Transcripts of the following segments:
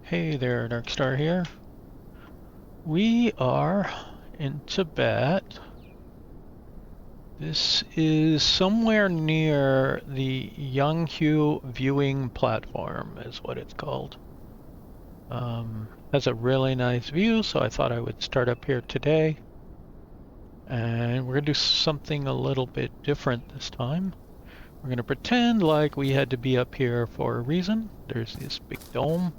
Hey there, Darkstar here. We are in Tibet. This is somewhere near the Yanghu viewing platform is what it's called. Has a really nice view, so I thought I would start up here today. And we're gonna do something a little bit different this time. We're gonna pretend like we had to be up here for a reason. There's this big dome.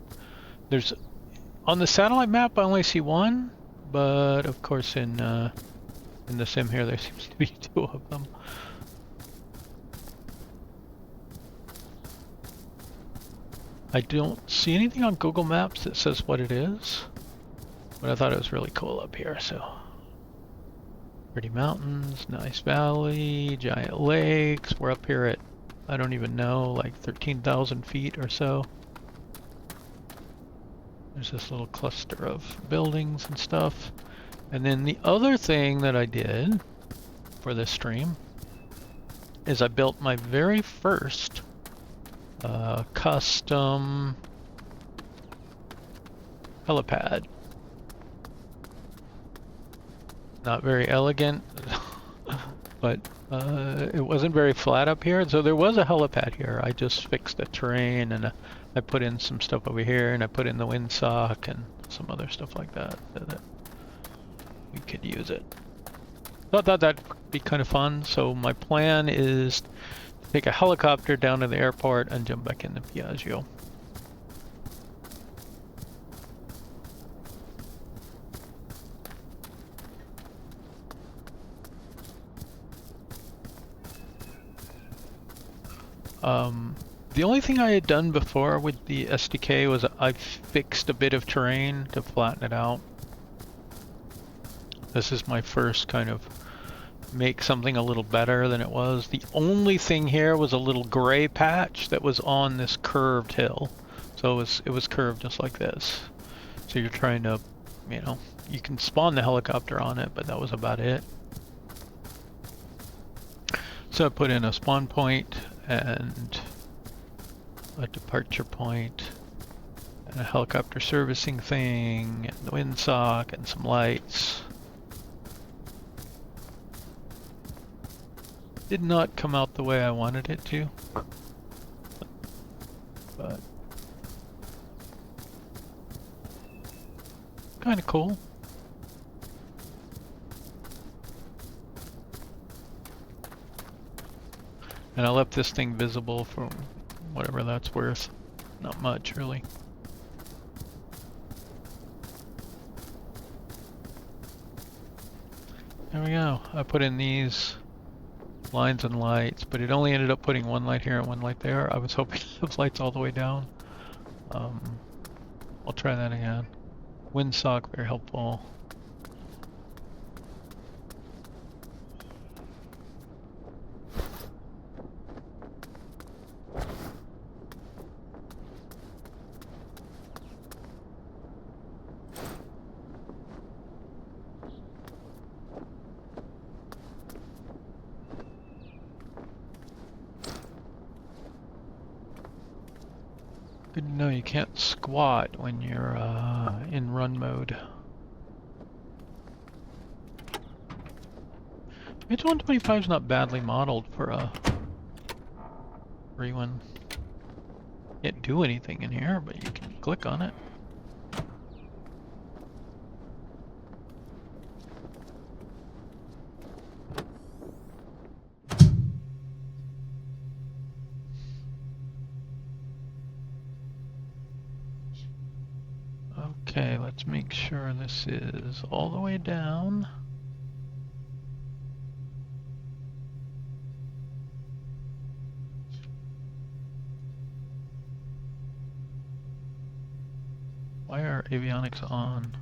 On the satellite map, I only see one, but of course in the sim here there seems to be two of them. I don't see anything on Google Maps that says what it is, but I thought it was really cool up here. So pretty mountains, nice valley, giant lakes. We're up here at, I don't even know, like 13,000 feet or so. There's this little cluster of buildings and stuff. And then the other thing that I did for this stream is I built my very first custom helipad. Not very elegant, but it wasn't very flat up here. So there was a helipad here. I just fixed the terrain and I put in some stuff over here and I put in the windsock and some other stuff like that so that we could use it. So I thought that'd be kind of fun. So my plan is to take a helicopter down to the airport and jump back into Piaggio. The only thing I had done before with the SDK was I fixed a bit of terrain to flatten it out. This is my first kind of make something a little better than it was. The only thing here was a little gray patch that was on this curved hill. So it was curved just like this. So you're trying to, you know, you can spawn the helicopter on it, but that was about it. So I put in a spawn point and a departure point and a helicopter servicing thing and the windsock and some lights. Did not come out the way I wanted it to, but kind of cool. And I left this thing visible for whatever that's worth. Not much, really. There we go. I put in these lines and lights, but it only ended up putting one light here and one light there. I was hoping those lights all the way down. I'll try that again. Windsock, very helpful. Good to know you can't squat when you're in run mode. H125 is not badly modeled for a free one. Can't do anything in here, but you can click on it. Okay, let's make sure this is all the way down. Why are avionics on?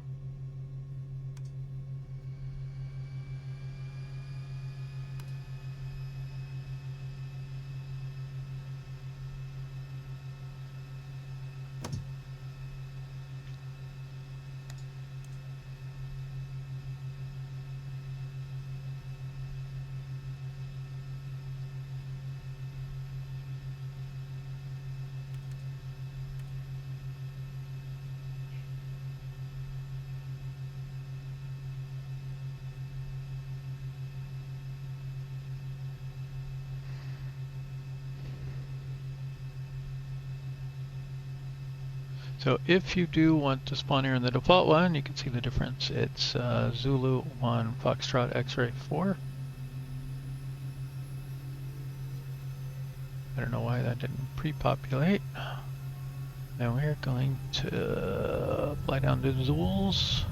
So if you do want to spawn here in the default one, you can see the difference. It's Zulu 1 Foxtrot X-Ray 4. I don't know why that didn't pre-populate. Now we're going to fly down to ZULS.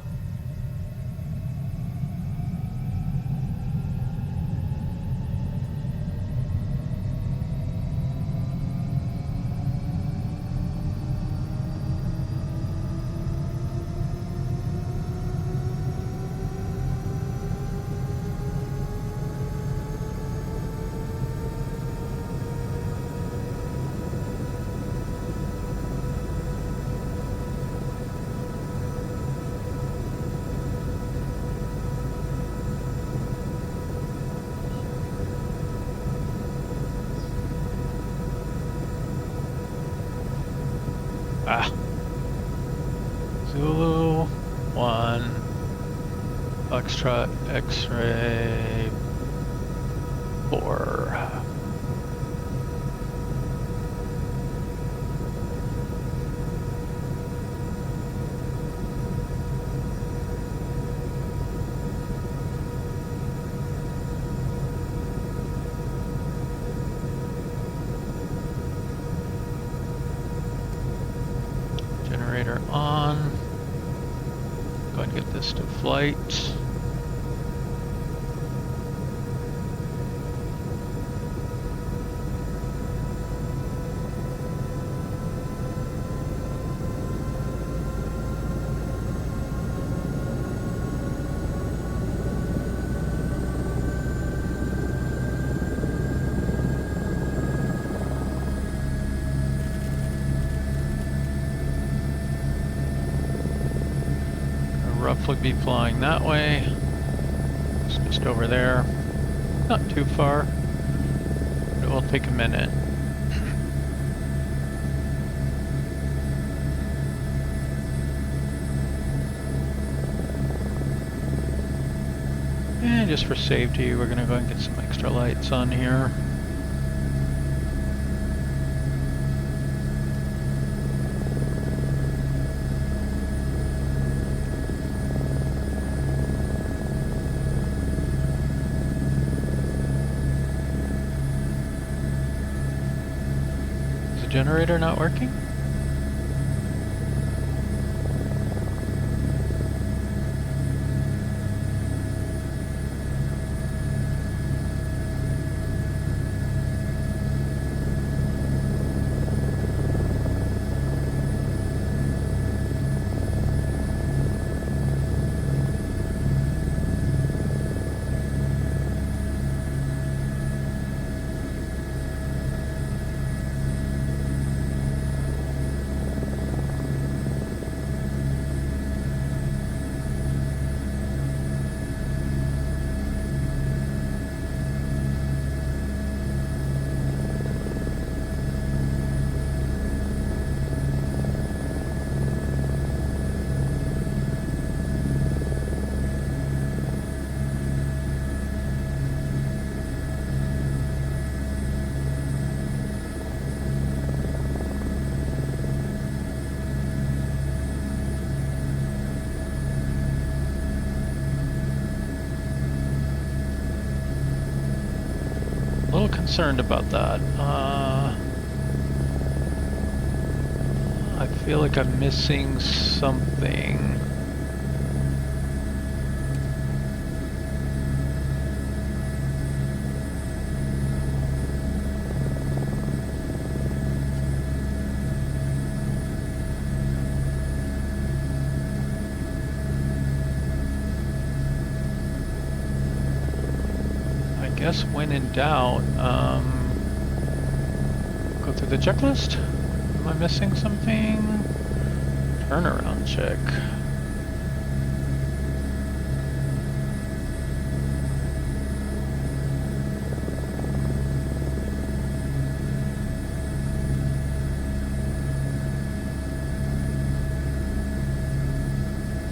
Zulu 1 Foxtrot X-Ray 4. Generator on. Go ahead and get this to flight. Roughly be flying that way. It's just over there. Not too far, but it will take a minute. And just for safety, we're gonna go and get some extra lights on here. Generator not working? A little concerned about that. I feel like I'm missing something. I guess when in doubt, go through the checklist. Am I missing something? Turnaround check.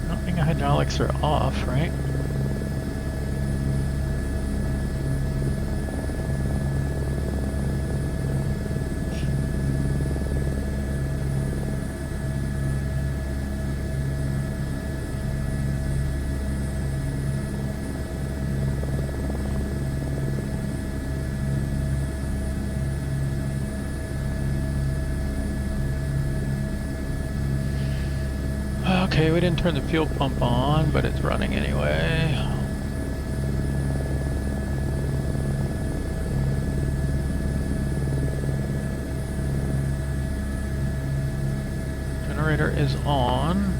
I don't think the hydraulics are off, right? Okay, we didn't turn the fuel pump on, but it's running anyway. Generator is on.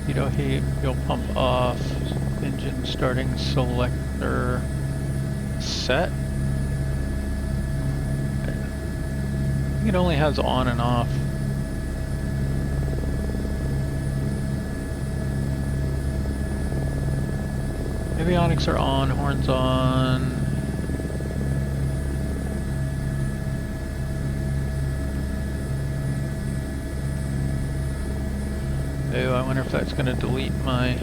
Heat, heat, fuel pump off. Engine starting selector set. I think it only has on and off. Avionics are on, horns on. Ew, I wonder if that's going to delete my...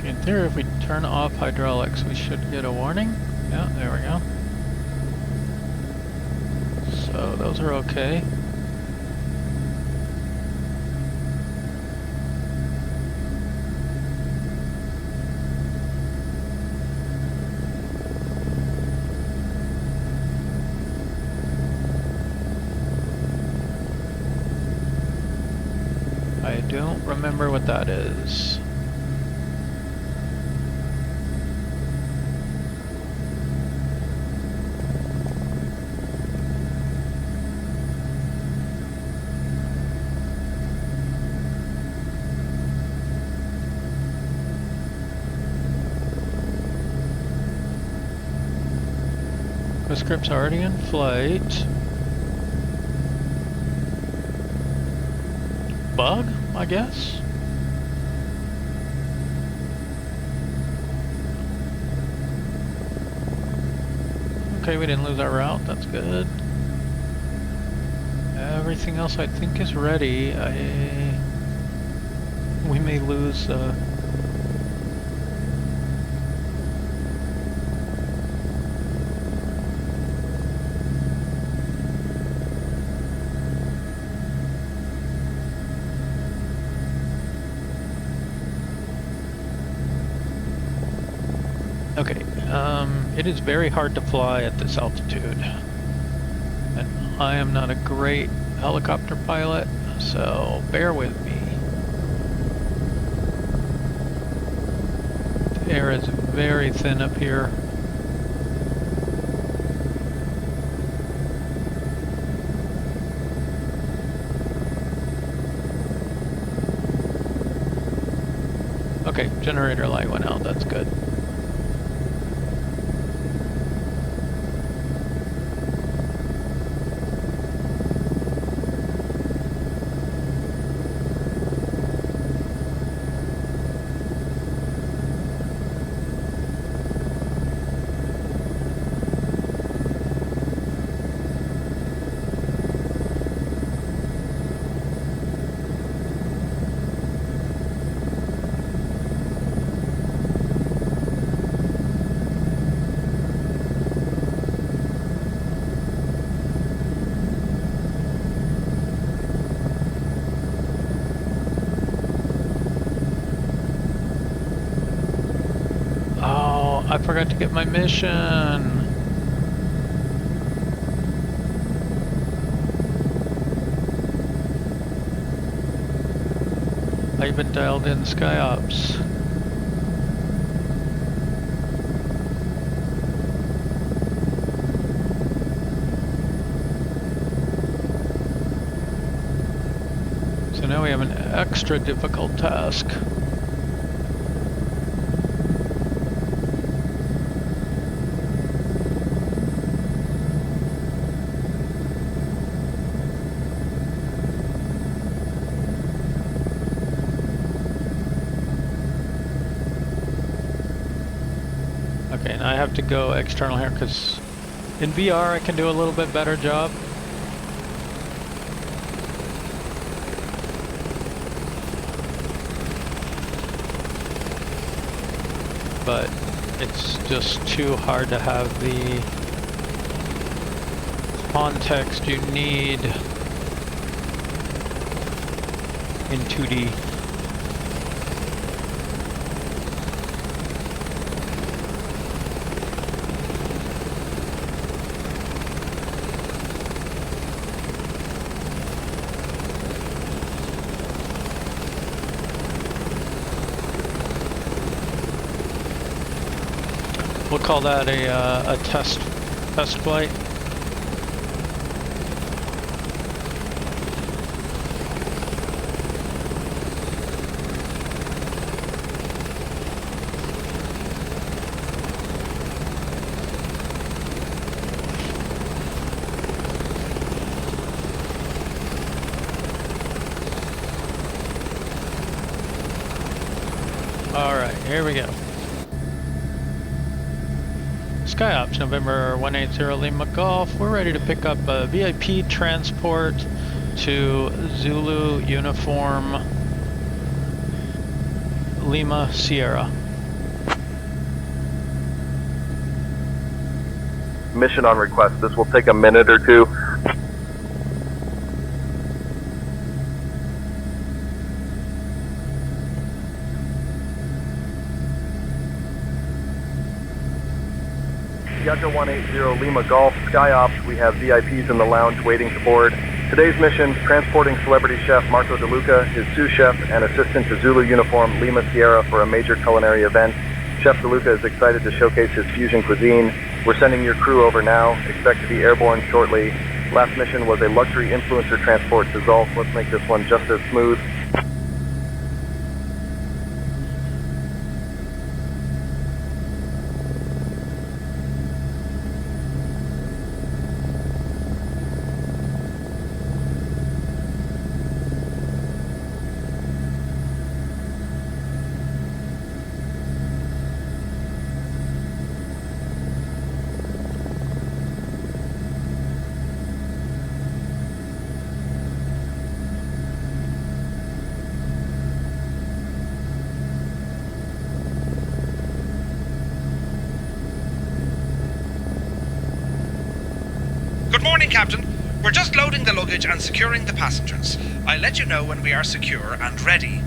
In theory, if we turn off hydraulics, we should get a warning. Yeah, there we go. So those are okay. I don't remember what that is. The script's already in flight. Bug, I guess? Okay, we didn't lose our route, that's good. Everything else I think is ready. We may lose Okay, it is very hard to fly at this altitude. And I am not a great helicopter pilot, so bear with me. The air is very thin up here. Okay, generator light went out, that's good. I forgot to get my mission. I even dialed in SkyOps. So now we have an extra difficult task. Okay, and I have to go external here because in VR I can do a little bit better job. But it's just too hard to have the context you need in 2D. We'll call that a test flight. All right, here we go. SkyOps, November 180 Lima Golf. We're ready to pick up a VIP transport to Zulu Uniform Lima Sierra. Mission on request. This will take a minute or two. Piaggio 180 Lima Golf, SkyOps, we have VIPs in the lounge waiting to board. Today's mission, transporting celebrity chef Marco De Luca, his sous chef, and assistant to Zulu Uniform Lima Sierra for a major culinary event. Chef De Luca is excited to showcase his fusion cuisine. We're sending your crew over now. Expect to be airborne shortly. Last mission was a luxury influencer transport to ZULS. Let's make this one just as smooth. Good morning, Captain. We're just loading the luggage and securing the passengers. I'll let you know when we are secure and ready.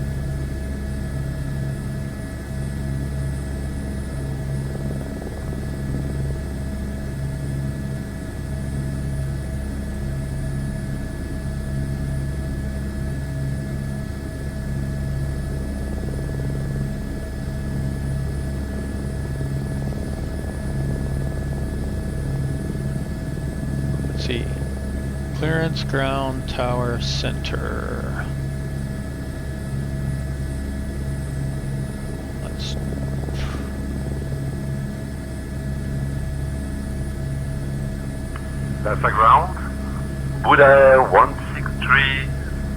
See, clearance ground tower center. Let's. Lhasa ground, Buddha 163.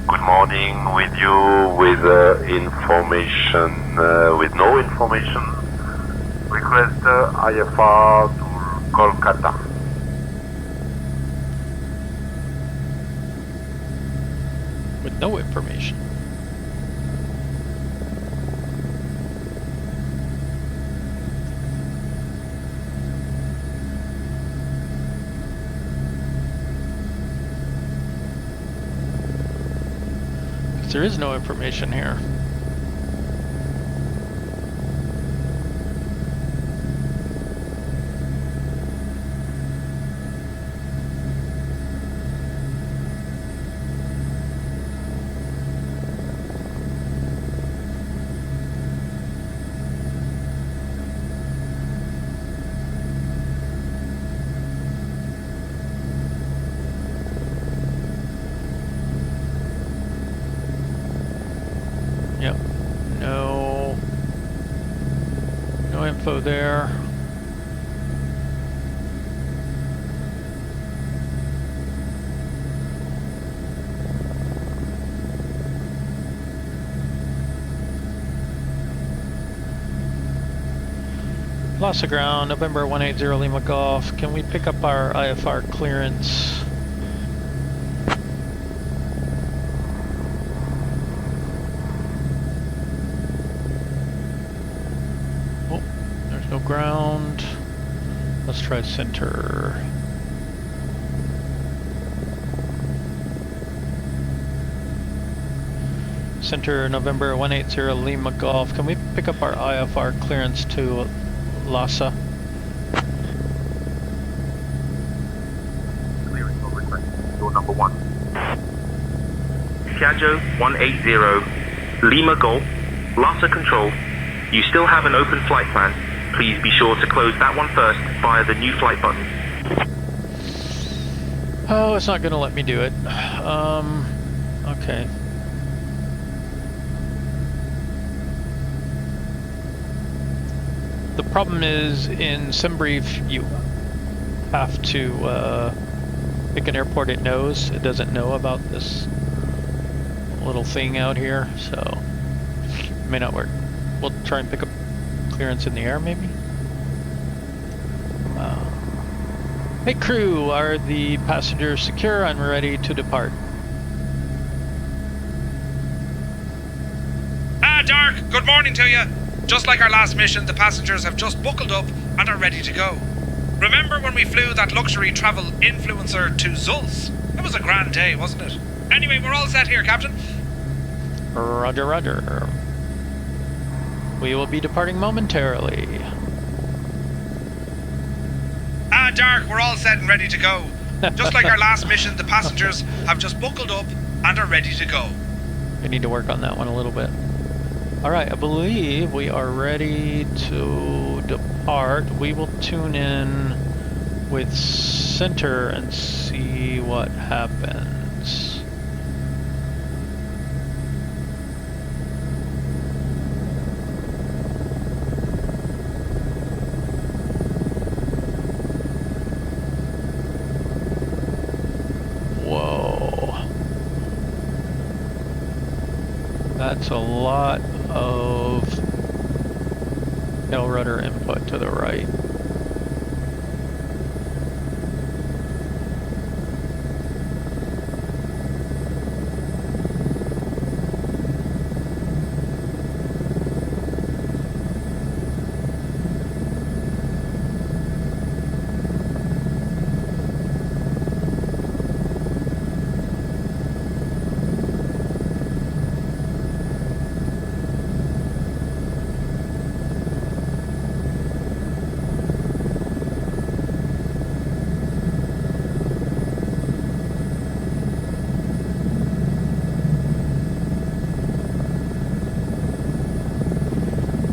Good morning with you with information, with no information. Request IFR to Kolkata. With no information. Because there is no information here. Yep. No info there. Lhasa ground, November 180 Lima Golf. Can we pick up our IFR clearance? Ground. Let's try center. Center November 180 Lima Golf. Can we pick up our IFR clearance to Lhasa? Clearing over request. Door number 1. Piaggio 180 Lima Golf, Lhasa Control. You still have an open flight plan. Please be sure to close that one first via the new flight button. Oh, it's not going to let me do it. Okay. The problem is in SimBrief you have to pick an airport it knows. It doesn't know about this little thing out here, so it may not work. We'll try and pick up clearance in the air, maybe? Hey crew, are the passengers secure? I'm ready to depart. Dark, good morning to you. Just like our last mission, the passengers have just buckled up and are ready to go. Remember when we flew that luxury travel influencer to ZULS? It was a grand day, wasn't it? Anyway, we're all set here, Captain. Roger, roger. We will be departing momentarily. Dark, we're all set and ready to go. Just like our last mission, the passengers have just buckled up and are ready to go. We need to work on that one a little bit. Alright, I believe we are ready to depart. We will tune in with center and see what happens. Whoa. That's a lot of tail rudder input to the right.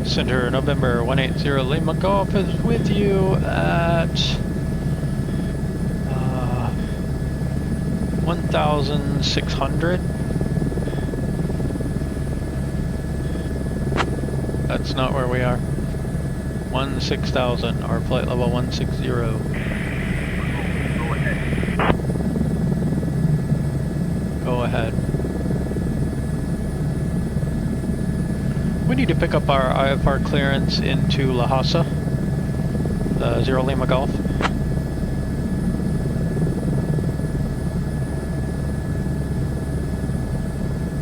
Center November 180 Lima Golf is with you at 1,600. That's not where we are. 16,000, our flight level 160. Go ahead. Go ahead. We need to pick up our IFR clearance into Lhasa, 0 Lima Golf.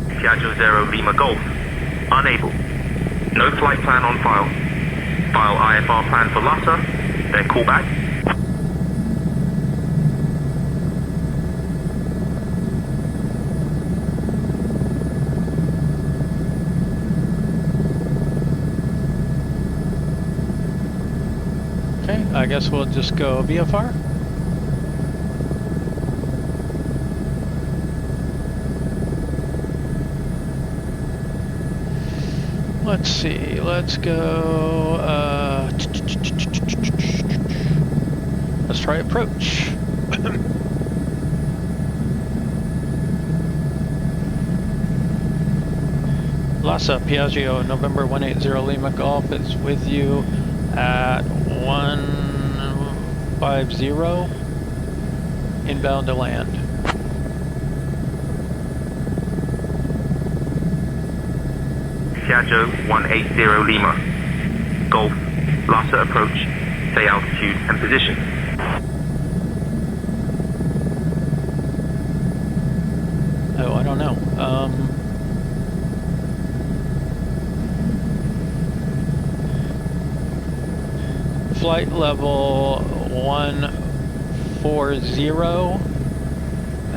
Piaggio 0 Lima Golf. Unable. No flight plan on file. File IFR plan for Lhasa, then call back. Okay, I guess we'll just go VFR. Let's see, let's go, let's try approach. Lhasa, Piaggio, November 180 Lima Golf is with you at 150, inbound to land. Piaggio 180 Lima Golf, Lhasa approach, say altitude and position. Oh, I don't know. Flight level 140,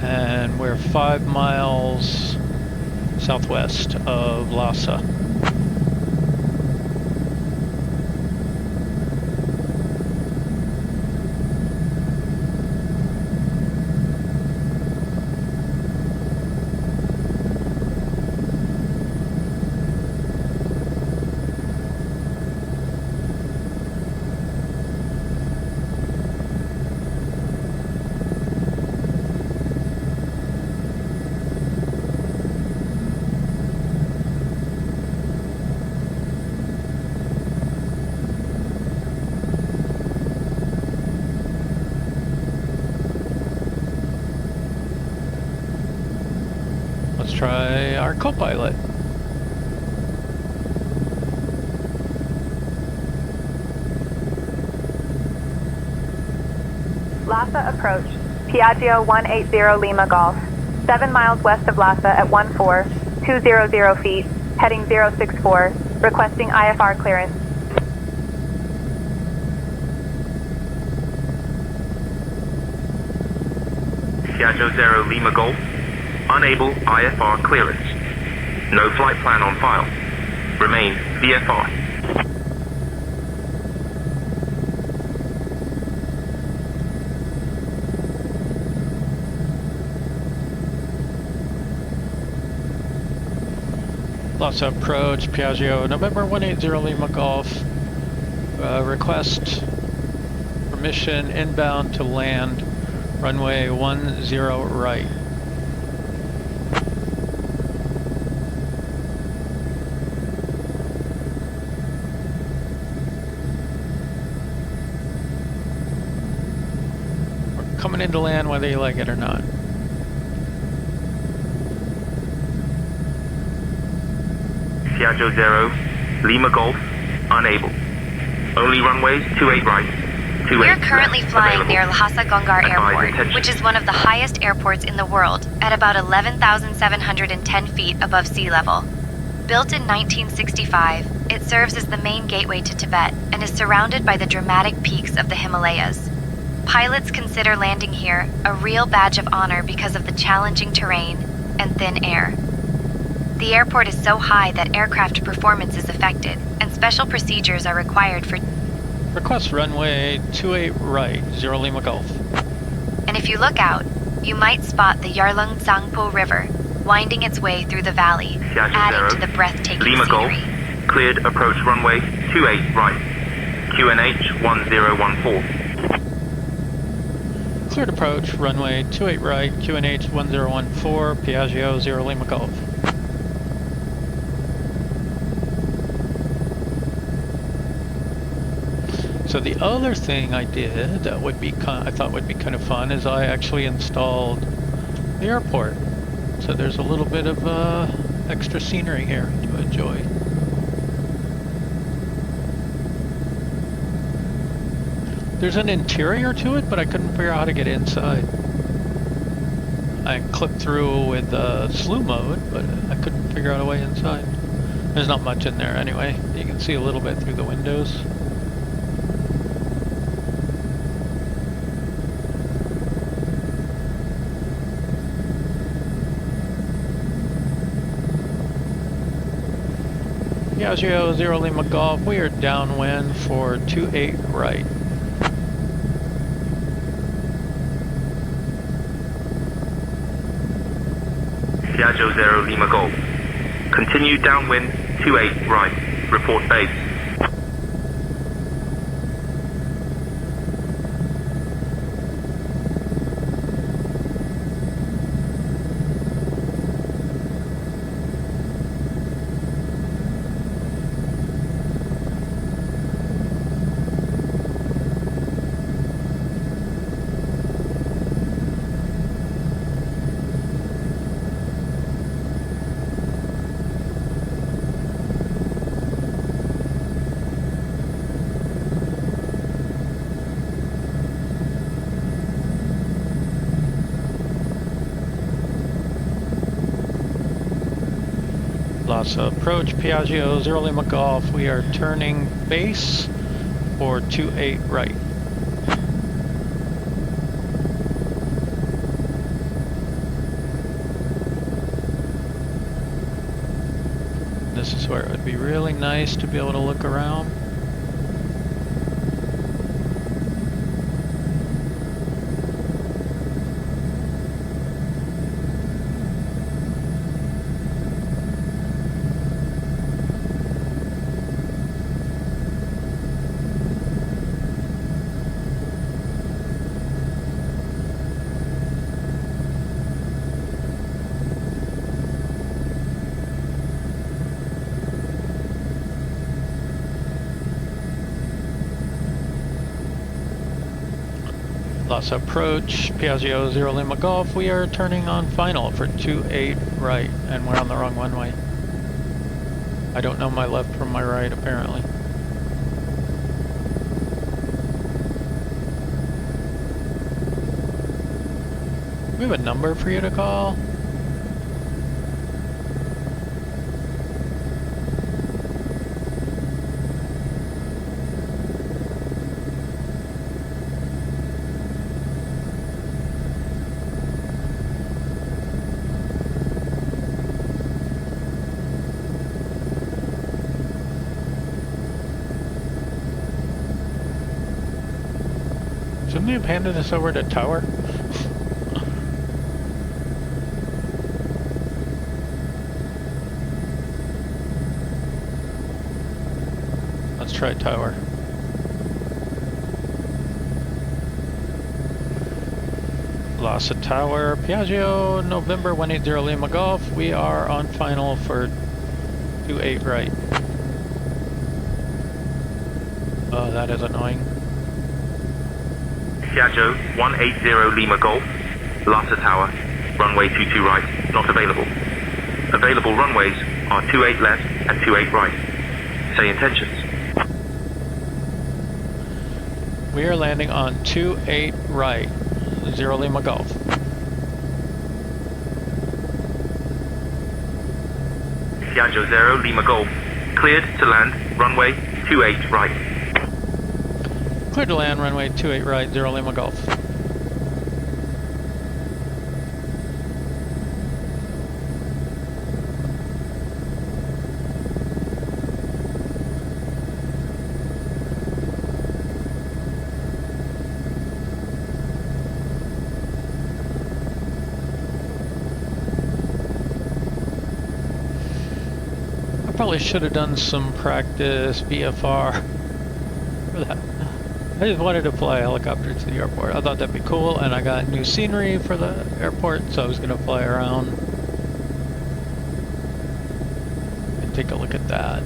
and we're 5 miles southwest of Lhasa. Let's try our co-pilot. Lhasa approach, Piaggio 180 Lima Golf, 7 miles west of Lhasa at 14,200 feet, heading 064, requesting IFR clearance. Piaggio 0 Lima Golf, unable IFR clearance. No flight plan on file. Remain VFR. Lhasa approach, Piaggio, November 180 Lima Golf. Request permission inbound to land, runway 10 right. We're coming into land whether you like it or not. Piaggio 0, Lima Golf, unable. Only runways 28 right, 28 We're currently left flying available. near Lhasa GONGGAR Advise Airport, attention. which is one of the highest airports in the world, at about 11,710 feet above sea level. Built in 1965, it serves as the main gateway to Tibet and is surrounded by the dramatic peaks of the Himalayas. Pilots consider landing here a real badge of honor because of the challenging terrain and thin air. The airport is so high that aircraft performance is affected, and special procedures are required for... Request runway 28 right, 0 Lima Golf. And if you look out, you might spot the Yarlung Tsangpo River winding its way through the valley, Piaggio adding 0, to the breathtaking Lima Golf, scenery. cleared approach runway 28 right, QNH 1014. Cleared approach, runway 28 right, QNH 1014, Piaggio 0 Lima Golf. So the other thing I did that would be I thought would be kind of fun is I actually installed the airport. So there's a little bit of extra scenery here to enjoy. There's an interior to it, but I couldn't figure out how to get inside. I clipped through with slew mode, but I couldn't figure out a way inside. There's not much in there anyway. You can see a little bit through the windows. Piaggio 0 Lima Golf, we are downwind for 28 right. Piaggio 0 Lima Golf. Continue downwind 28 right. Report base. Lhasa approach, Piaggio 0 Lima Golf. We are turning base for 28 right. place where it would be really nice to be able to look around. Lhasa approach, Piaggio 0 Lima Golf. We are turning on final for 28 right, and we're on the wrong runway. I don't know my left from my right, apparently. We have a number for you to call. Shouldn't they have handed us over to tower? Let's try tower. Lhasa Tower, Piaggio, November 180 Lima Golf. We are on final for 28 right. Oh, that is annoying. Piaggio 180 Lima Golf, Lhasa Tower, runway 22 right, not available. Available runways are 28 left and 28 right. Say intentions. We are landing on 28 right, 0 Lima Golf. Piaggio 0 Lima Golf, cleared to land, runway 28 right. Clear to land, runway 28 right, 0 Lima Golf. I probably should have done some practice VFR for that. I just wanted to fly a helicopter to the airport. I thought that'd be cool, and I got new scenery for the airport, so I was gonna fly around and take a look at that.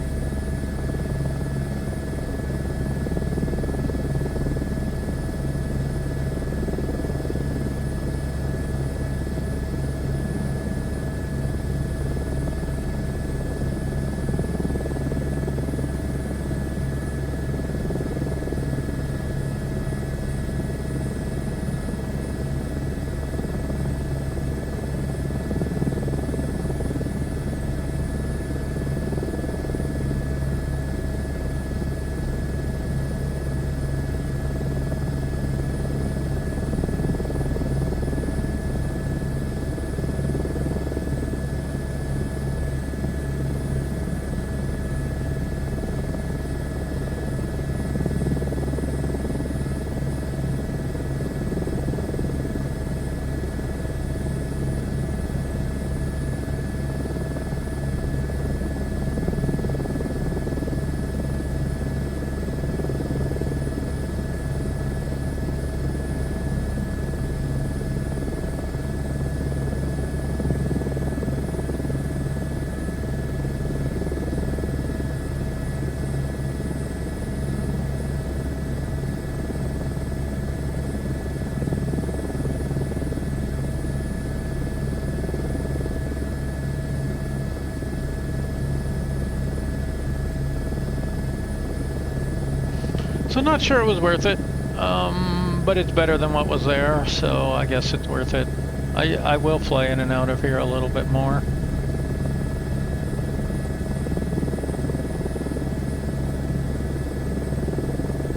So not sure it was worth it, but it's better than what was there, so I guess it's worth it. I will fly in and out of here a little bit more.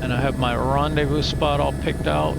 And I have my rendezvous spot all picked out.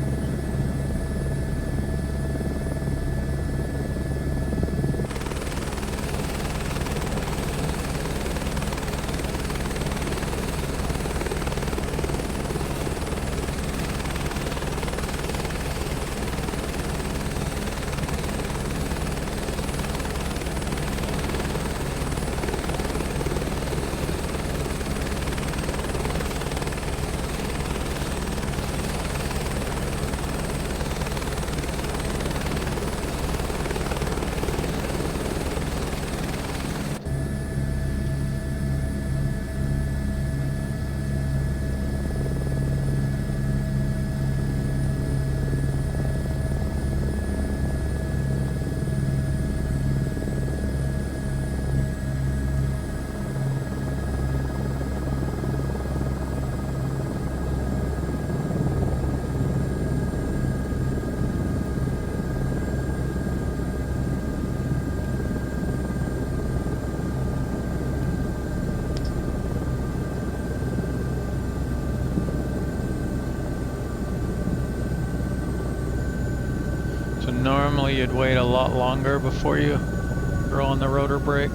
Normally you'd wait a lot longer before you throw on the rotor brake.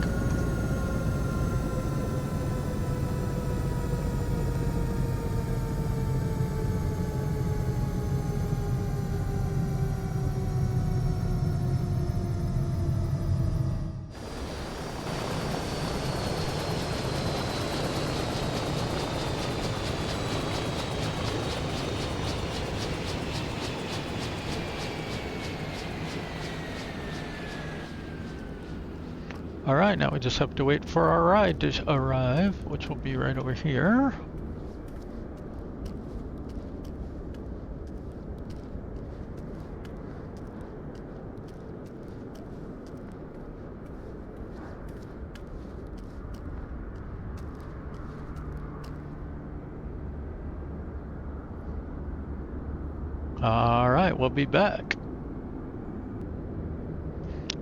Alright, now we just have to wait for our ride to arrive, which will be right over here. Alright, we'll be back.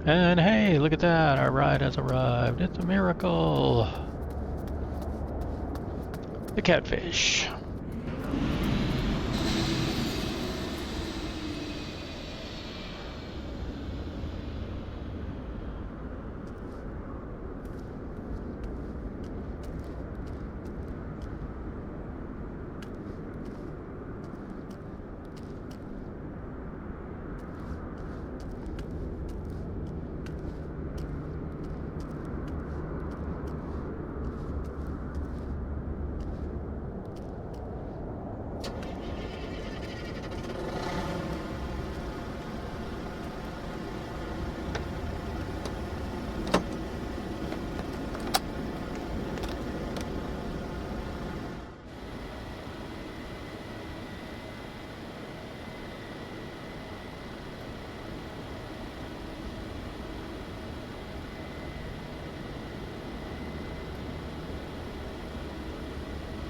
And hey, look at that, our ride has arrived. It's a miracle. The catfish.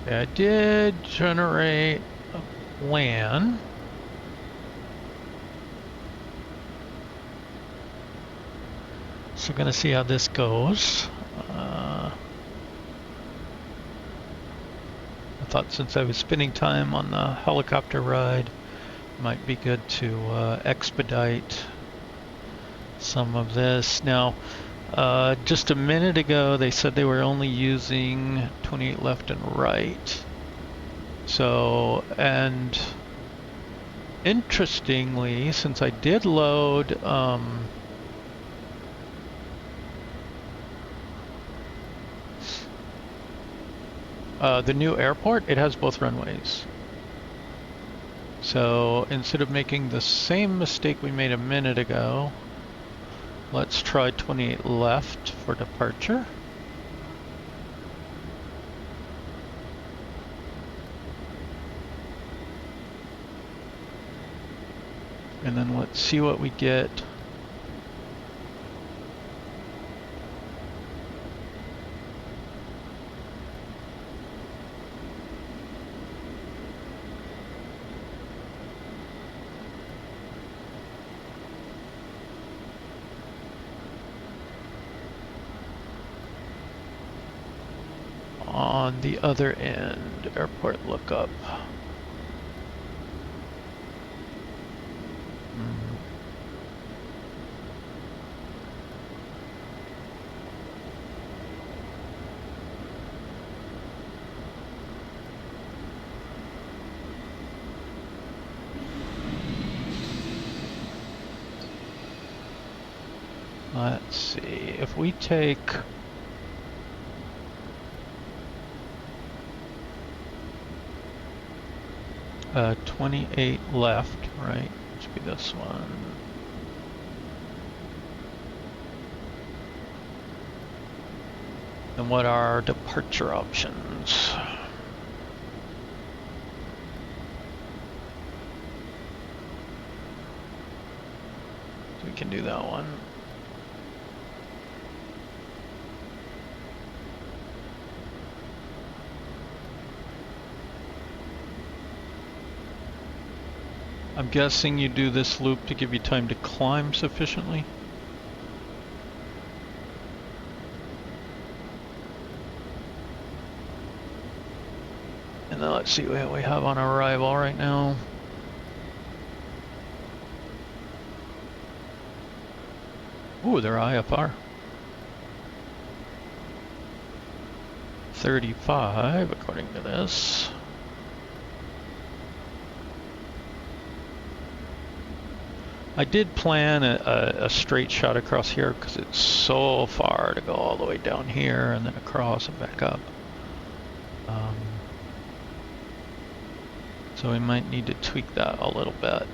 I did generate a plan. So we're gonna see how this goes. I thought since I was spending time on the helicopter ride, it might be good to expedite some of this. Now, just a minute ago, they said they were only using 28 left and right. So, and interestingly, since I did load the new airport, it has both runways. So instead of making the same mistake we made a minute ago, let's try 28 left for departure. And then let's see what we get. On the other end, airport lookup. Let's see, if we take 28 left, right? Should be this one. And what are departure options? So we can do that one. I'm guessing you do this loop to give you time to climb sufficiently. And then let's see what we have on arrival right now. Ooh, they're IFR. 35, according to this. I did plan a straight shot across here because it's so far to go all the way down here and then across and back up. So we might need to tweak that a little bit.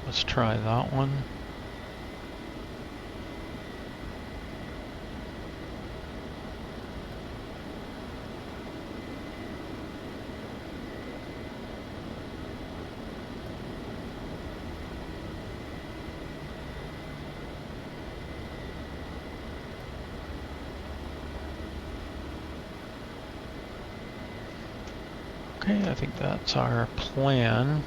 Let's try that one. Okay, I think that's our plan.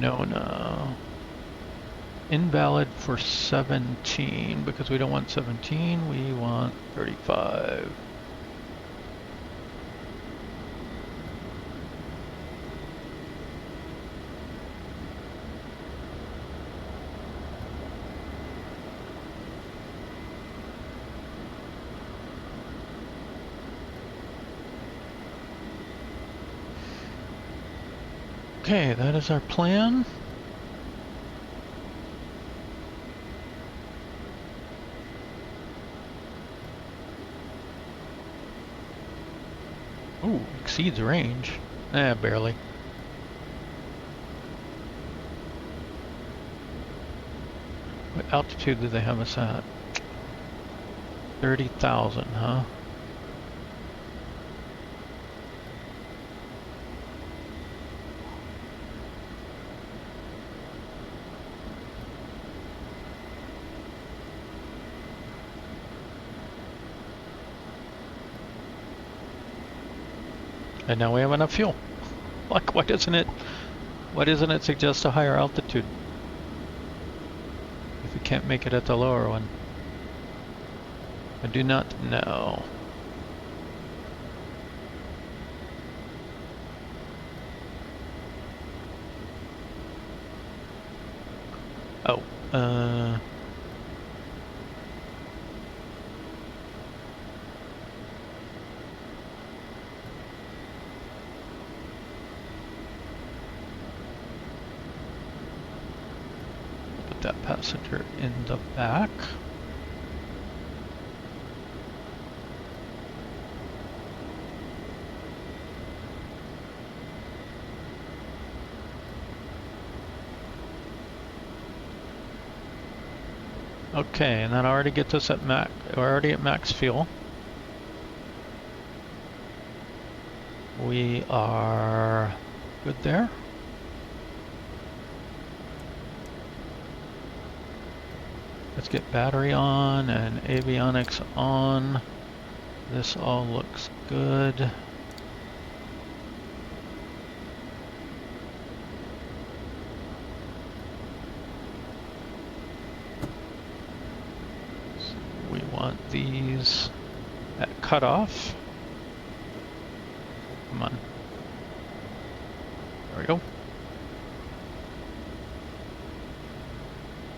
No. Invalid for 17 because we don't want 17, we want 35. Okay, that is our plan. Ooh, exceeds range. Barely. What altitude do they have us at? 30,000, huh? And now we have enough fuel. Like, why doesn't it suggest a higher altitude? If we can't make it at the lower one. I do not know. Oh, that passenger in the back. Okay, and that already gets us at max. We're already at max fuel. We are good there. Let's get battery on and avionics on. This all looks good. So we want these at cutoff. Come on. There we go.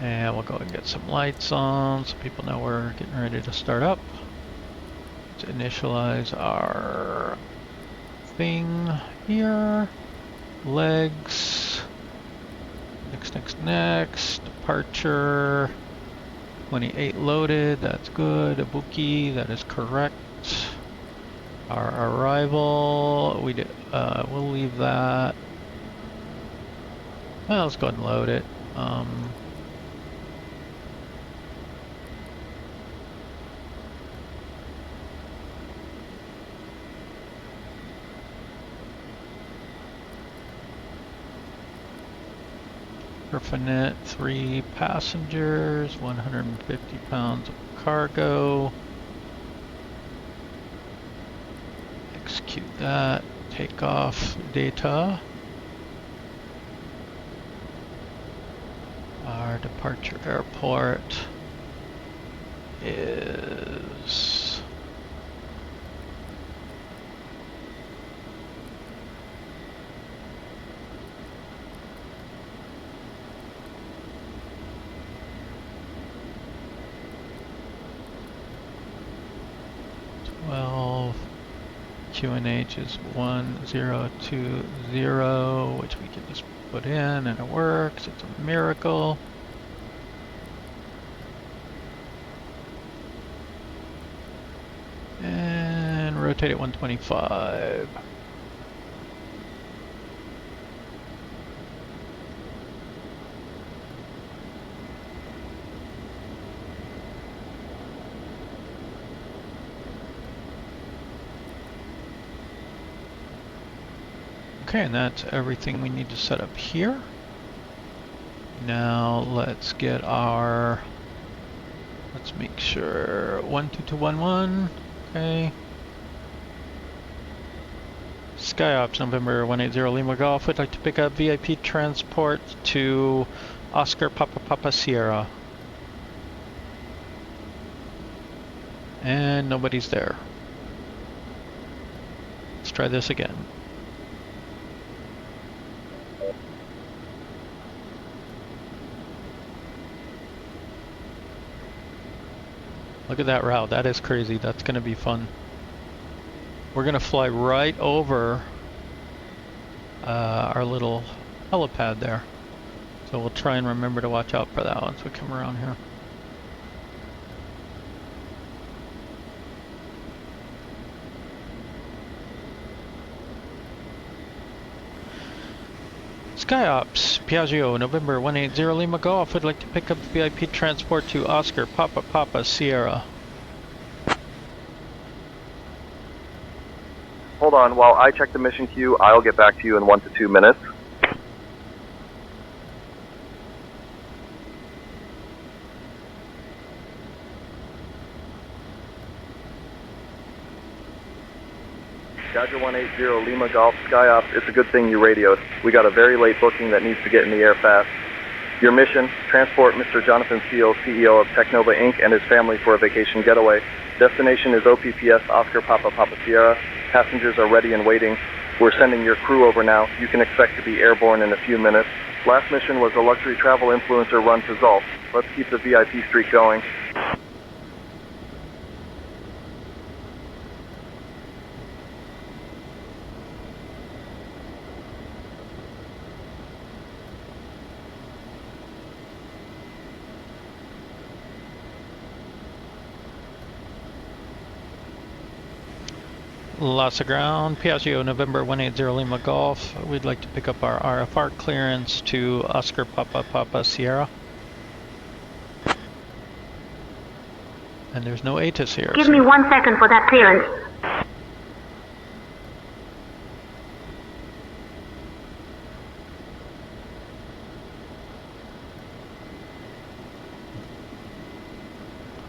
And we'll go and get some lights on so people know we're getting ready to start up. Let's initialize our thing here. Legs. The Next. Departure. 28 loaded, that's good. Ibuki, that is correct. Our arrival, we'll leave that. Well, let's go ahead and load it. Perfinet, 3 passengers, 150 pounds of cargo. Execute that. Takeoff data. Our departure airport is QNH is 1020, which we can just put in and it works. It's a miracle. And rotate it 125. Okay, and that's everything we need to set up here. Now let's get our, let's make sure 12211, okay. SkyOps November 180 Lima Golf would like to pick up VIP transport to Oscar Papa Sierra. And nobody's there. Let's try this again. Look at that route, that is crazy, that's gonna be fun. We're gonna fly right over our little helipad there. So we'll try and remember to watch out for that once we come around here. SkyOps, Piaggio, November 180 Lima Golf would like to pick up VIP transport to Oscar Papa Sierra. Hold on, while I check the mission queue, I'll get back to you in 1 to 2 minutes. Dodger 180 Lima Golf SkyOps, it's a good thing you radioed. We got a very late booking that needs to get in the air fast. Your mission, transport Mr. Jonathan Steele, CEO of Technova Inc. and his family for a vacation getaway. Destination is OPPS Oscar Papa Sierra. Passengers are ready and waiting. We're sending your crew over now. You can expect to be airborne in a few minutes. Last mission was a luxury travel influencer run to ZULS. Let's keep the VIP streak going. Lhasa ground, Piaggio, November 180 Lima Golf. We'd like to pick up our RFR clearance to Oscar Papa Sierra. And there's no ATIS here. Give me 1 second for that clearance.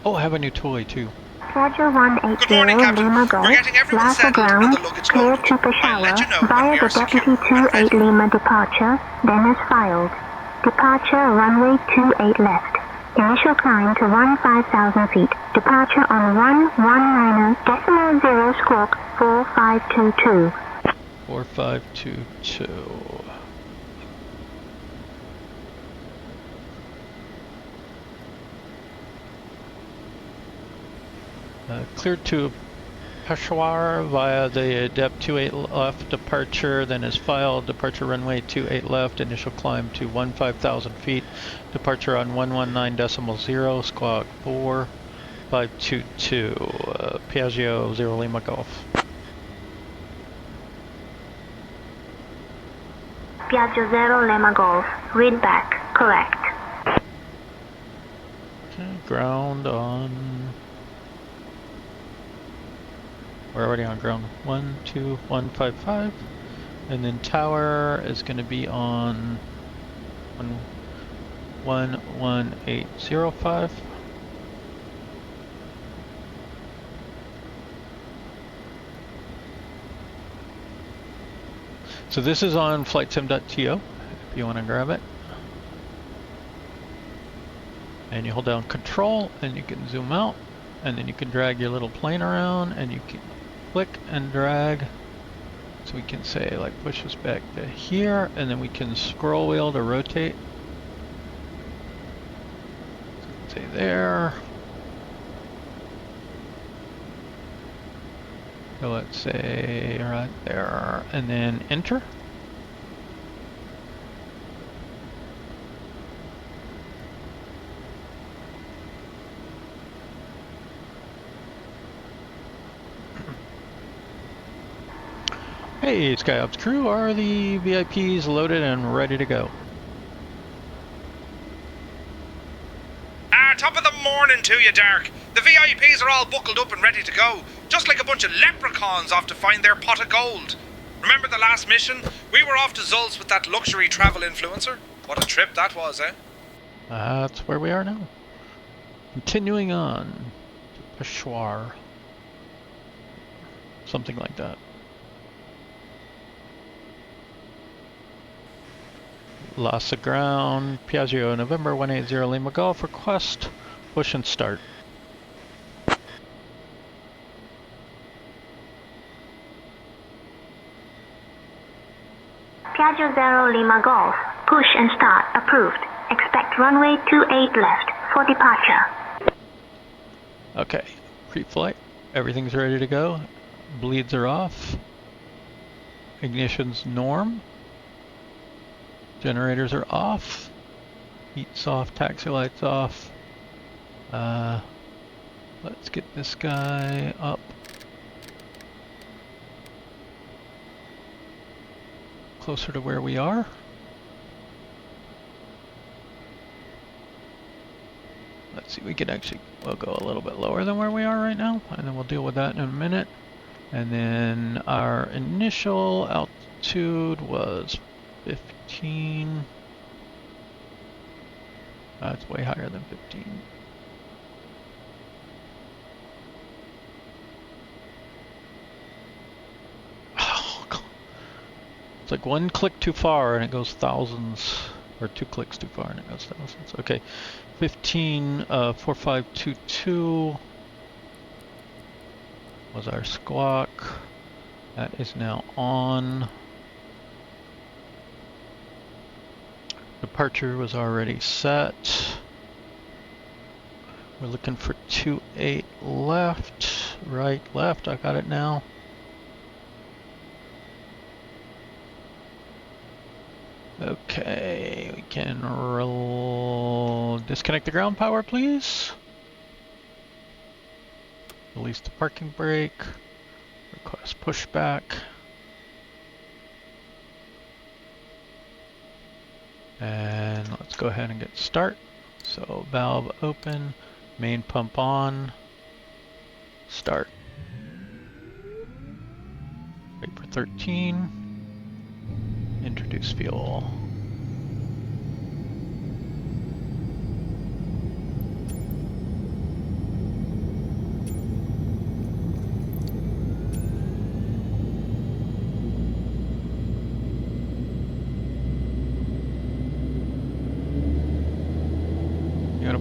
Oh, I have a new toy too. Roger 180 Good morning, Captain. Lima Golf, We're getting everyone Lhasa settled and ground, the luggage clear loaded. to I'll Peshawar let you know when via we the are secure Deputy and 28 ready. Lima departure, then as filed. Departure runway 28 left. Initial climb to 15,000 feet. Departure on 119.0 squawk 4522. 4522. Clear to Peshawar via the depth 28 left departure, then is filed, departure runway 28 left, initial climb to 15,000 feet, departure on 119.0, squawk 4522, Piaggio 0 Lima Golf. Piaggio 0 Lima Golf, read back, correct. Okay, ground on... We're already on ground 12155, and then tower is going to be on 11805. So this is on flightsim.to if you want to grab it. And you hold down control and you can zoom out, and then you can drag your little plane around and you can click and drag. So we can say like push us back to here, and then we can scroll wheel to rotate. So say there. So let's say right there, and then enter. Hey, SkyOps crew, are the VIPs loaded and ready to go? Top of the morning to you, Dark. The VIPs are all buckled up and ready to go, just like a bunch of leprechauns off to find their pot of gold. Remember the last mission? We were off to ZULS with that luxury travel influencer. What a trip that was, eh? That's where we are now. Continuing on to Peshawar. Something like that. Lhasa ground, Piaggio, November 180 Lima Golf, request, push and start. Piaggio 0 Lima Golf, push and start, approved. Expect runway 28 left for departure. Okay, pre-flight, everything's ready to go. Bleeds are off. Ignition's norm. Generators are off. Heat's off, taxi lights off. Let's get this guy up. Closer to where we are. Let's see, we can actually, we'll go a little bit lower than where we are right now, and then we'll deal with that in a minute. And then our initial altitude was 15. That's way higher than 15. Oh, it's like one click too far and it goes thousands, or two clicks too far and it goes thousands. Okay, 4522 was our squawk. That is now on. Departure was already set. We're looking for 28 left, right, left. I got it now. Okay, we can disconnect the ground power, please. Release the parking brake. Request pushback. And let's go ahead and get start. So valve open, main pump on, start. Wait for 13. Introduce fuel.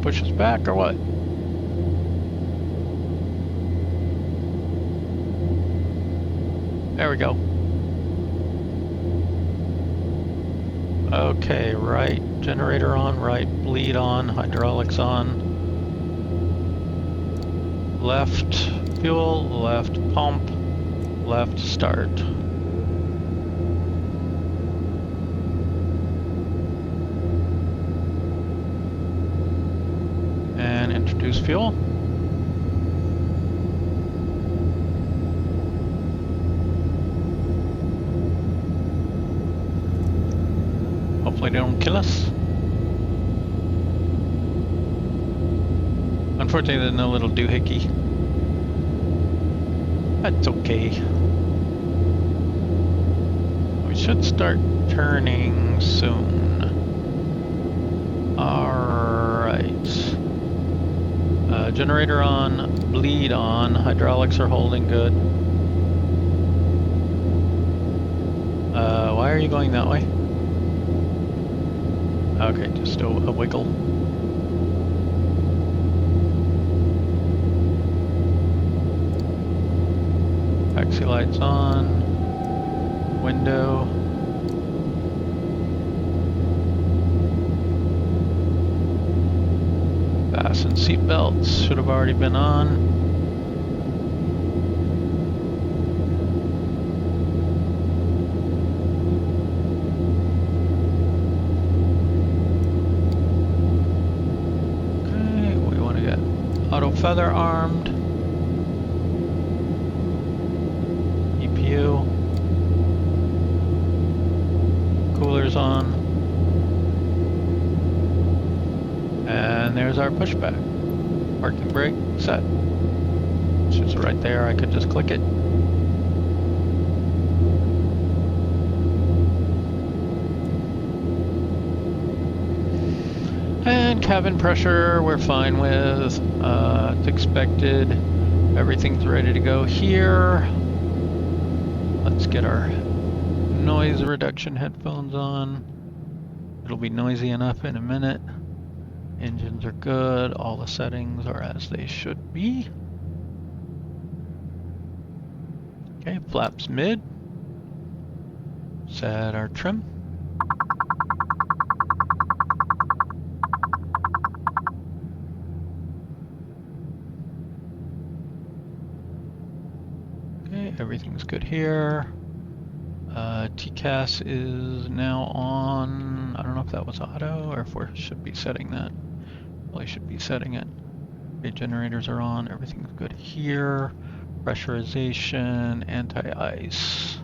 Push us back or what? There we go. Okay, right generator on, right bleed on, hydraulics on. Left fuel, left pump, left start. And introduce fuel. Hopefully they don't kill us. Unfortunately, there's no little doohickey. That's okay. We should start turning soon. Alright. Generator on, bleed on, hydraulics are holding good. Why are you going that way? Okay, just a wiggle. Taxi lights on, window. Fasten seat belts, should have already been on. Okay, we want to get auto feather armed. EPU. Coolers on. And there's our pushback. Parking brake set. It's just right there, I could just click it. And cabin pressure, we're fine with. It's expected. Everything's ready to go here. Let's get our noise reduction headphones on. It'll be noisy enough in a minute. Engines are good, all the settings are as they should be. Okay, flaps mid. Set our trim. Okay, everything's good here. TCAS is now on. I don't know if that was auto or if we should be setting that. Probably should be setting it. Okay, generators are on, everything's good here. Pressurization, anti-ice.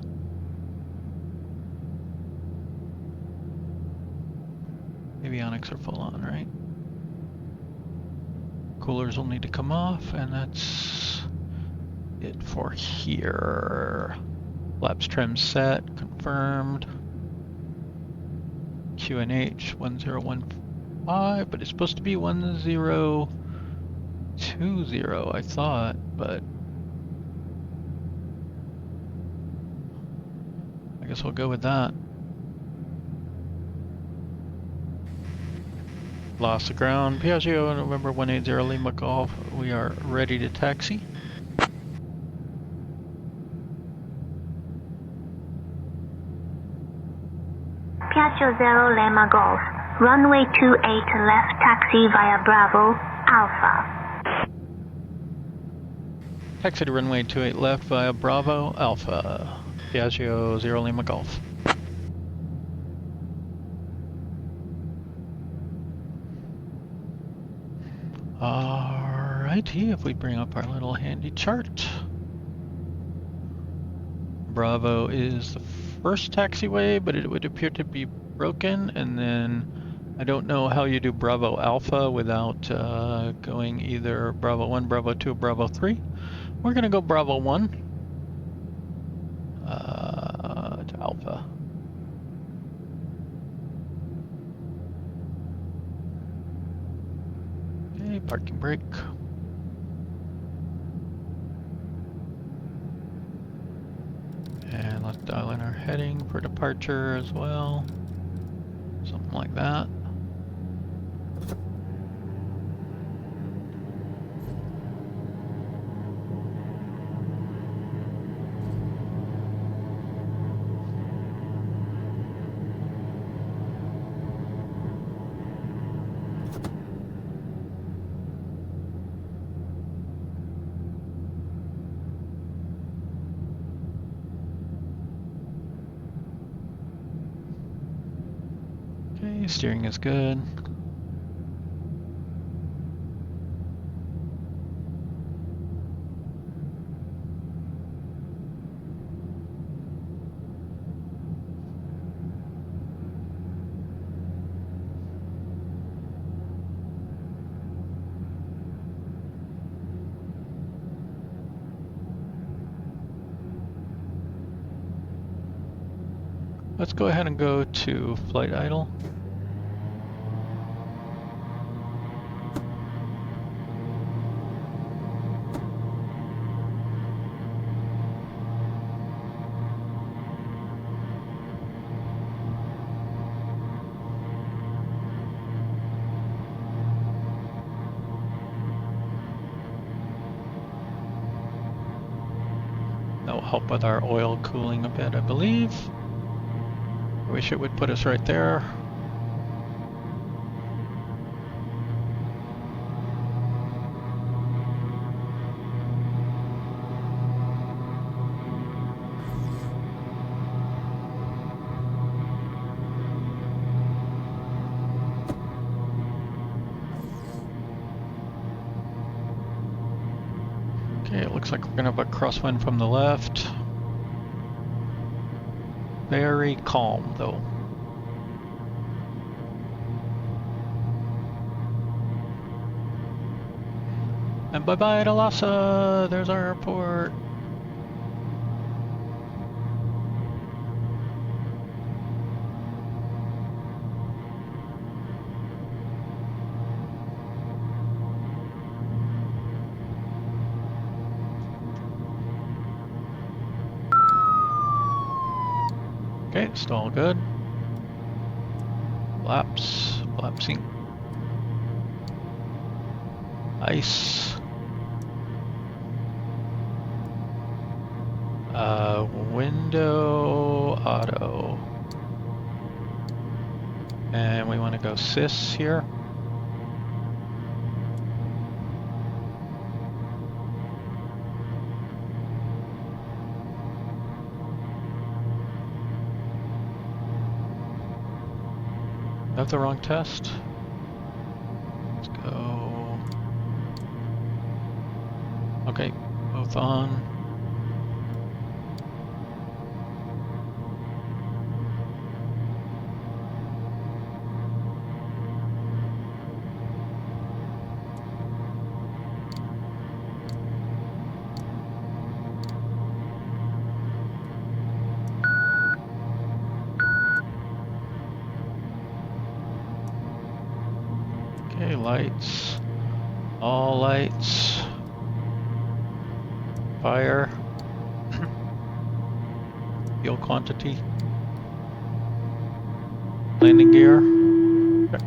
Avionics are full on, right? Coolers will need to come off, and that's it for here. Flaps trim set, confirmed. QNH 1015, but it's supposed to be 1020, I thought, but I guess we'll go with that. Lost the ground. Piaggio, November 180 Lima Golf. We are ready to taxi. Piaggio 0 Lima Golf. Runway 28 left taxi via Bravo, Alpha. Taxi to runway 28 left via Bravo, Alpha. Piaggio 0 Lima Golf. Alrighty, if we bring up our little handy chart. Bravo is the first taxiway, but it would appear to be broken, and then I don't know how you do Bravo Alpha without going either Bravo 1, Bravo 2, Bravo 3. We're gonna go Bravo 1 to Alpha. Okay, parking brake. And let's dial in our heading for departure as well. Something like that. Okay, steering is good. Let's go ahead and go to flight idle. That will help with our oil cooling a bit, I believe. I wish it would put us right there. Okay, it looks like we're gonna have a crosswind from the left. Very calm though. And bye-bye to Lhasa, there's our airport. Okay, it's all good. Lapsing. Ice. Window auto. And we want to go sys here. I have the wrong test. Let's go. Okay, both on. Okay, lights. All lights. Fire. Fuel quantity. Landing gear. Okay.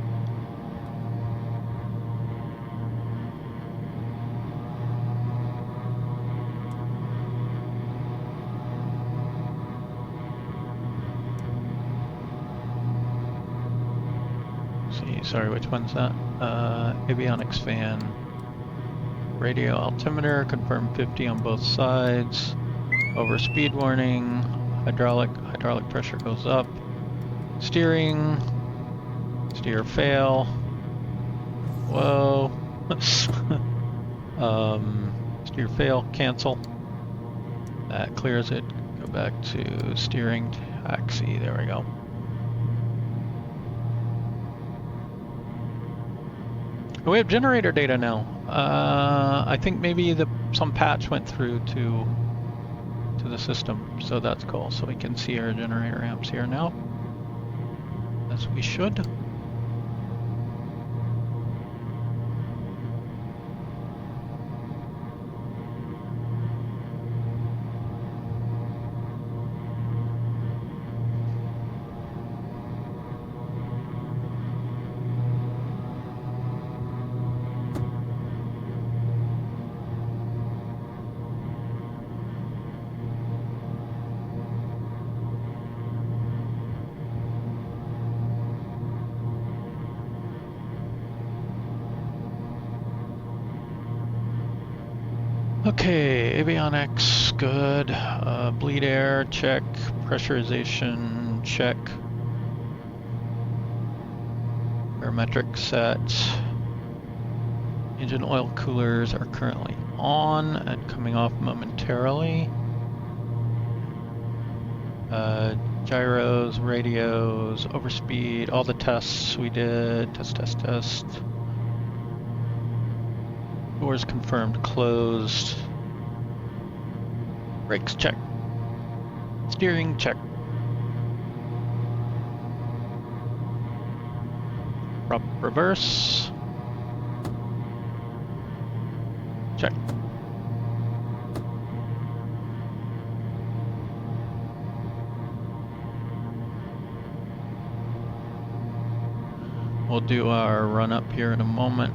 See, sorry, which one's that? Avionics fan. Radio altimeter, confirm 50 on both sides. Over speed warning. Hydraulic pressure goes up. Steering. Steer fail. Whoa. Steer fail, cancel. That clears it. Go back to steering taxi. There we go. We have generator data now. I think maybe some patch went through to the system, so that's cool. So we can see our generator amps here now, as we should. Okay, avionics, good. Bleed air, check. Pressurization, check. Barometric set. Engine oil coolers are currently on and coming off momentarily. Gyros, radios, overspeed, all the tests we did. Test. Doors confirmed closed. Brakes check. Steering check. Prop reverse. Check. We'll do our run up here in a moment.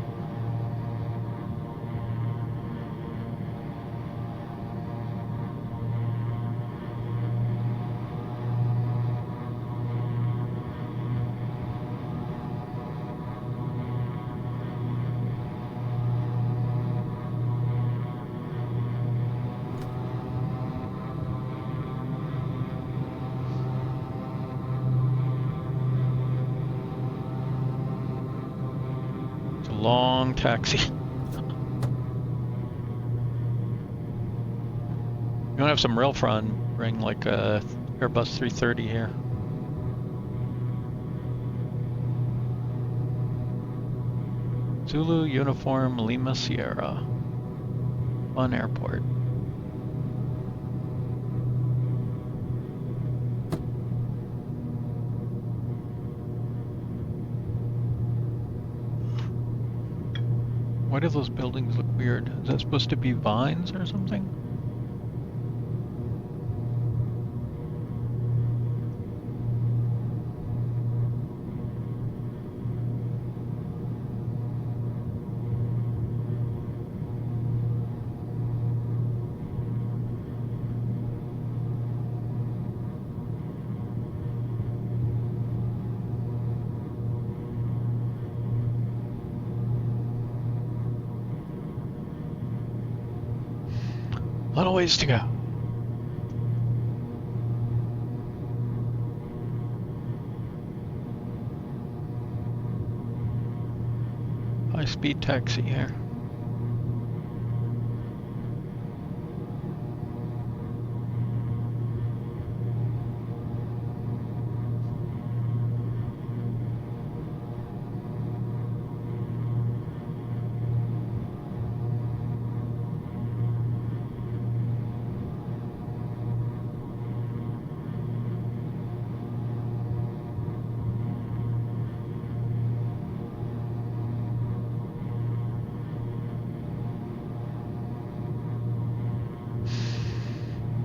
Long taxi. You want to have some real fun, bring like a Airbus 330 here. Zulu Uniform Lima Sierra. Fun airport. Why do those buildings look weird? Is that supposed to be vines or something? A lot of ways to go. High-speed taxi here.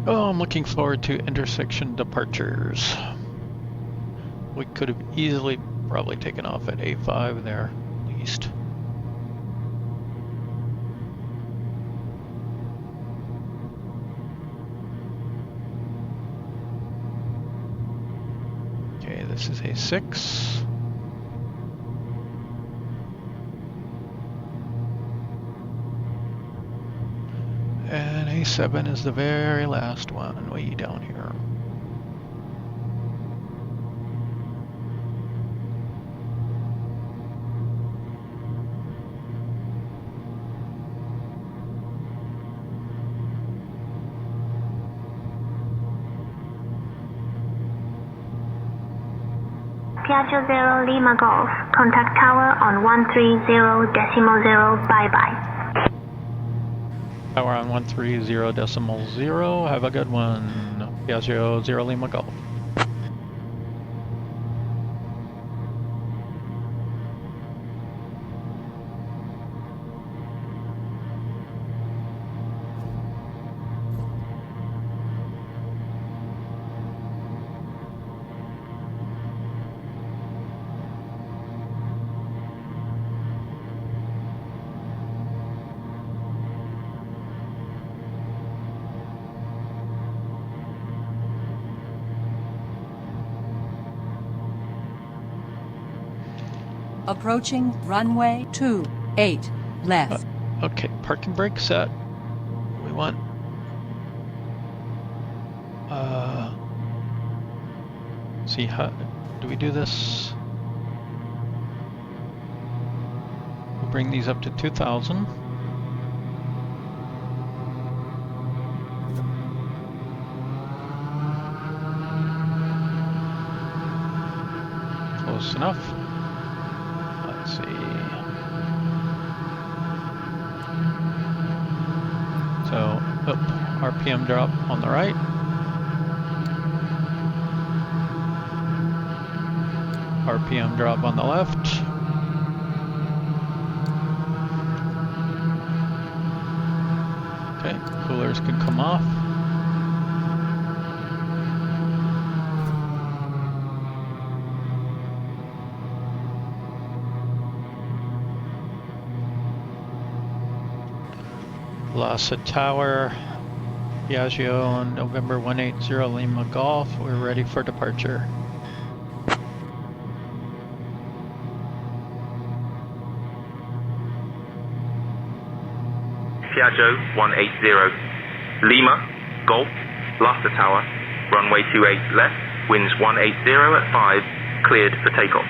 Oh, I'm looking forward to intersection departures. We could have easily probably taken off at A5 there, at least. Okay, this is A6. And A7 is the very last one, way down here. Piaggio 0 Lima Golf. Contact tower on 130.0. Bye-bye. Power on 130.0. Have a good one. Piaggio 0 Lima Golf. Approaching runway 28 left. Okay, parking brake set. We want see how do we do this? bring these up to 2,000. Close enough. Let's see. So, RPM drop on the right. RPM drop on the left. Okay, coolers can come off. Lhasa Tower, Piaggio on November 180 Lima Golf. We're ready for departure. Piaggio 180 Lima Golf, Lhasa Tower, runway 28 left, winds 180 at 5, cleared for takeoff.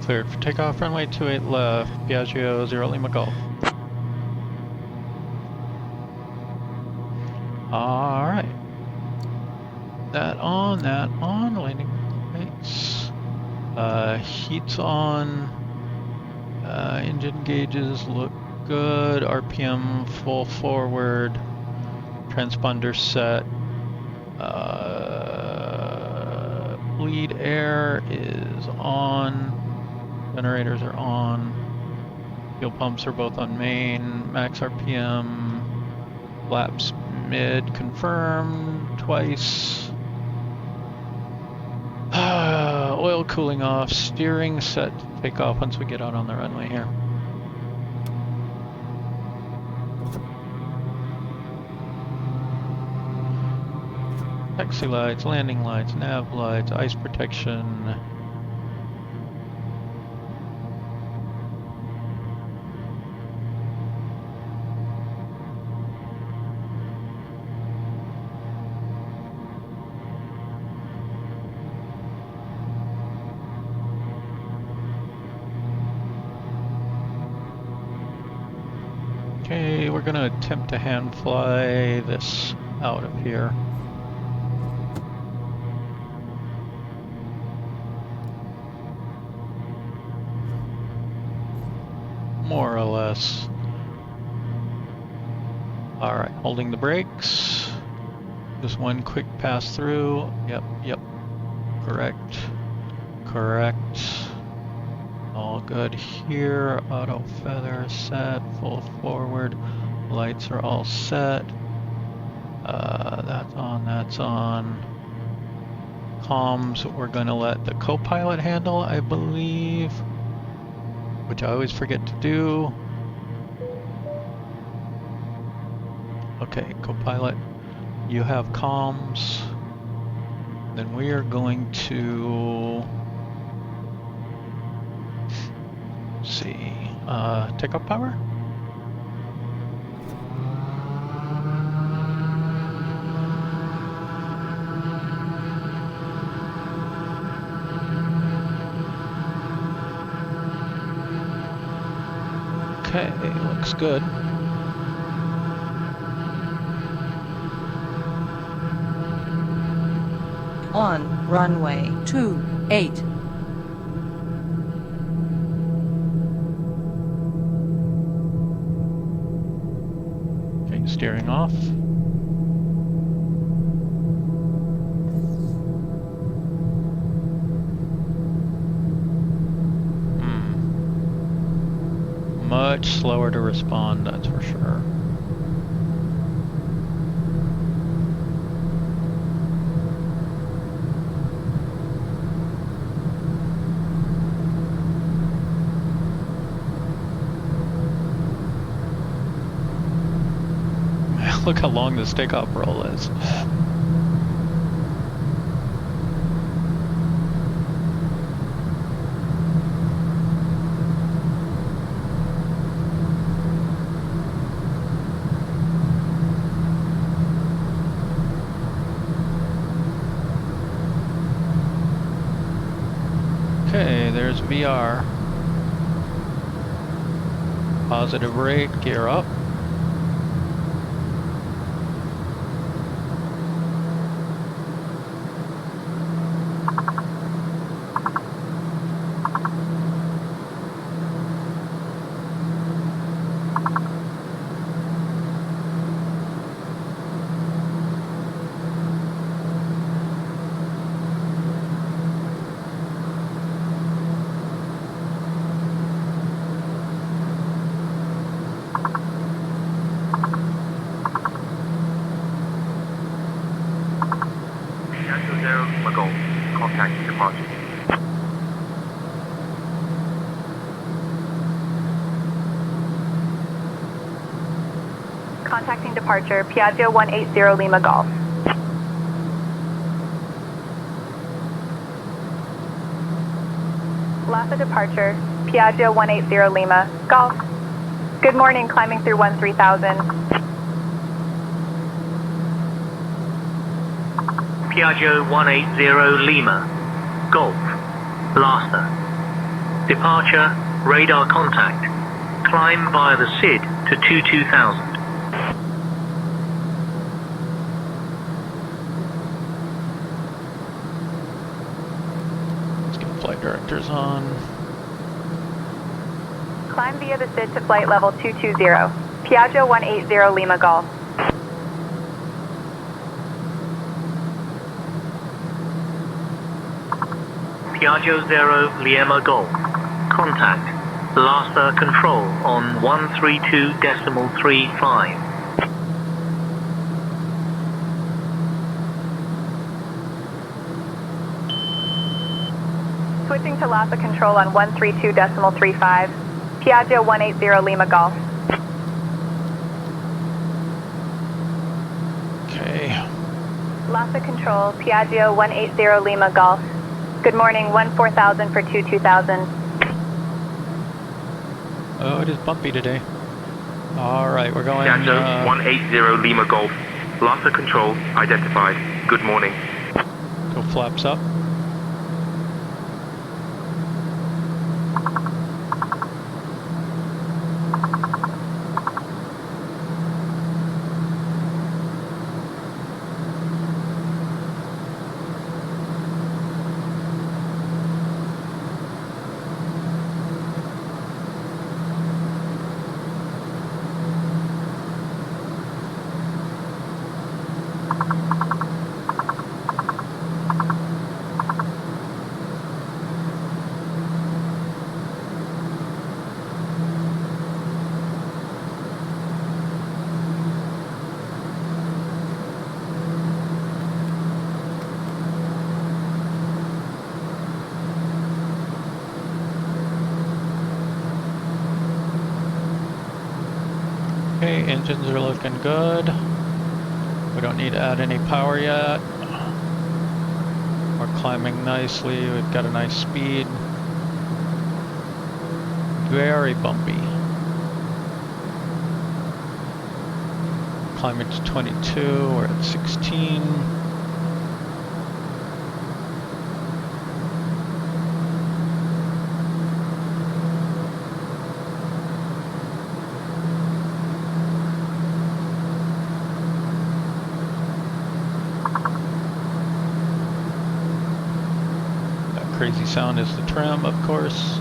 Cleared for takeoff, runway 28 left, Piaggio 0 Lima Golf. Alright. That on, landing lights. Heat's on. Engine gauges look good. RPM full forward. Transponder set. Bleed air is on. Generators are on. Fuel pumps are both on main. Max RPM. Flaps mid confirmed twice. Oil cooling off. Steering set to take off once we get out on the runway here. Taxi lights, landing lights, nav lights, ice protection. Okay, we're gonna attempt to hand fly this out of here. More or less. Alright, holding the brakes. Just one quick pass through. Yep. Correct. All good here. Auto feather set. Full forward. Lights are all set. That's on. Comms, we're gonna let the co-pilot handle, I believe. Which I always forget to do. Okay, co-pilot, you have comms. Then we are going to see, takeoff power. Okay, looks good. On runway 28. Okay, steering off. Much slower to respond, that's for sure. Look how long this takeoff roll is. Okay, there's VR. Positive rate, gear up. Piaggio 0 Lima Golf. Contact departure. Contacting departure, Piaggio 180 Lima Golf. Lhasa departure, Piaggio 180 Lima Golf. Good morning, climbing through 13,000. Piaggio 180 Lima, Golf, Lhasa. Departure, radar contact. Climb via the SID to 22,000. Let's get flight directors on. Climb via the SID to flight level 220. Piaggio 180 Lima Golf. Piaggio 0 Lima Golf. Contact. Lhasa control on 132.35. Switching to Lhasa control on 132.35. Piaggio 180 Lima Golf. Okay. Lhasa control, Piaggio 180 Lima Golf. Good morning, 14,000 for 22,000. Oh, it is bumpy today. Alright, we're going... Piaggio 180 Lima Golf. Lhasa control identified. Good morning. Go flaps up. Okay, engines are looking good. We don't need to add any power yet. We're climbing nicely. We've got a nice speed. Very bumpy. Climbing to 22, we're at 16. Crazy sound is the trim, of course.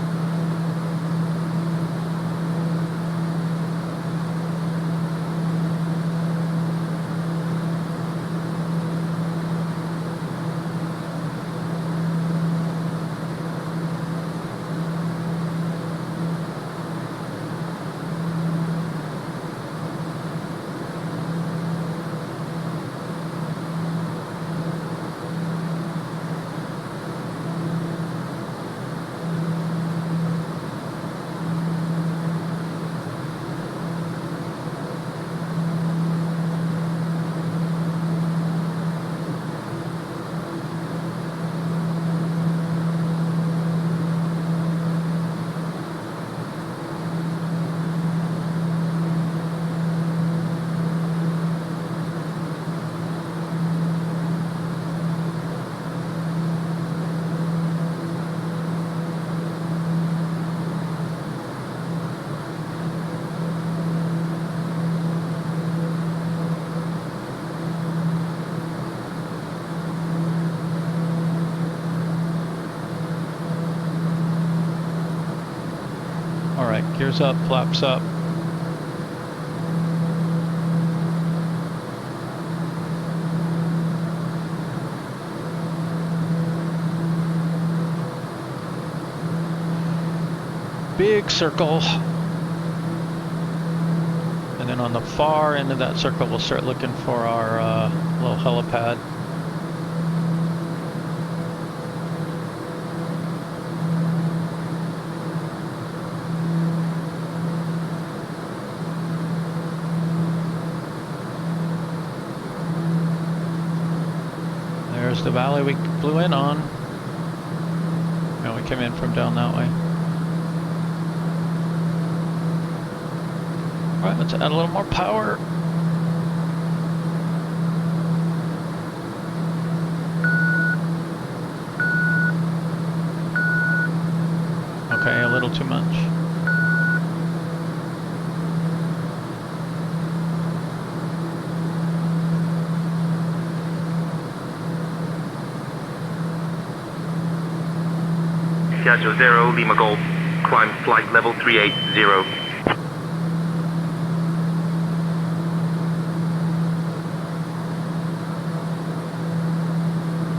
Gears up, flaps up. Big circle. And then on the far end of that circle, we'll start looking for our little helipad. There's the valley we flew in on. And we came in from down that way. Alright, let's add a little more power. Okay, a little too much. Piaggio 0, Lima Golf. Climb flight level 380.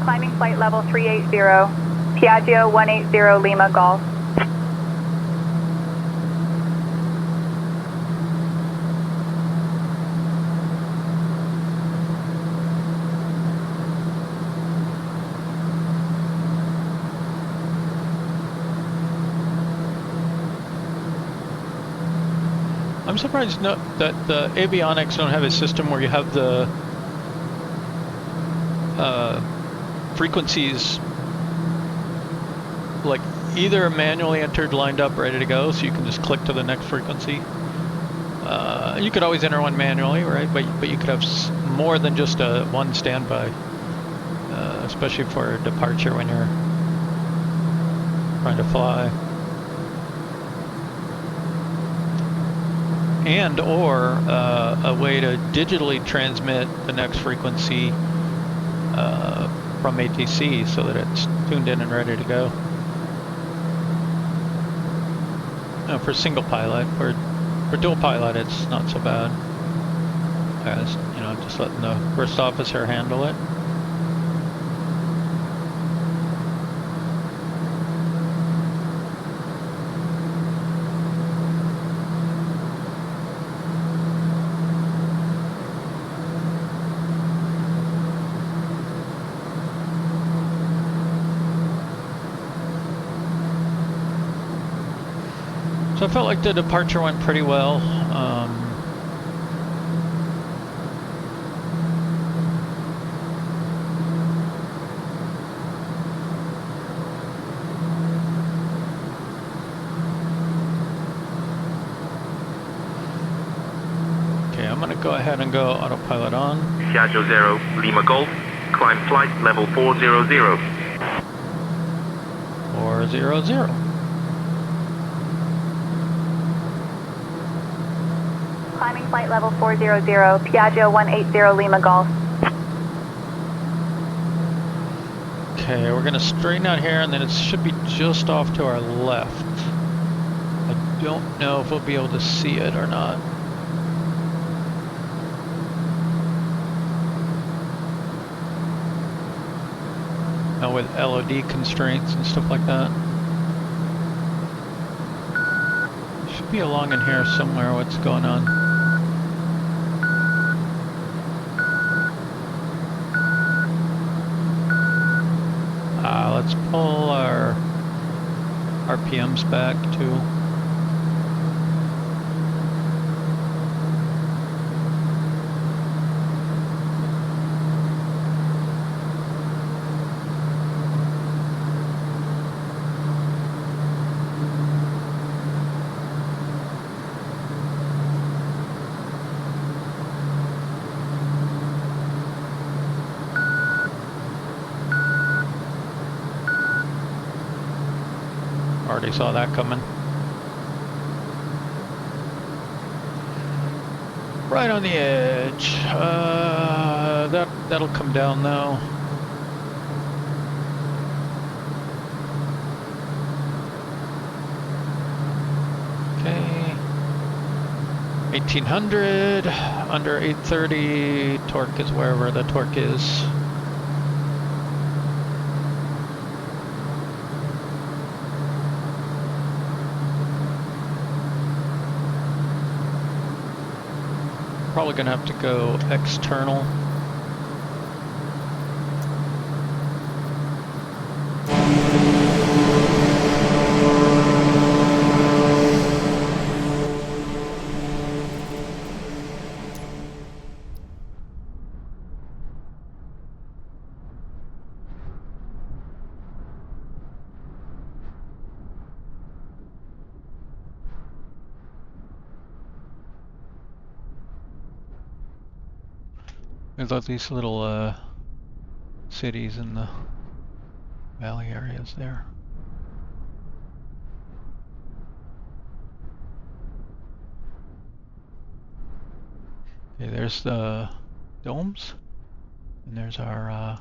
Climbing flight level 380, Piaggio 180 Lima Golf. I'm surprised that the avionics don't have a system where you have the frequencies like either manually entered, lined up, ready to go, so you can just click to the next frequency. You could always enter one manually, right? But you could have more than just one standby, especially for departure when you're trying to fly. And or a way to digitally transmit the next frequency from ATC so that it's tuned in and ready to go. For single pilot, for dual pilot, it's not so bad. You know, just letting the first officer handle it. So I felt like the departure went pretty well. Okay, I'm gonna go ahead and go autopilot on. Piaggio 0, Lima Golf. Climb flight level 400. 400. Climbing flight level 400, Piaggio 180 Lima Golf. Okay, we're gonna straighten out here and then it should be just off to our left. I don't know if we'll be able to see it or not. Now with LOD constraints and stuff like that. Should be along in here somewhere what's going on. Let's pull our RPMs back too. Already saw that coming. Right on the edge. That'll come down though. Okay. 1800, under 830, torque is wherever the torque is. Probably gonna have to go external. There's all these little cities in the valley areas there. Okay, there's the domes, and there's our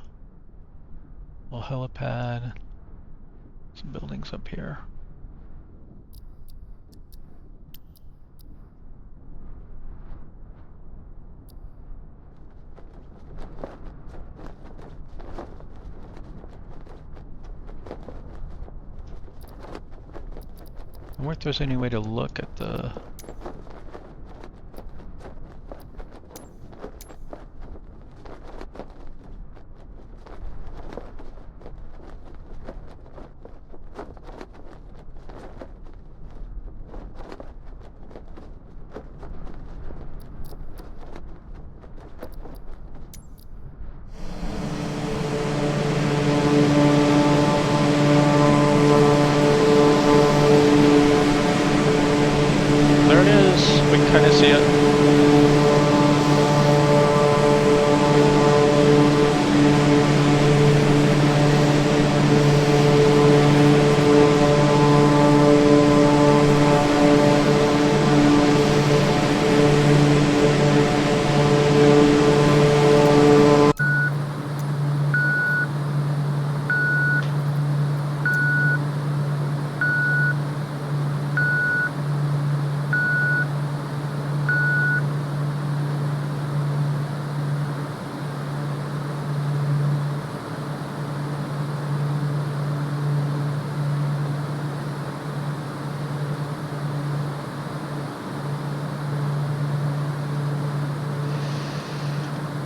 little helipad. Some buildings up here. I wonder if there's any way to look at the...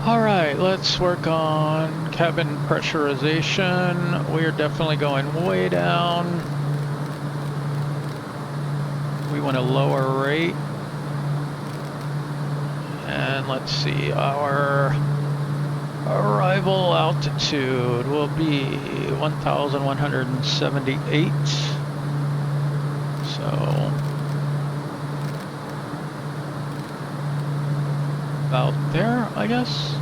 Alright, let's work on cabin pressurization. We are definitely going way down. We want a lower rate. And let's see, our arrival altitude will be 1,178. So about there, I guess.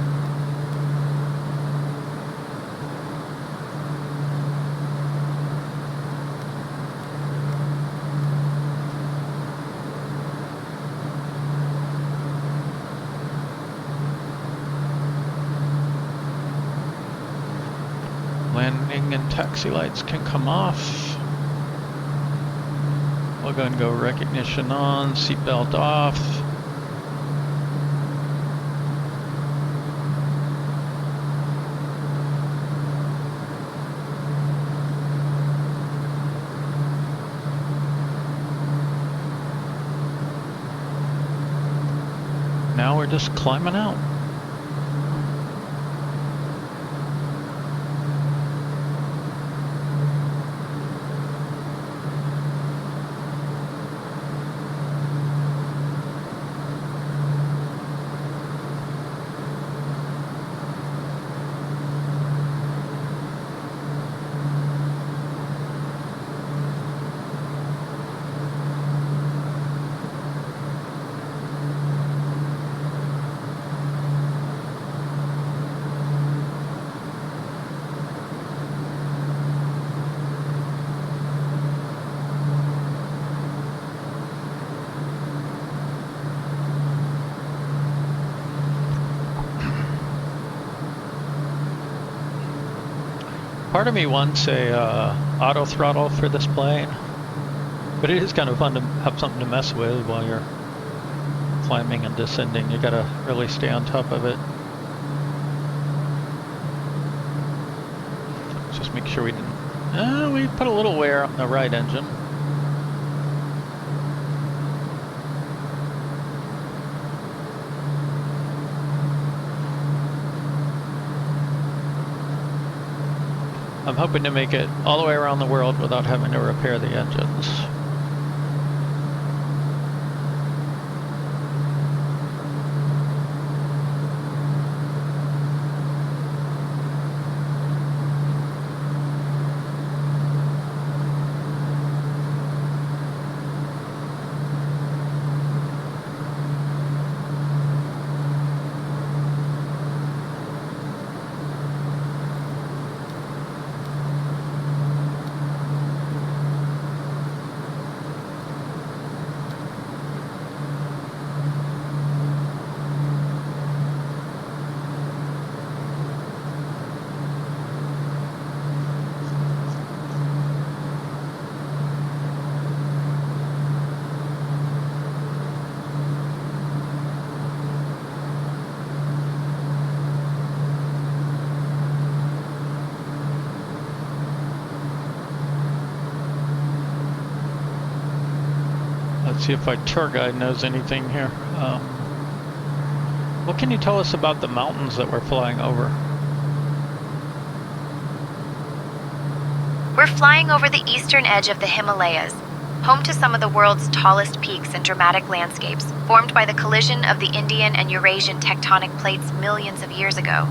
Landing and taxi lights can come off. We'll go and go recognition on, seatbelt off. Now we're just climbing out. Part of me wants a auto throttle for this plane, but it is kind of fun to have something to mess with while you're climbing and descending. You gotta really stay on top of it. Just make sure we didn't... we put a little wear on the right engine. I'm hoping to make it all the way around the world without having to repair the engines. Let's see if our tour guide knows anything here. What can you tell us about the mountains that we're flying over? We're flying over the eastern edge of the Himalayas, home to some of the world's tallest peaks and dramatic landscapes, formed by the collision of the Indian and Eurasian tectonic plates millions of years ago.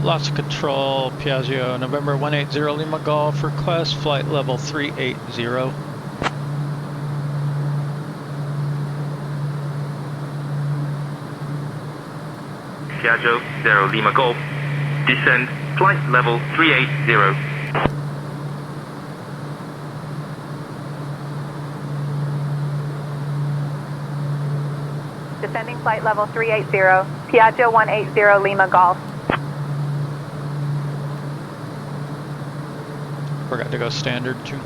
Lhasa Control, Piaggio, November 180 Lima Golf, request flight level 380. Piaggio 0 Lima Golf, descend flight level 380. Descending flight level 380, Piaggio 180 Lima Golf. Forgot to go standard too.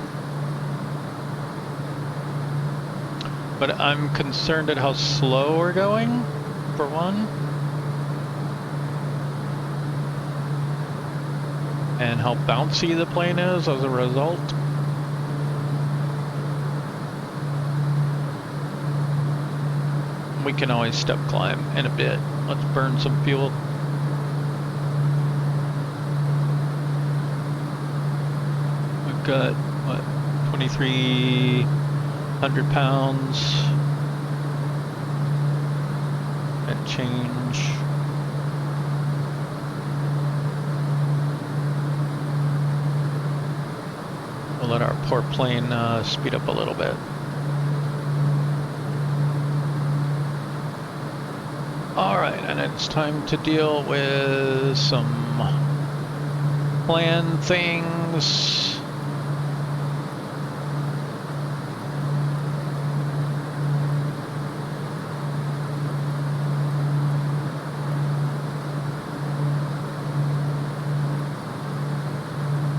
But I'm concerned at how slow we're going, for one. And how bouncy the plane is as a result. We can always step climb in a bit. Let's burn some fuel. We've got, what, 2,300 pounds and change. We'll let our poor plane speed up a little bit. Alright, and it's time to deal with some plan things.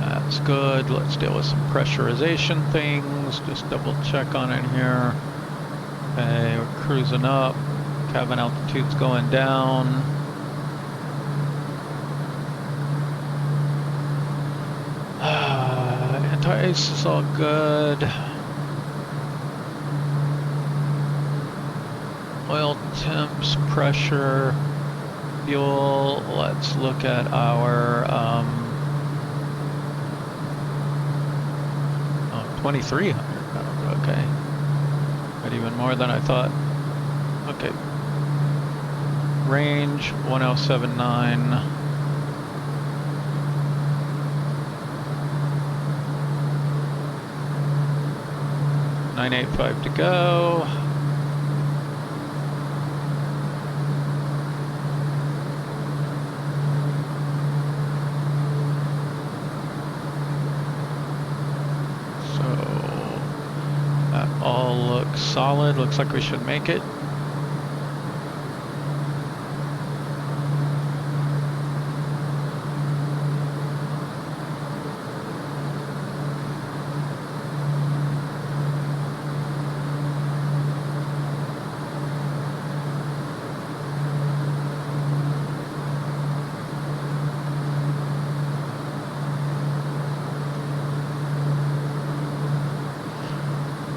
That's good. Let's deal with some pressurization things. Just double check on it here. Okay, we're cruising up. Cabin altitude's going down. Anti-ice is all good. Oil temps, pressure, fuel. Let's look at our 2,300 pounds. Okay, but even more than I thought. Okay. Range 1079. .985 to go. So that all looks solid. Looks like we should make it.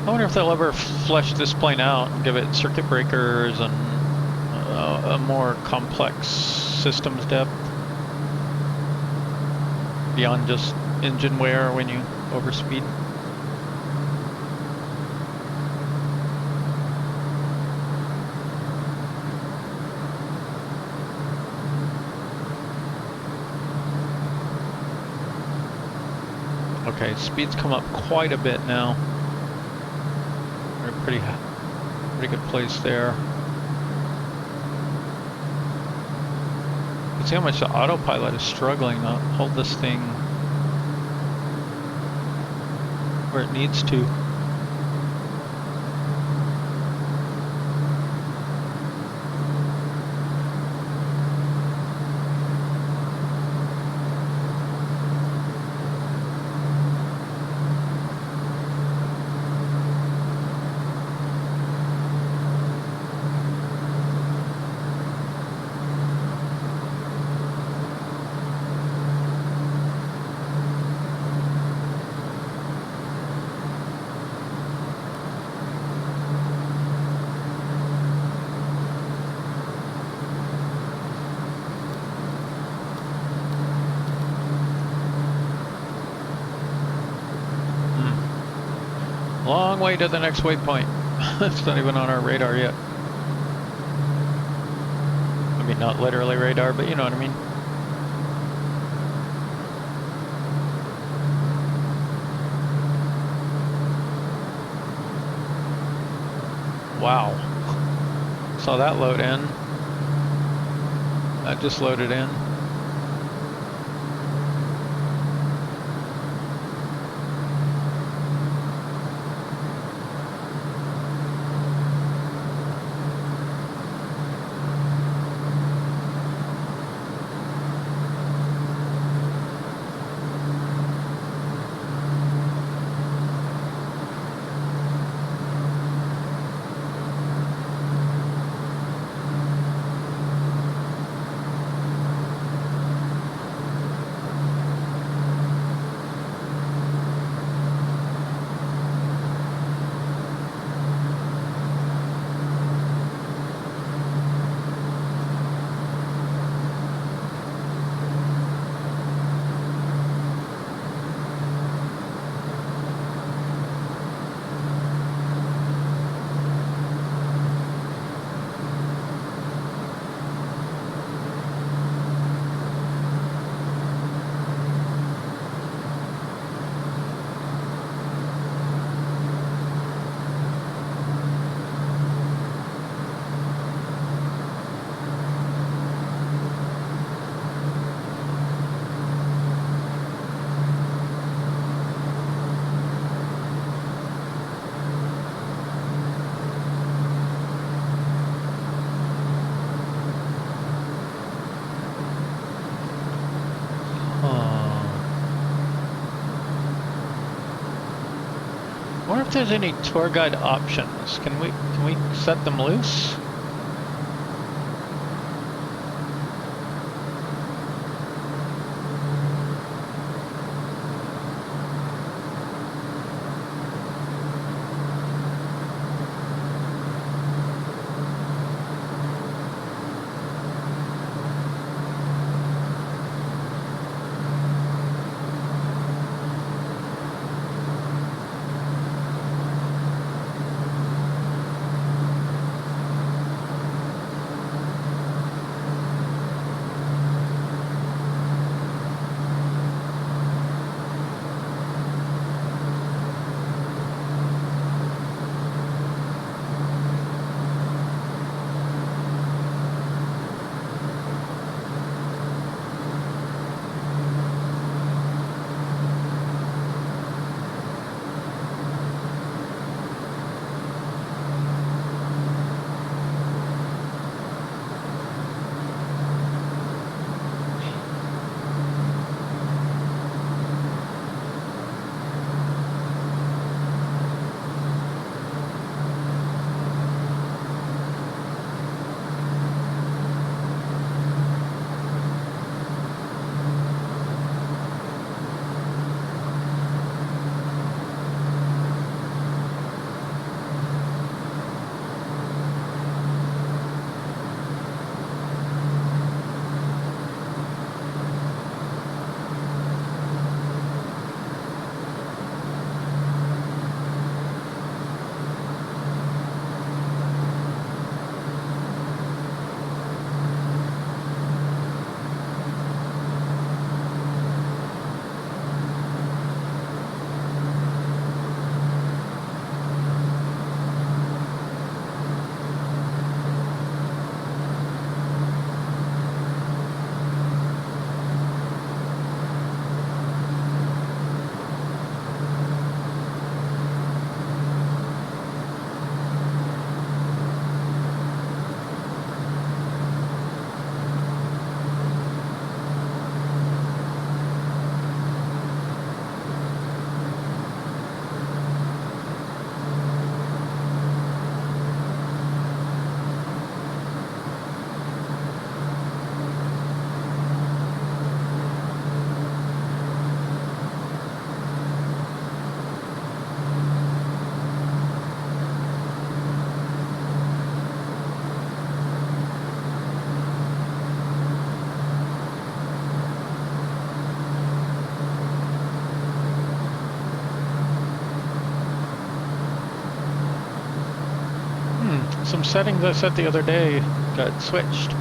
I wonder if they'll ever flesh this plane out and give it circuit breakers and a more complex systems depth beyond just engine wear when you overspeed. Okay, speed's come up quite a bit now. Pretty good place there. You can see how much the autopilot is struggling to hold this thing where it needs to. Long way to the next waypoint. It's not even on our radar yet. I mean, not literally radar, but you know what I mean. Wow. Saw that load in. That just loaded in. I wonder if there's any tour guide options. Can we set them loose? Some settings I set the other day got switched.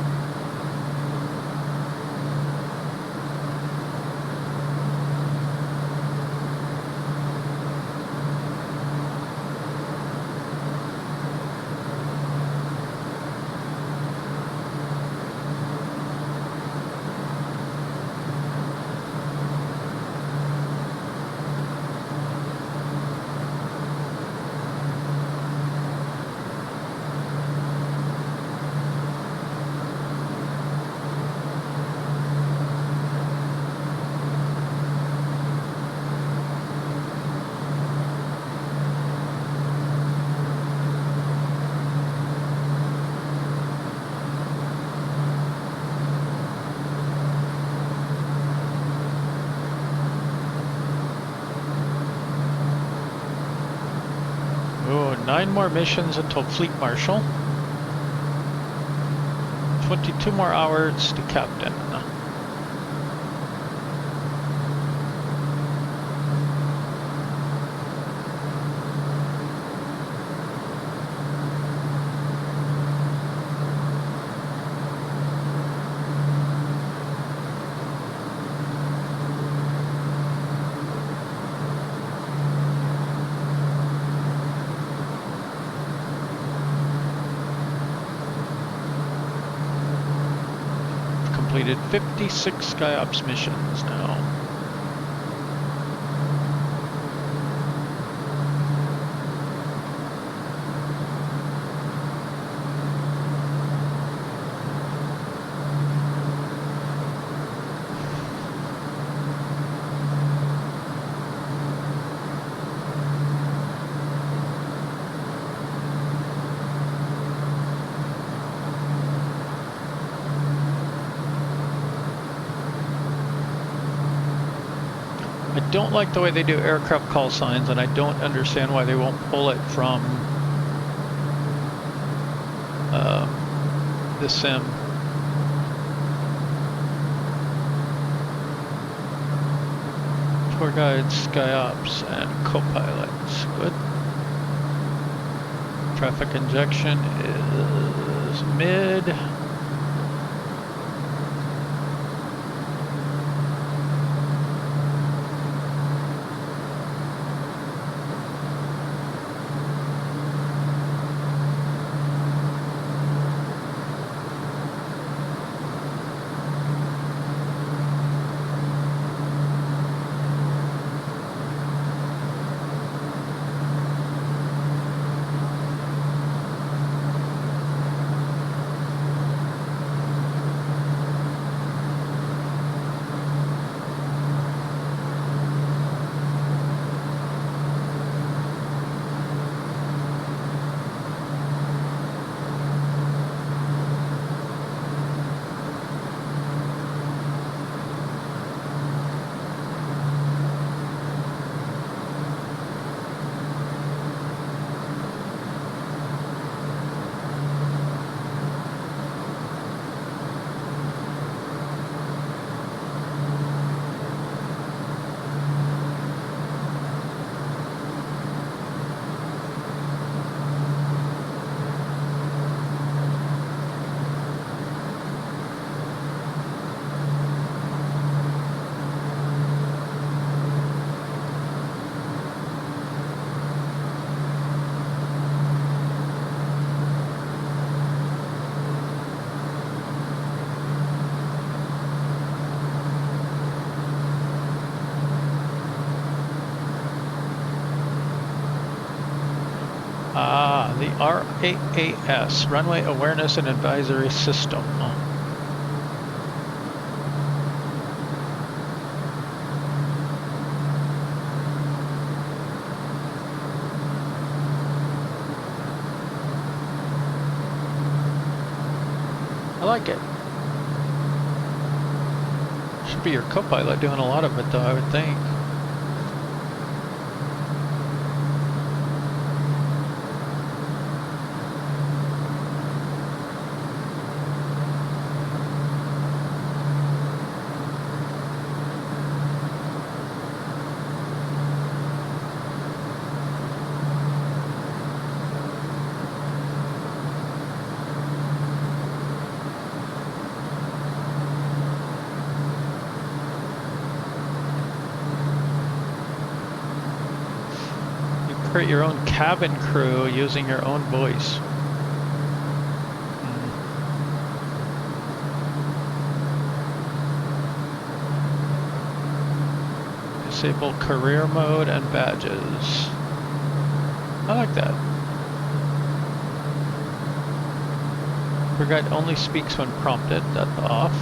9 more missions until Fleet Marshal. 22 more hours to Captain. Completed 56 SkyOps missions now. I don't like the way they do aircraft call signs, and I don't understand why they won't pull it from the sim. Tour guides, SkyOps, and co-pilots. Good. Traffic injection is mid. The RAAS, Runway Awareness and Advisory System. I like it. Should be your co-pilot doing a lot of it though, I would think. Create your own cabin crew using your own voice. Disable career mode and badges. I like that. Tour guide only speaks when prompted. That's off.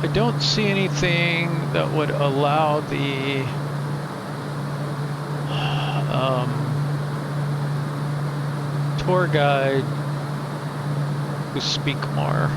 I don't see anything that would allow the tour guide to speak more.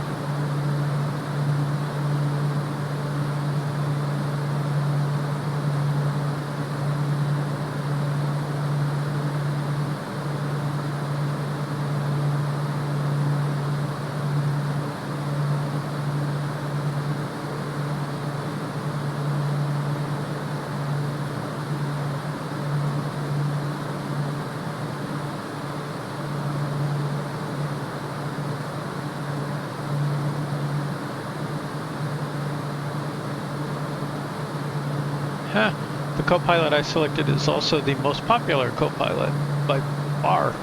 The co-pilot I selected is also the most popular co-pilot by far,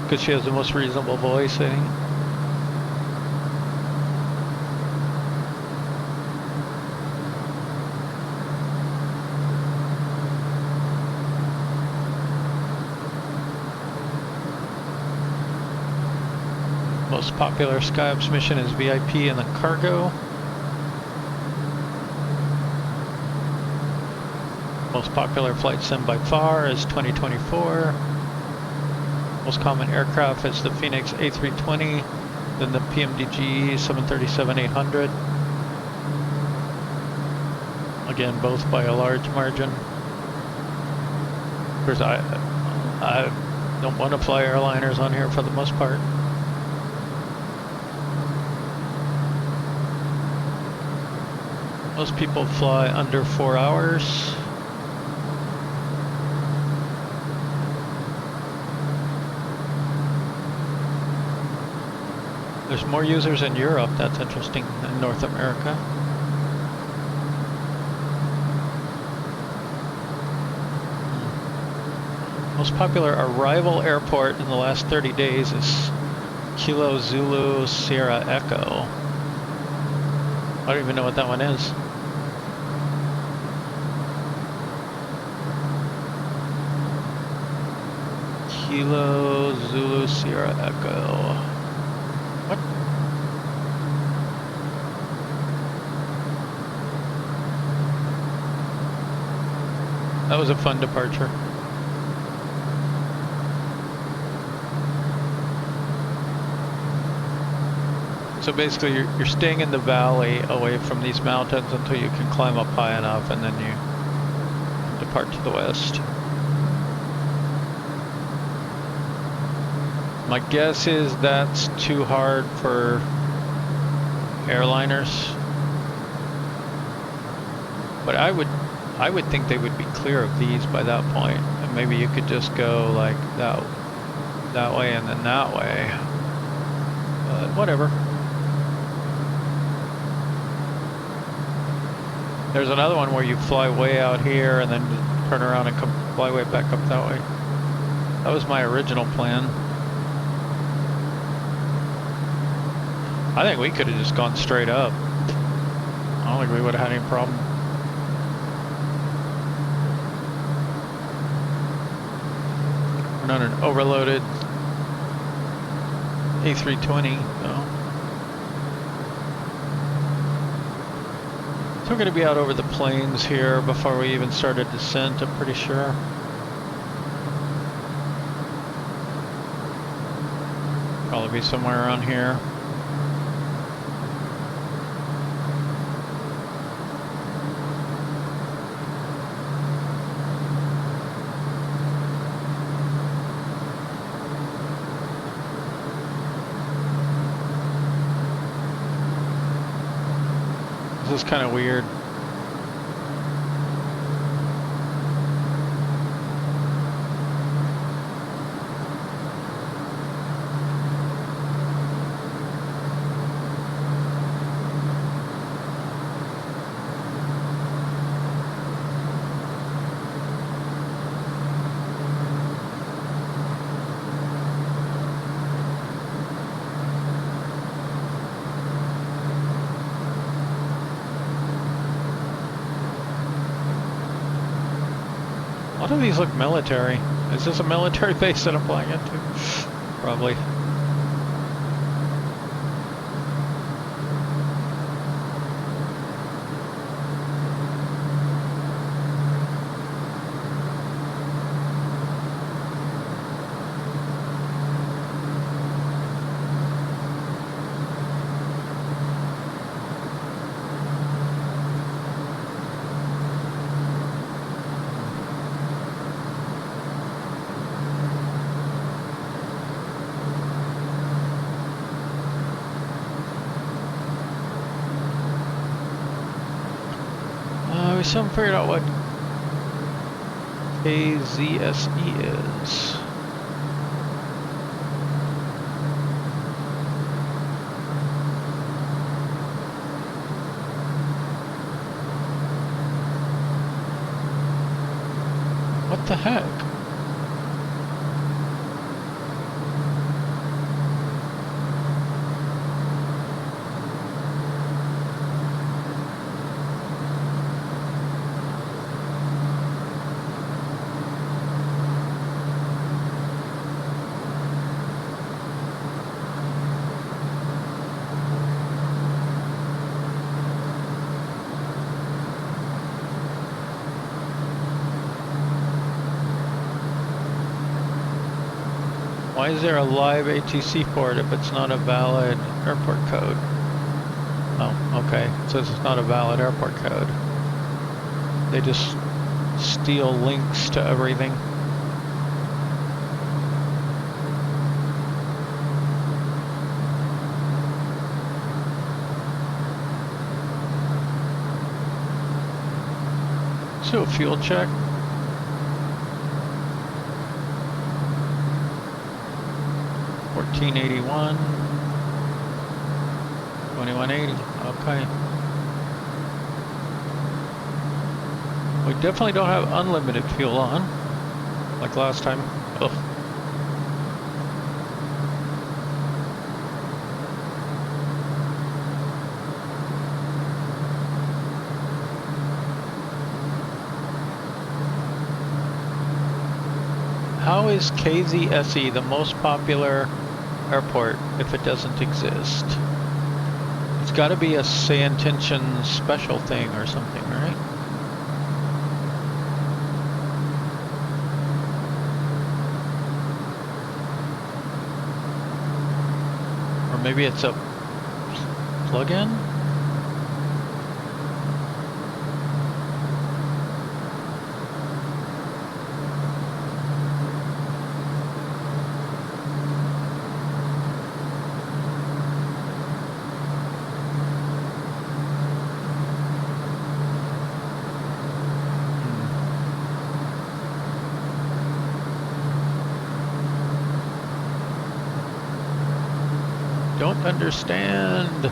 because she has the most reasonable voice, I think. Most popular SkyOps mission is VIP in the cargo. Most popular flight sim by far is 2024. Most common aircraft is the Phoenix A320, then the PMDG 737-800. Again, both by a large margin. Of course, I don't want to fly airliners on here for the most part. Most people fly under 4 hours. There's more users in Europe, that's interesting, than North America. Most popular arrival airport in the last 30 days is Kilo Zulu Sierra Echo. I don't even know what that one is. Kilo Zulu Sierra Echo. What? That was a fun departure. So basically you're staying in the valley away from these mountains until you can climb up high enough, and then you depart to the west. My guess is that's too hard for airliners, but I would think they would be clear of these by that point, and maybe you could just go like that way and then that way. But whatever. There's another one where you fly way out here and then turn around and fly way back up that way. That was my original plan. I think we could have just gone straight up. I don't think we would have had any problem. We're not an overloaded A320, though. So we're going to be out over the plains here before we even start a descent, I'm pretty sure. Probably be somewhere around here. This is kind of weird. A lot of these look military. Is this a military base that I'm flying into? Probably. still haven't figured out what KZSE is. What the heck? Why is there a live ATC port if it's not a valid airport code? Oh, okay. It says it's not a valid airport code. They just steal links to everything. So a fuel check. $14.81, $21.80. Okay. We definitely don't have unlimited fuel on, like last time. Ugh. How is KZSE the most popular airport if it doesn't exist? It's got to be a say intention special thing or something, right? Or maybe it's a plug-in? Don't understand.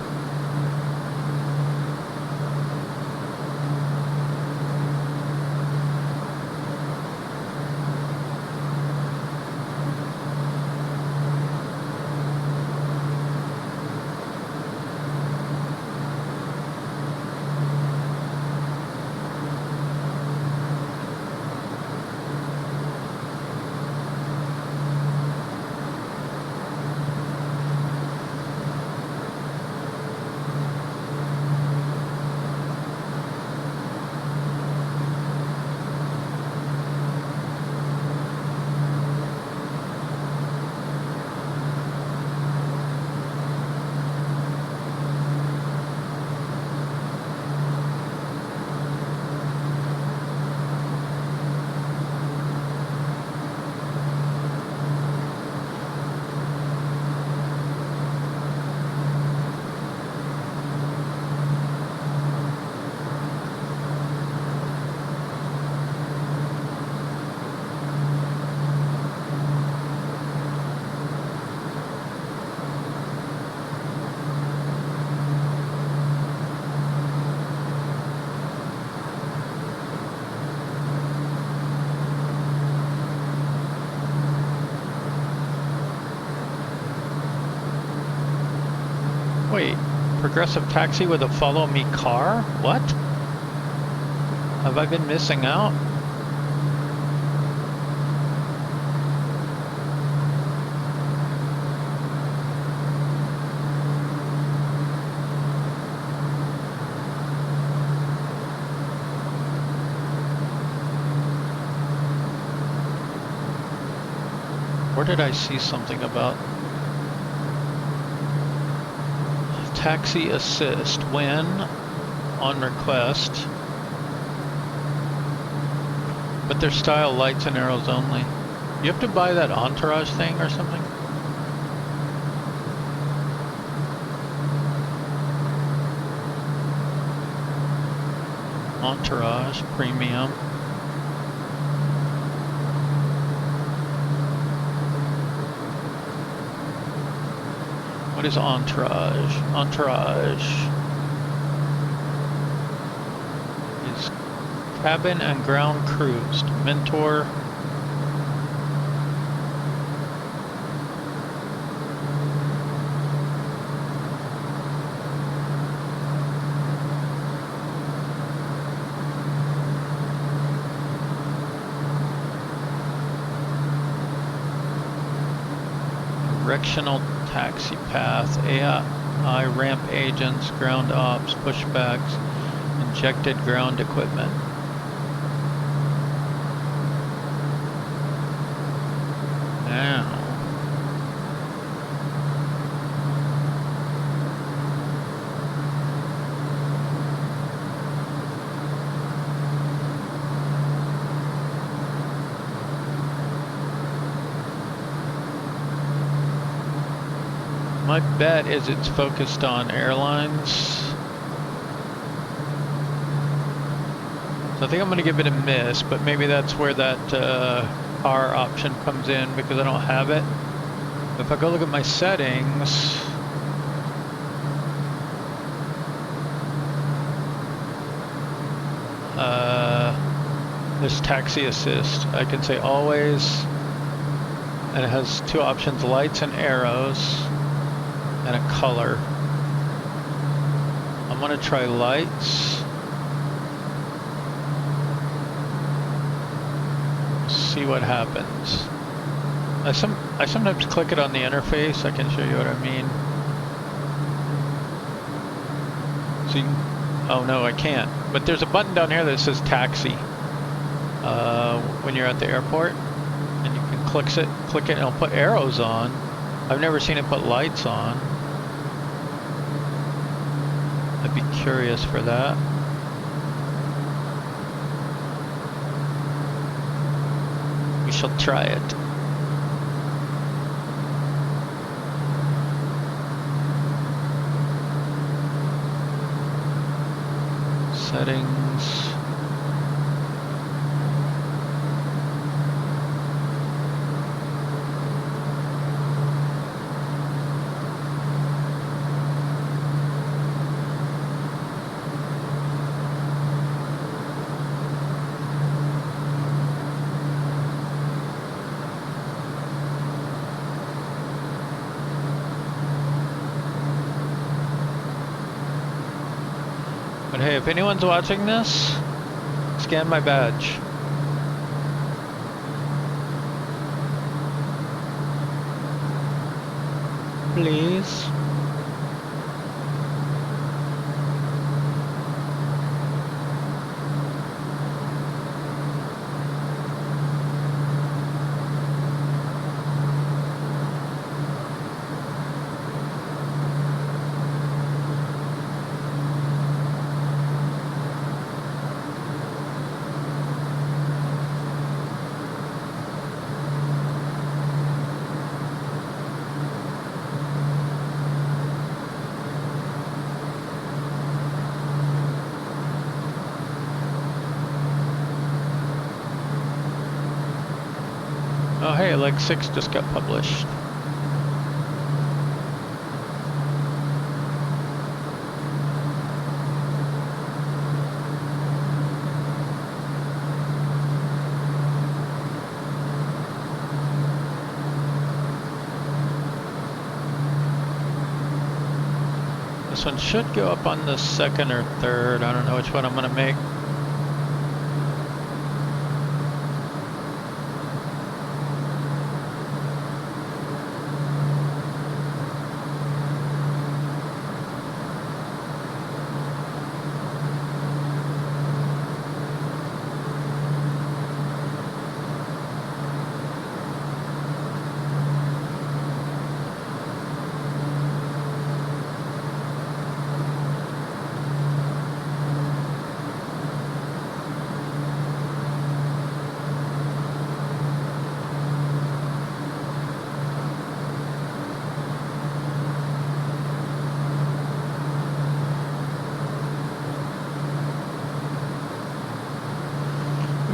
Wait, progressive taxi with a follow me car? What? Have I been missing out? Where did I see something about taxi assist when on request, but they're style lights and arrows only. You have to buy that entourage thing or something? Entourage, premium. What is Entourage? Entourage is cabin and ground cruised. Mentor. Directional taxi path, AI ramp agents, ground ops, pushbacks, injected ground equipment. Now, my bet is it's focused on airlines. So I think I'm going to give it a miss, but maybe that's where that car option comes in because I don't have it. If I go look at my settings, there's taxi assist. I can say always, and it has two options, lights and arrows, and a color. I'm gonna try lights. See what happens. I sometimes click it on the interface. I can show you what I mean. See? Oh no, I can't. But there's a button down here that says taxi. When you're at the airport, and you can click it, and it'll put arrows on. I've never seen it put lights on. I'd be curious for that. We shall try it. Settings. But hey, if anyone's watching this, scan my badge. Please. Oh hey, Leg 6 just got published. This one should go up on the second or third. I don't know which one I'm gonna make.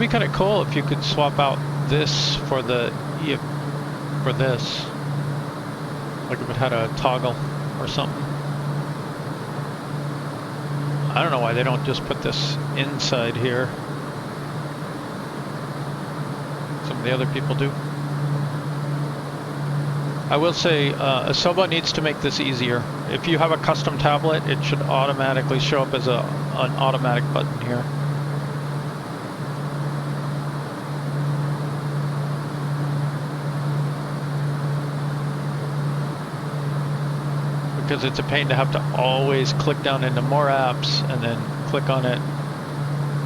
It'd be kind of cool if you could swap out this for the for this. Like if it had a toggle or something. I don't know why they don't just put this inside here. Some of the other people do. I will say, Asobo needs to make this easier. If you have a custom tablet, it should automatically show up as an automatic button here. Because it's a pain to have to always click down into more apps and then click on it,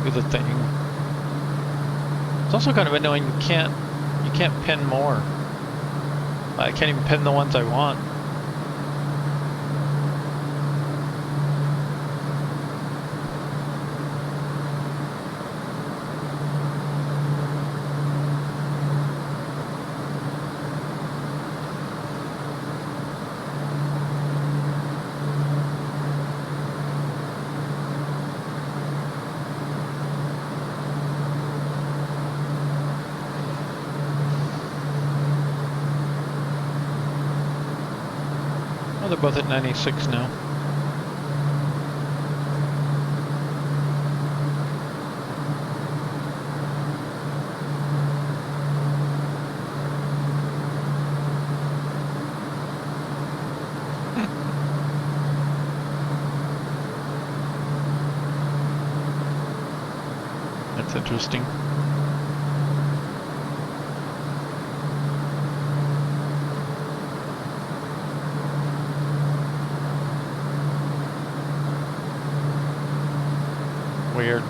do the thing. It's also kind of annoying. You can't pin more. I can't even pin the ones I want. Oh, they're both at 96 now. That's interesting. Weird.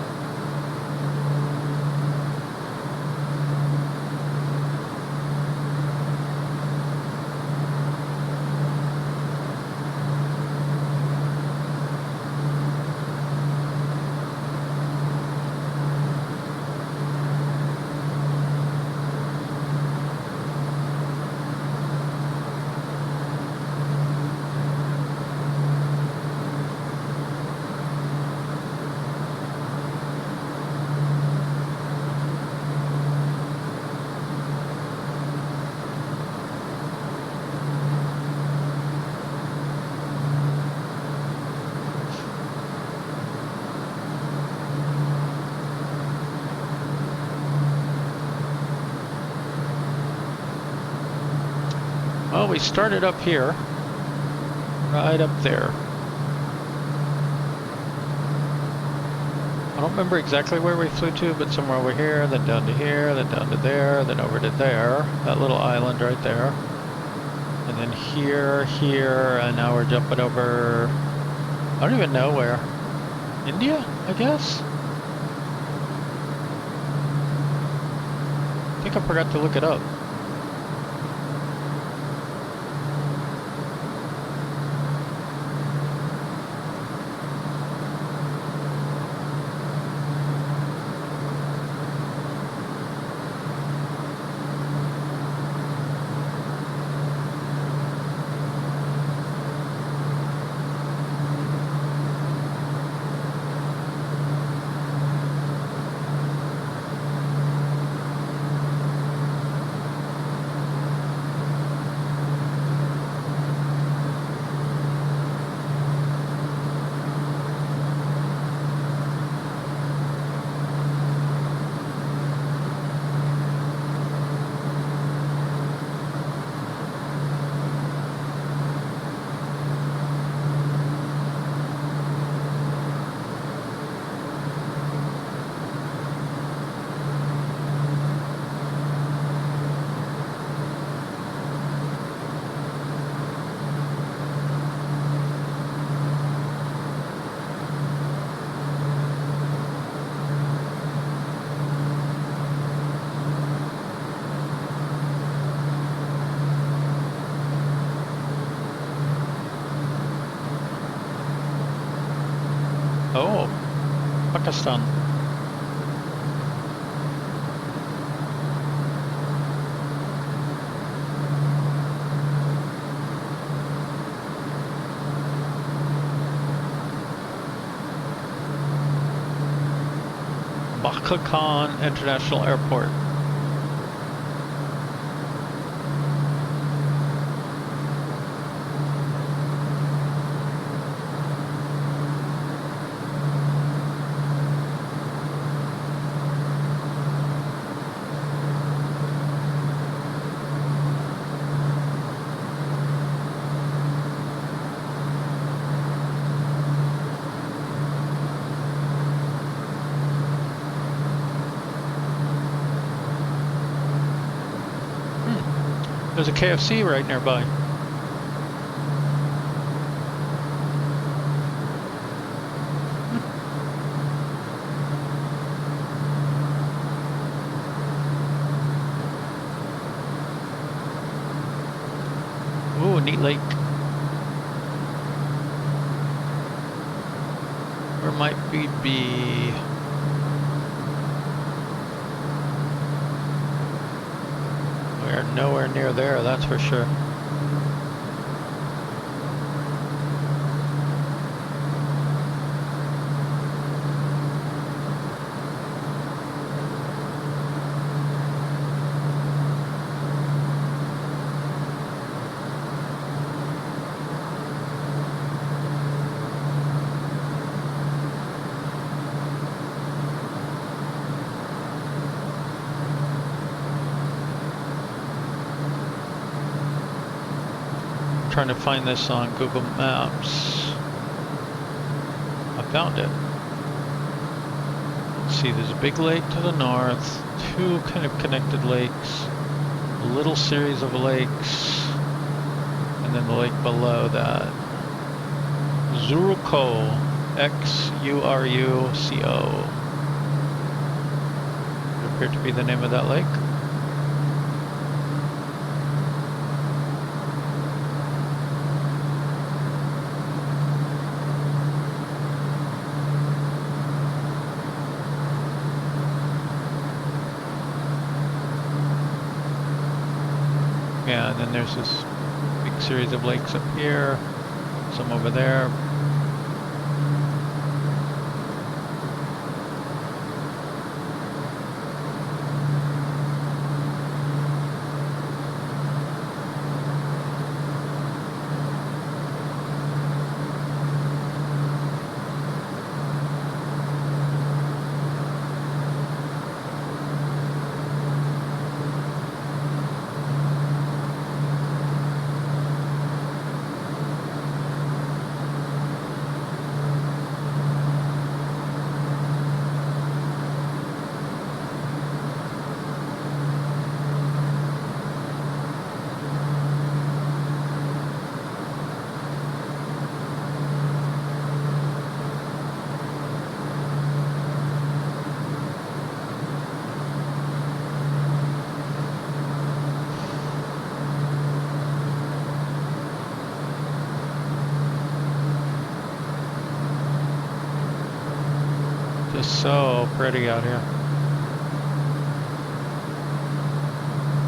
Well, we started up here, right up there. I don't remember exactly where we flew to, but somewhere over here, then down to here, then down to there, then over to there. That little island right there. And then here, here, and now we're jumping over, I don't even know where. India, I guess? I think I forgot to look it up. Oh, Pakistan. Bacha International Airport. There's a KFC right nearby. Ooh, neat lake. Where might we be? We're nowhere near there, that's for sure. Trying to find this on Google Maps. I found it. Let's see, there's a big lake to the north, two kind of connected lakes, a little series of lakes, and then the lake below that. Xuruco, Xuruco. Would appear to be the name of that lake. Yeah, and then there's this big series of lakes up here, some over there. So pretty out here.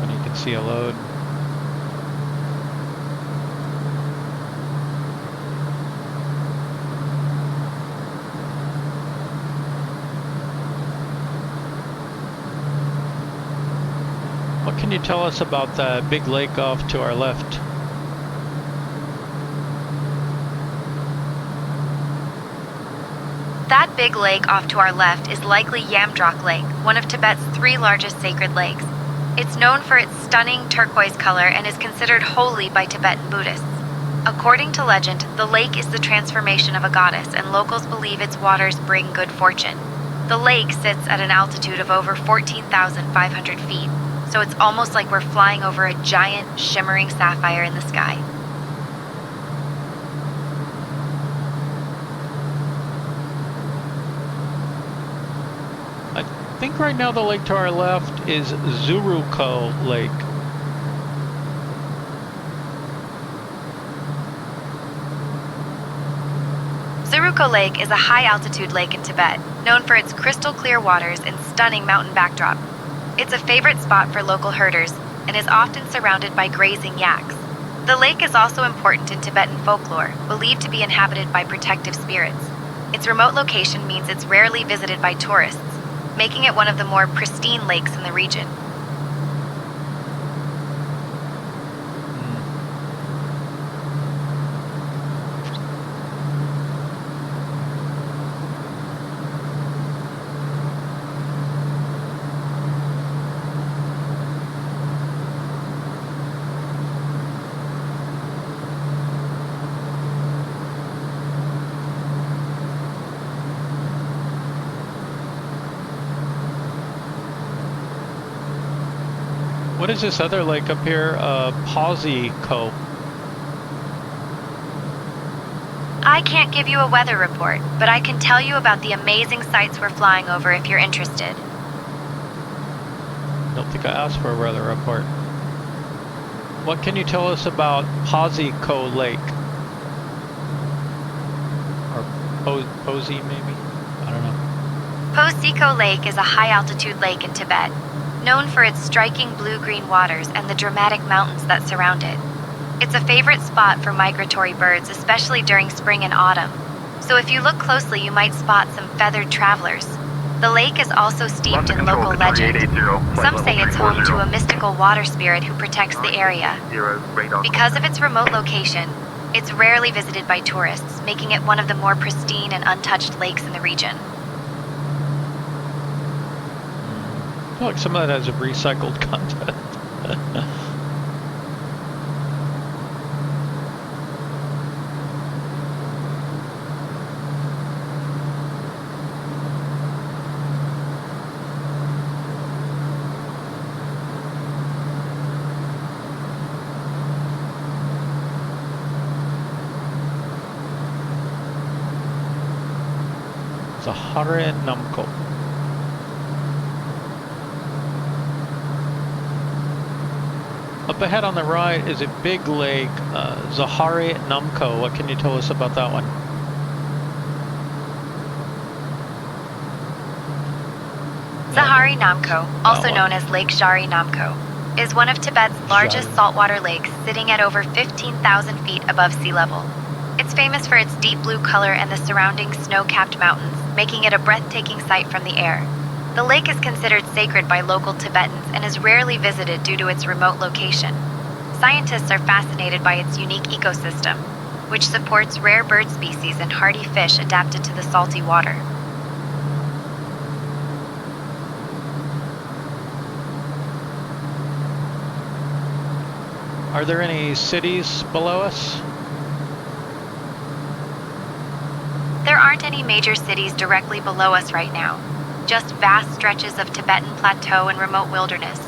And you can see a load. What can you tell us about the big lake off to our left? That big lake off to our left is likely Yamdrok Lake, one of Tibet's 3 largest sacred lakes. It's known for its stunning turquoise color and is considered holy by Tibetan Buddhists. According to legend, the lake is the transformation of a goddess, and locals believe its waters bring good fortune. The lake sits at an altitude of over 14,500 feet, so it's almost like we're flying over a giant, shimmering sapphire in the sky. I think right now the lake to our left is Xuruco Lake. Xuruco Lake is a high-altitude lake in Tibet, known for its crystal-clear waters and stunning mountain backdrop. It's a favorite spot for local herders and is often surrounded by grazing yaks. The lake is also important in Tibetan folklore, believed to be inhabited by protective spirits. Its remote location means it's rarely visited by tourists. making it one of the more pristine lakes in the region. What is this other lake up here? Piaggio. I can't give you a weather report, but I can tell you about the amazing sights we're flying over if you're interested. Don't think I asked for a weather report. What can you tell us about Piaggio Lake? Or Posi maybe? I don't know. Piaggio Lake is a high-altitude lake in Tibet, known for its striking blue-green waters and the dramatic mountains that surround it. It's a favorite spot for migratory birds, especially during spring and autumn. So if you look closely, you might spot some feathered travelers. The lake is also steeped in local legend. Some say it's home to a mystical water spirit who protects the area. Because of its remote location, it's rarely visited by tourists, making it one of the more pristine and untouched lakes in the region. I feel like some of that has recycled content. Zahara Namco. Up ahead on the right is a big lake, Zahari Namco. What can you tell us about that one? Zahari Namco, also known as Lake Zhari Namco, is one of Tibet's largest saltwater lakes, sitting at over 15,000 feet above sea level. It's famous for its deep blue color and the surrounding snow-capped mountains, making it a breathtaking sight from the air. The lake is considered sacred by local Tibetans and is rarely visited due to its remote location. Scientists are fascinated by its unique ecosystem, which supports rare bird species and hardy fish adapted to the salty water. Are there any cities below us? There aren't any major cities directly below us right now, just vast stretches of Tibetan plateau and remote wilderness.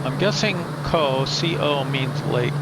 I'm guessing C-O means lake.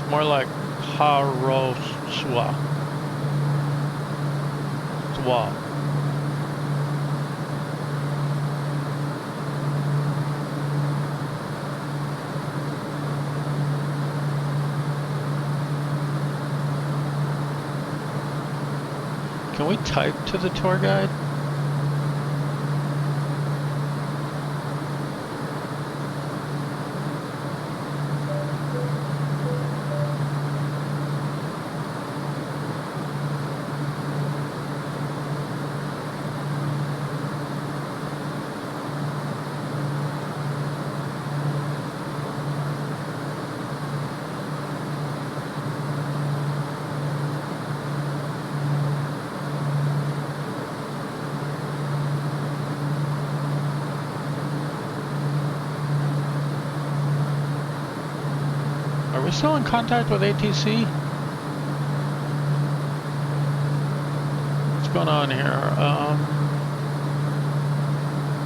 More like Haroswa. Swa. Can we type to the tour guide? Are we still in contact with ATC? What's going on here?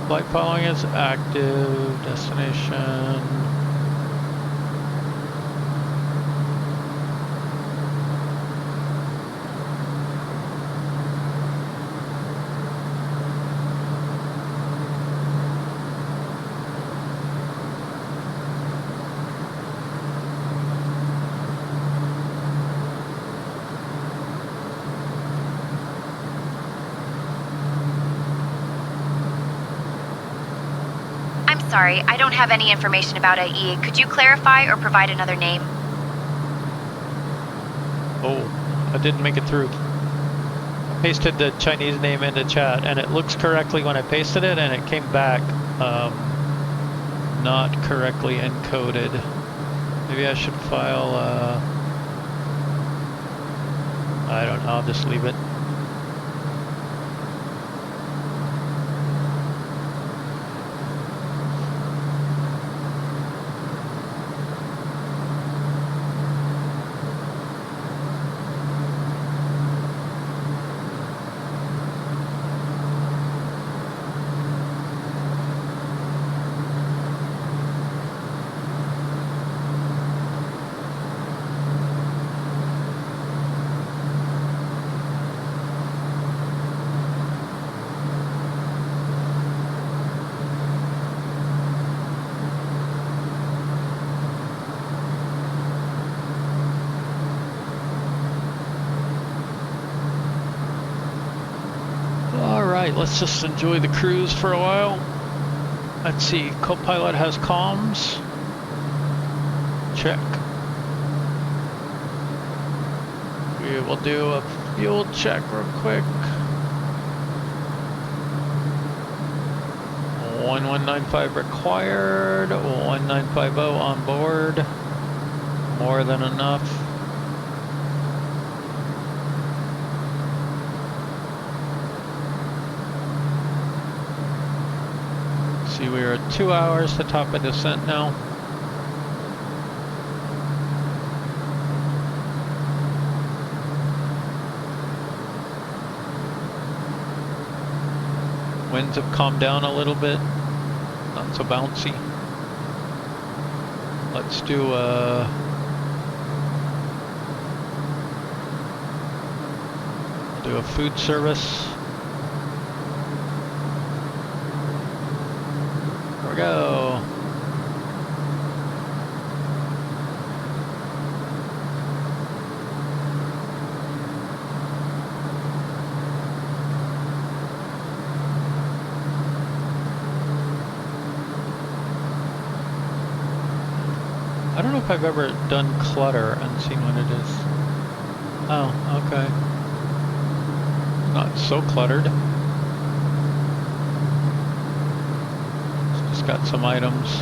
Flight following is active. Destination. Sorry, I don't have any information about IE. Could you clarify or provide another name? Oh, I didn't make it through. I pasted the Chinese name into chat, and it looks correctly when I pasted it, and it came back not correctly encoded. Maybe I should file, I don't know, I'll just leave it. Let's just enjoy the cruise for a while. Let's see, co-pilot has comms. Check. We will do a fuel check real quick. 1195 required, 1950 on board. More than enough. We are 2 hours to top of descent now. Winds have calmed down a little bit, not so bouncy. Let's do a food service. Go. I don't know if I've ever done clutter and seen what it is. Oh, okay. Not so cluttered. Got some items.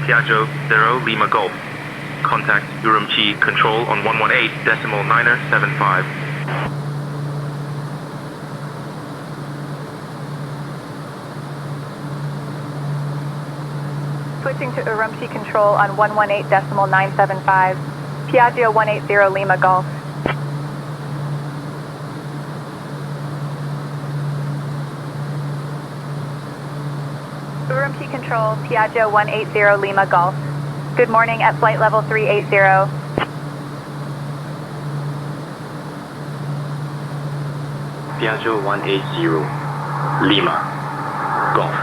Piaggio 0 Lima Golf. Contact Urumqi Control on 118.975. Switching to Urumqi Control on 118.975. Piaggio 180 Lima Golf. Urumqi Control, Piaggio 180 Lima Golf. Good morning at flight level 380. Piaggio 180 Lima Golf.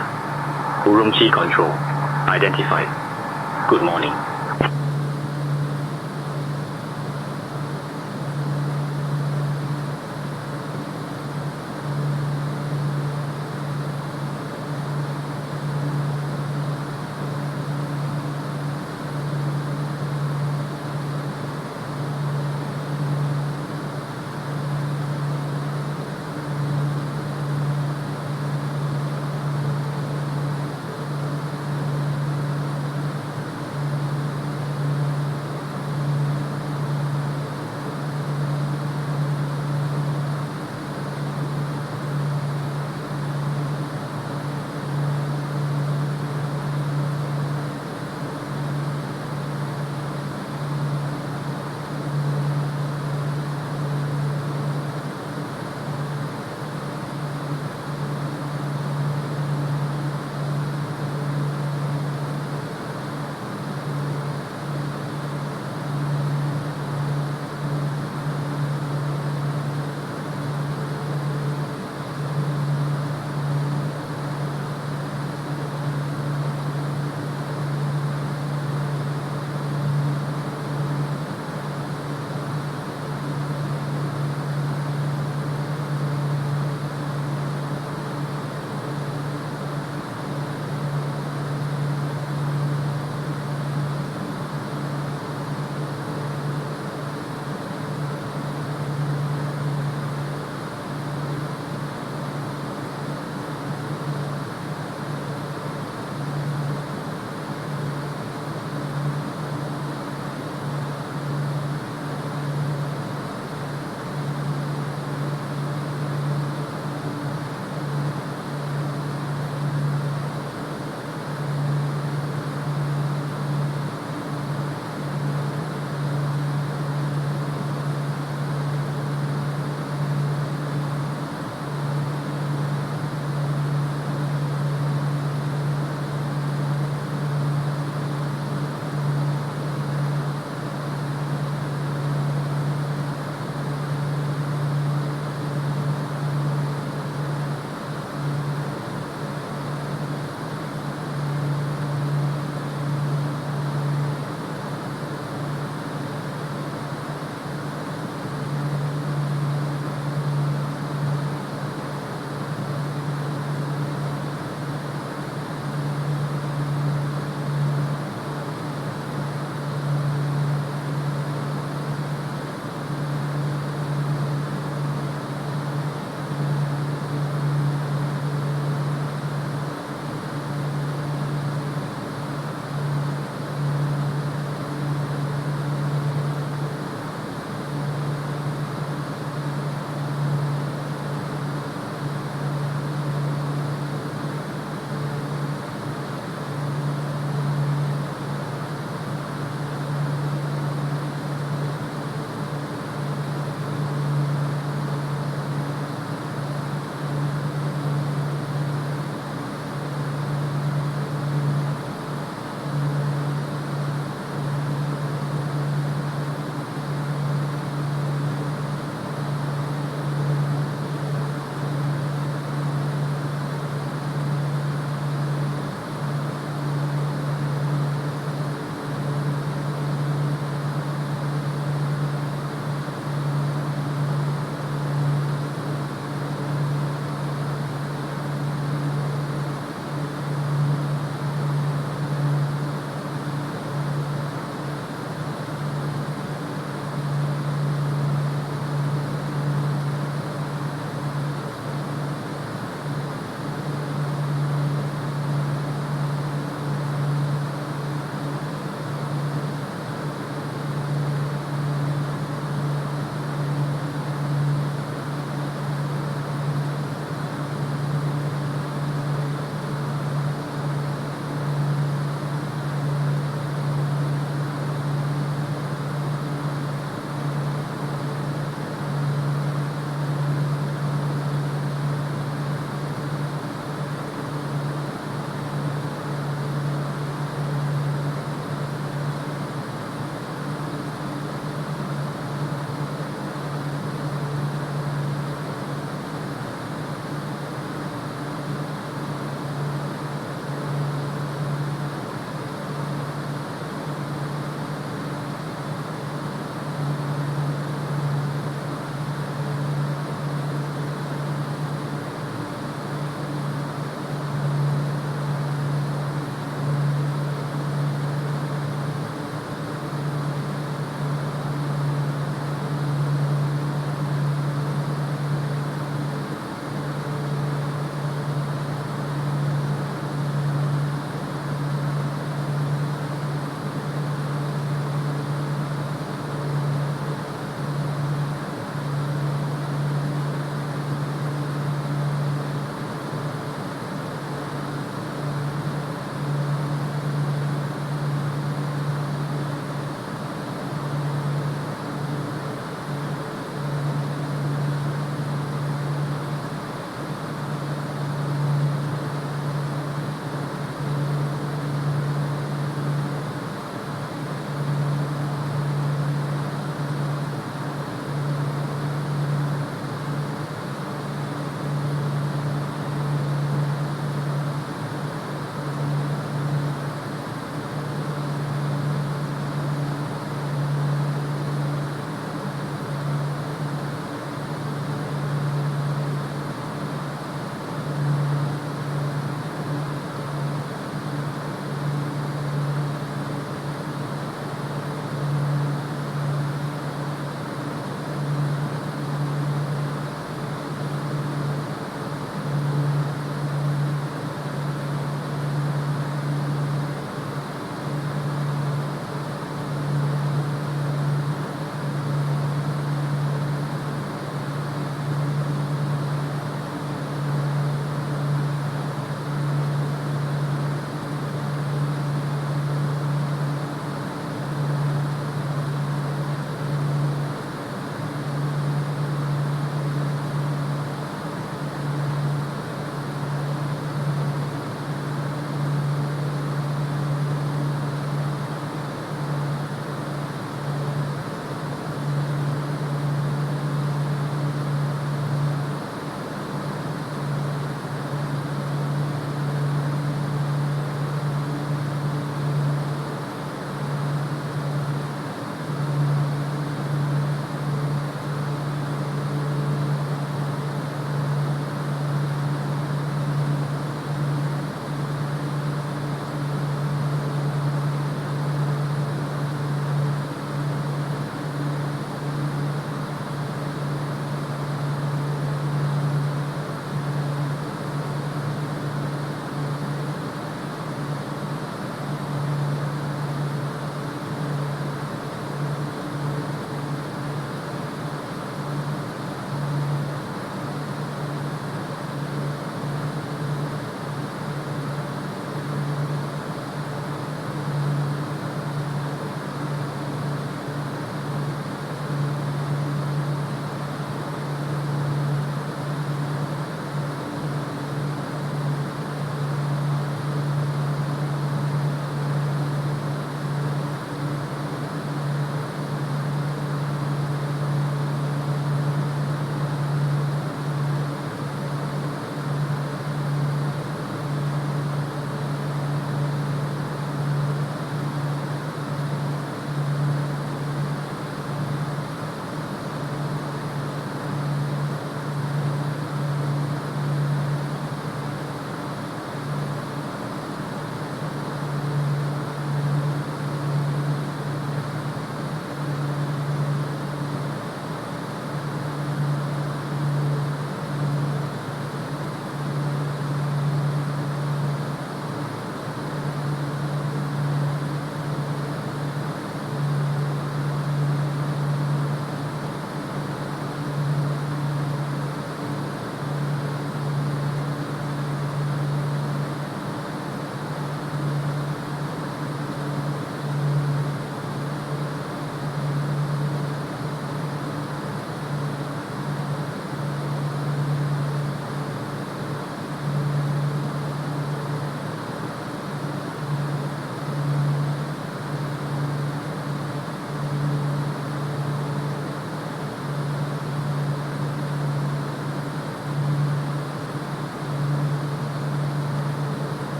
Urumqi Control identified. Good morning.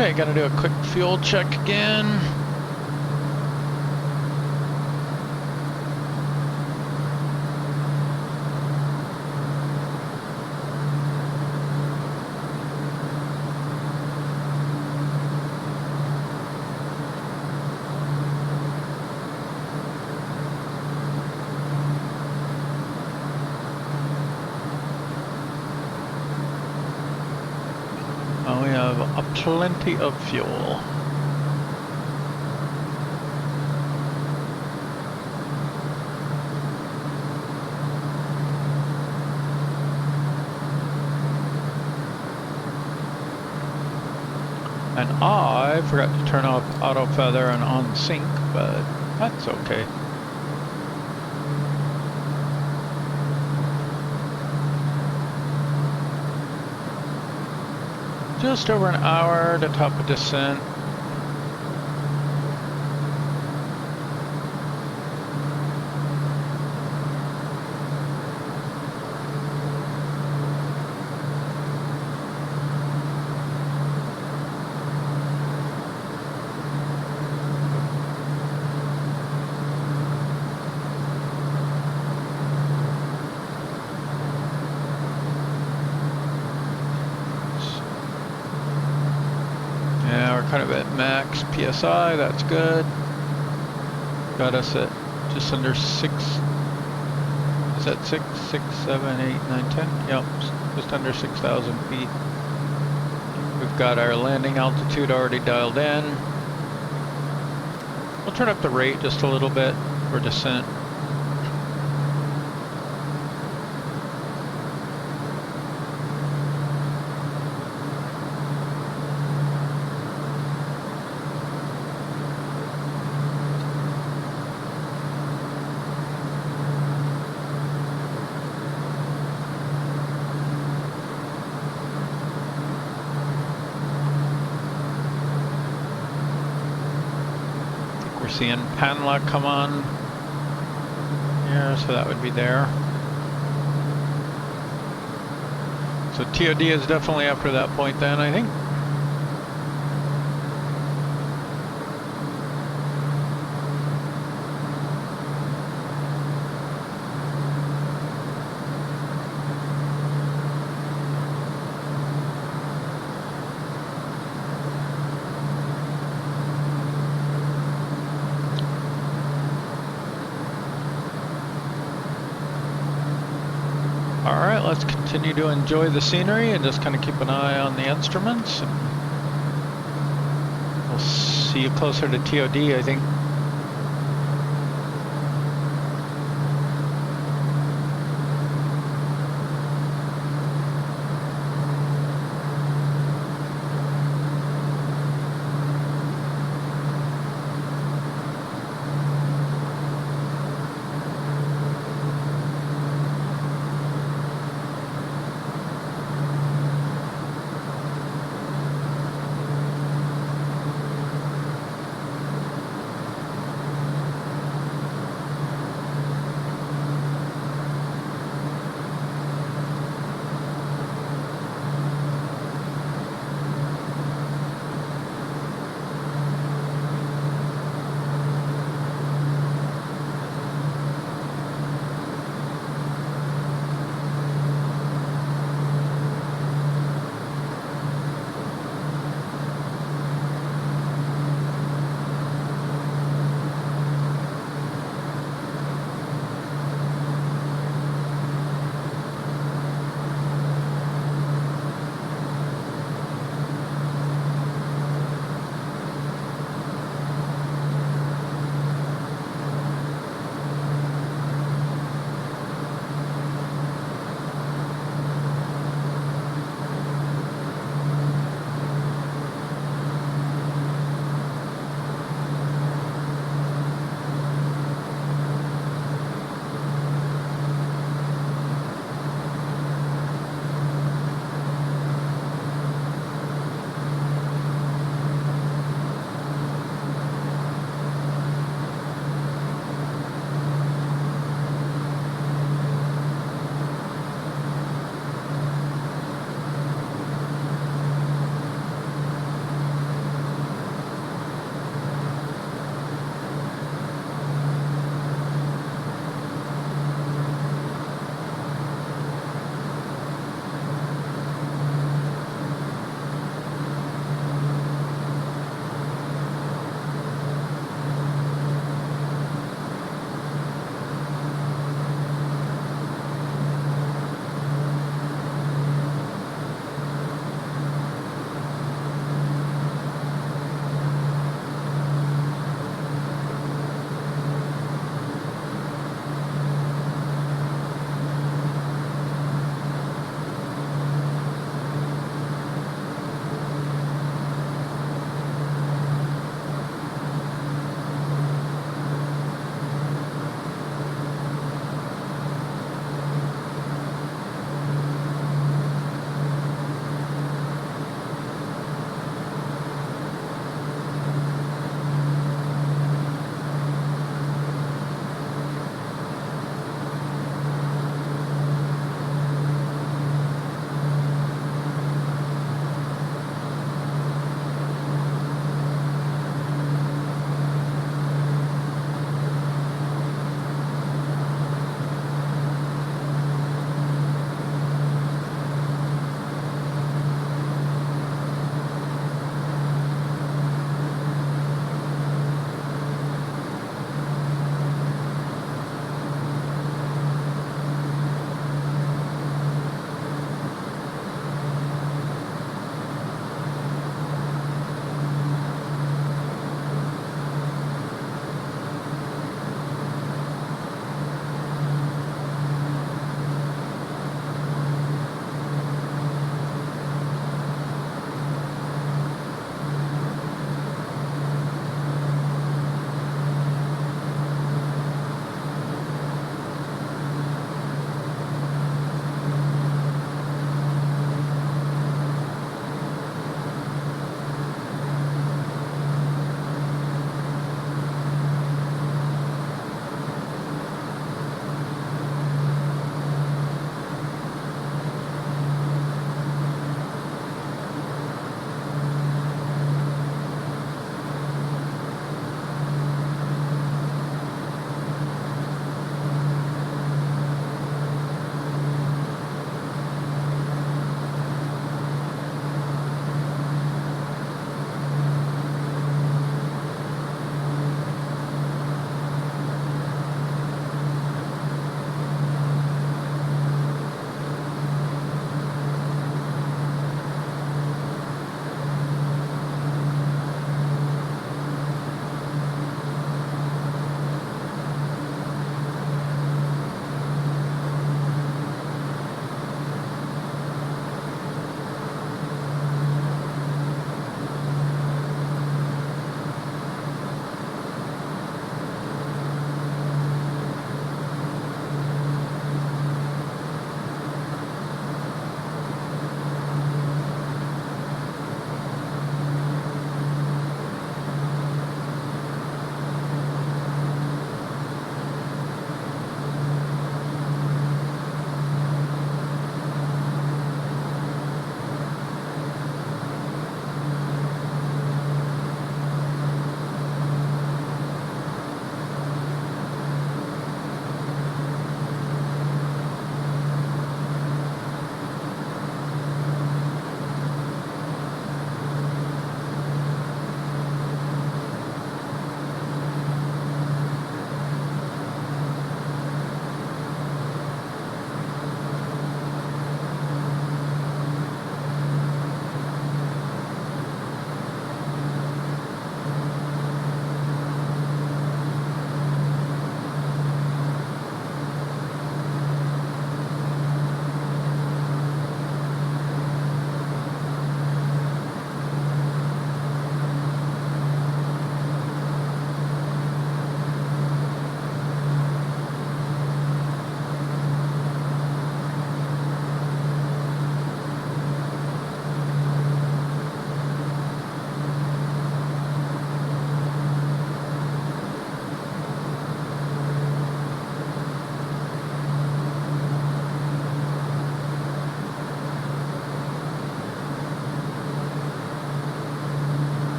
Okay, gotta do a quick fuel check again. We have plenty of fuel. And I forgot to turn off auto feather and on sync, but that's okay. Just over an hour to top of descent. Kind of at max PSI, that's good. Got us at just under 6. Is that 6, 7, 8, 9, 10? Yep, just under 6,000 feet. We've got our landing altitude already dialed in. We'll turn up the rate just a little bit for descent. Seeing PANLA come on here, so that would be there. So TOD is definitely after that point then, I think. Alright, let's continue to enjoy the scenery and just kind of keep an eye on the instruments. And we'll see you closer to TOD, I think.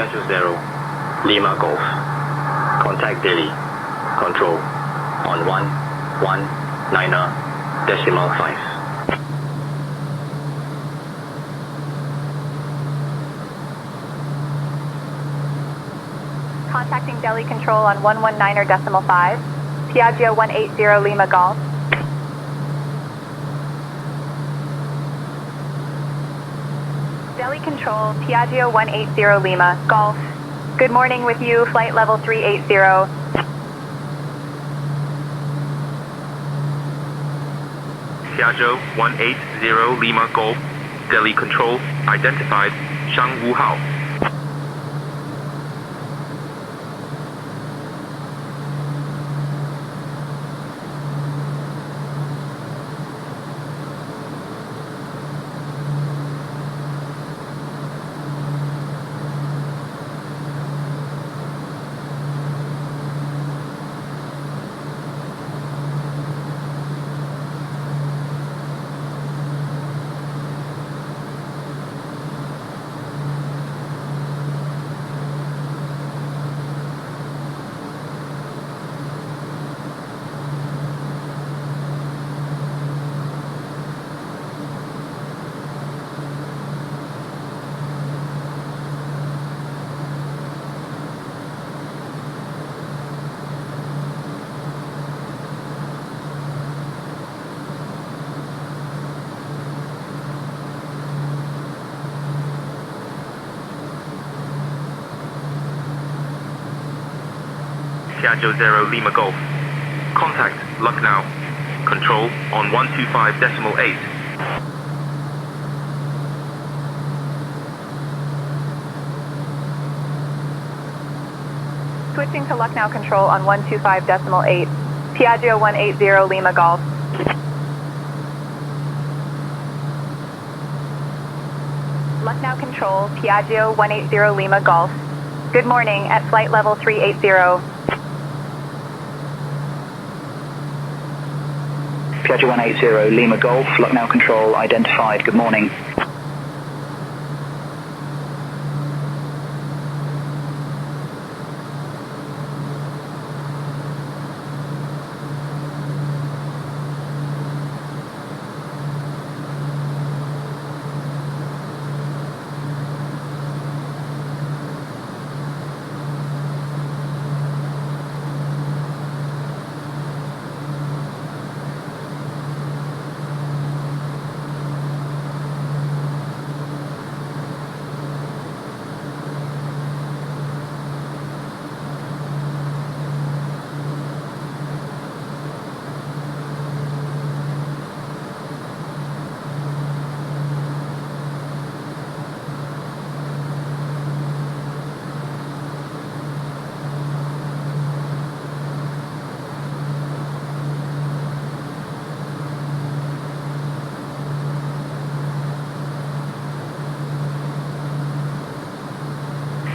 Piaggio 0, Lima Golf. Contact Delhi. Control on 119.5. Contacting Delhi Control on 119.5. Piaggio 180 Lima Golf. Delhi Control, Piaggio 180 Lima Golf. Good morning with you, flight level 380. Piaggio 180 Lima Golf, Delhi Control, identified, Yanghu Hao. Piaggio 0 Lima Golf. Contact Lucknow. Control on 125.8. Switching to Lucknow Control on 125.8. Piaggio 180 Lima Golf. Lucknow Control, Piaggio 180 Lima Golf. Good morning at flight level 380. Piaggio 180 Lima Golf, Lucknow Control identified. Good morning.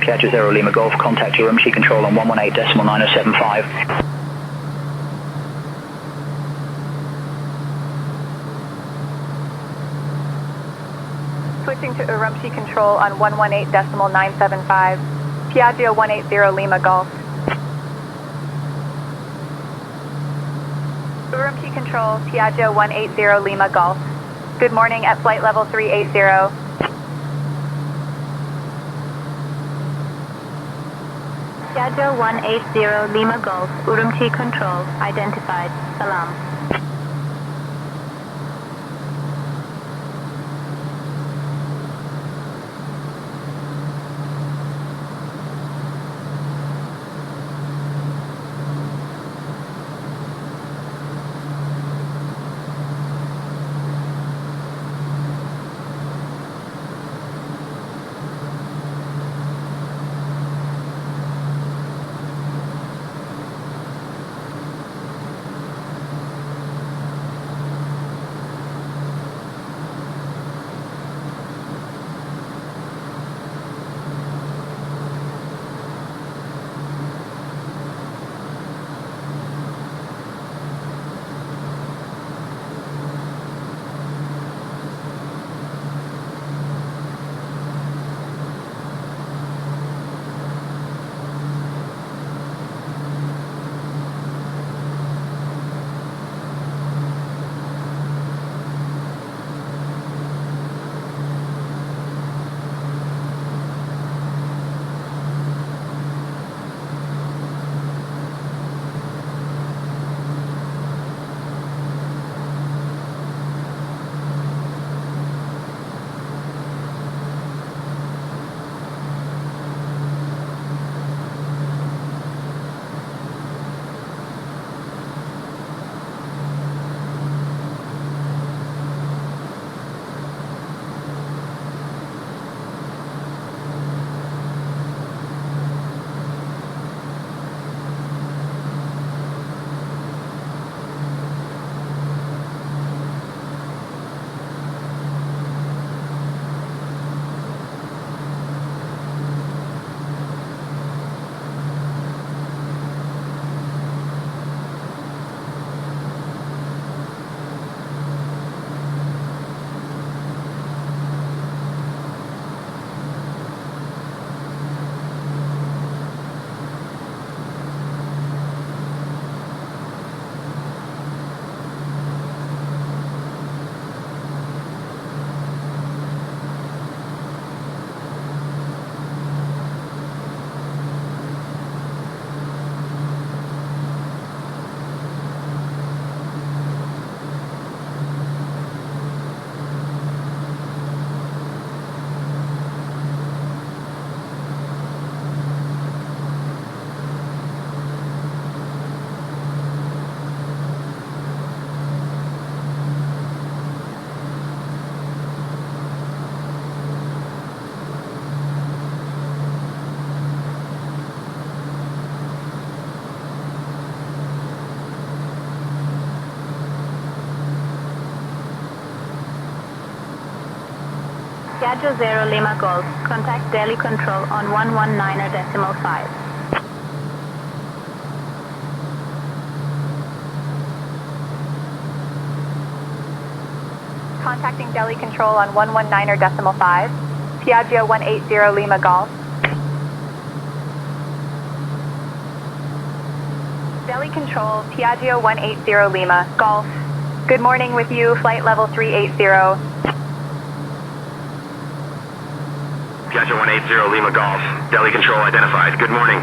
Piaggio 0 Lima Golf, contact Urumqi Control on 118.9075. Switching to Urumqi Control on 118.975. Piaggio 180 Lima Golf. Urumqi Control, Piaggio 180 Lima Golf. Good morning at flight level 380. Piaggio 180 Lima Golf, Urumqi Control, identified. Salam. Piaggio 0 Lima Golf. Contact Delhi Control on 119.5. Contacting Delhi Control on 119.5. Piaggio 180 Lima Golf. Delhi Control, Piaggio 180 Lima Golf. Good morning with you, flight level 380. Piaggio 180 Lima Golf. Delhi Control identified. Good morning.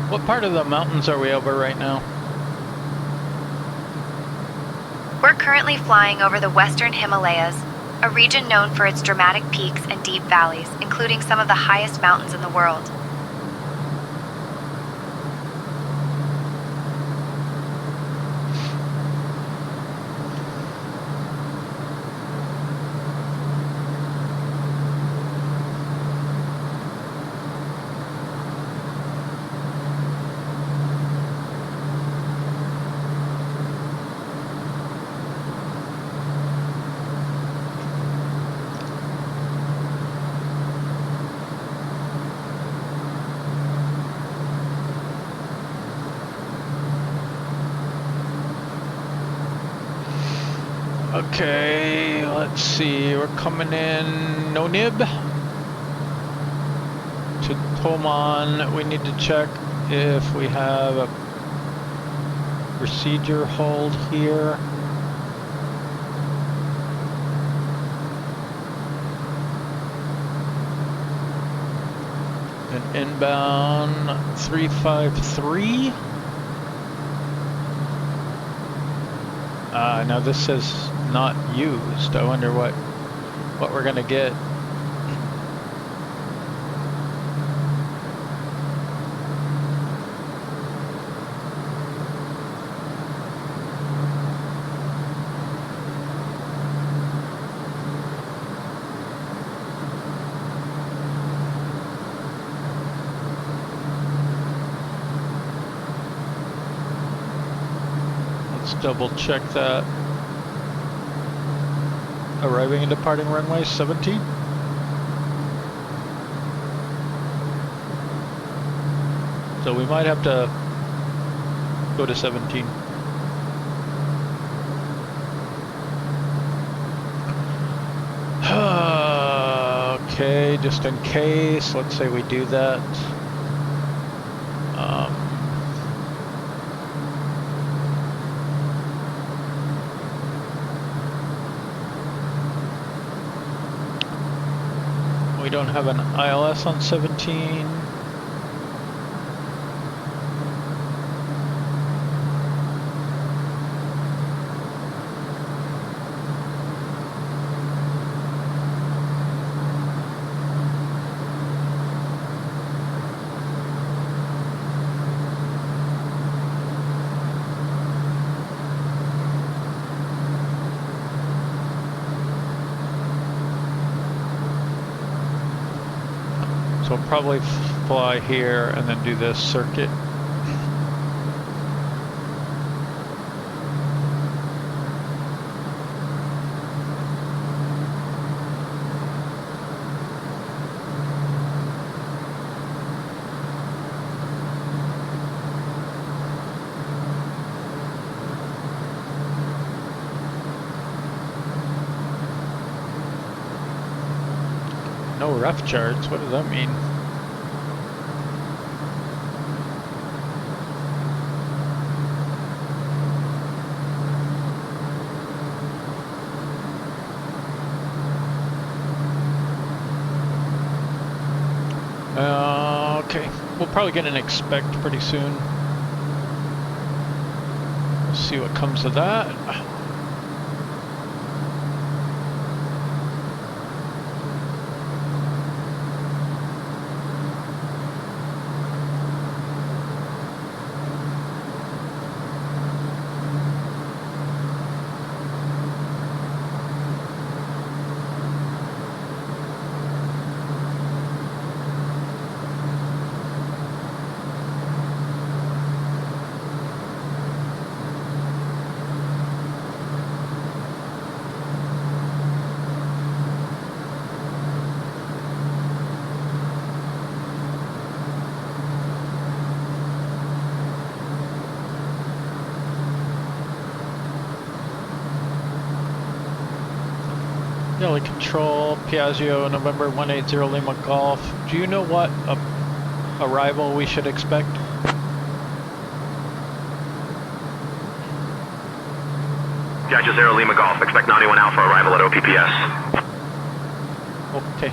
What part of the mountains are we over right now? We're currently flying over the western Himalayas, a region known for its dramatic peaks and deep valleys, including some of the highest mountains in the world. Okay, let's see, we're coming in NONIB to Toman. We need to check if we have a procedure hold here. An inbound 353. Now this says not used. I wonder what we're gonna get. Let's double check that. Arriving and departing runway 17. So we might have to go to 17. Okay, just in case, let's say we do that. We don't have an ILS on 17. So we'll probably fly here and then do this circuit. No ref charts, what does that mean? Okay, we'll probably get an expect pretty soon. We'll see what comes of that. Daily control, Piaggio, November 180 Lima Golf. Do you know what arrival we should expect? Piaggio 0 Lima Golf, expect 91 Alpha arrival at OPPS. Okay.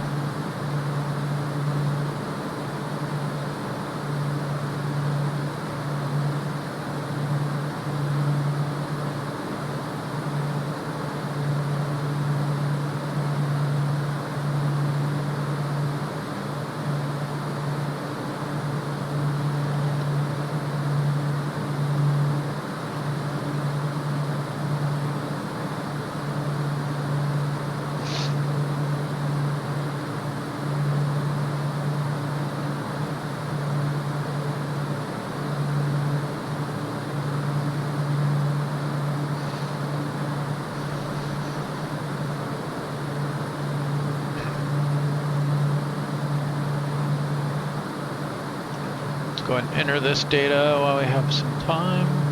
go ahead and enter this data while we have some time.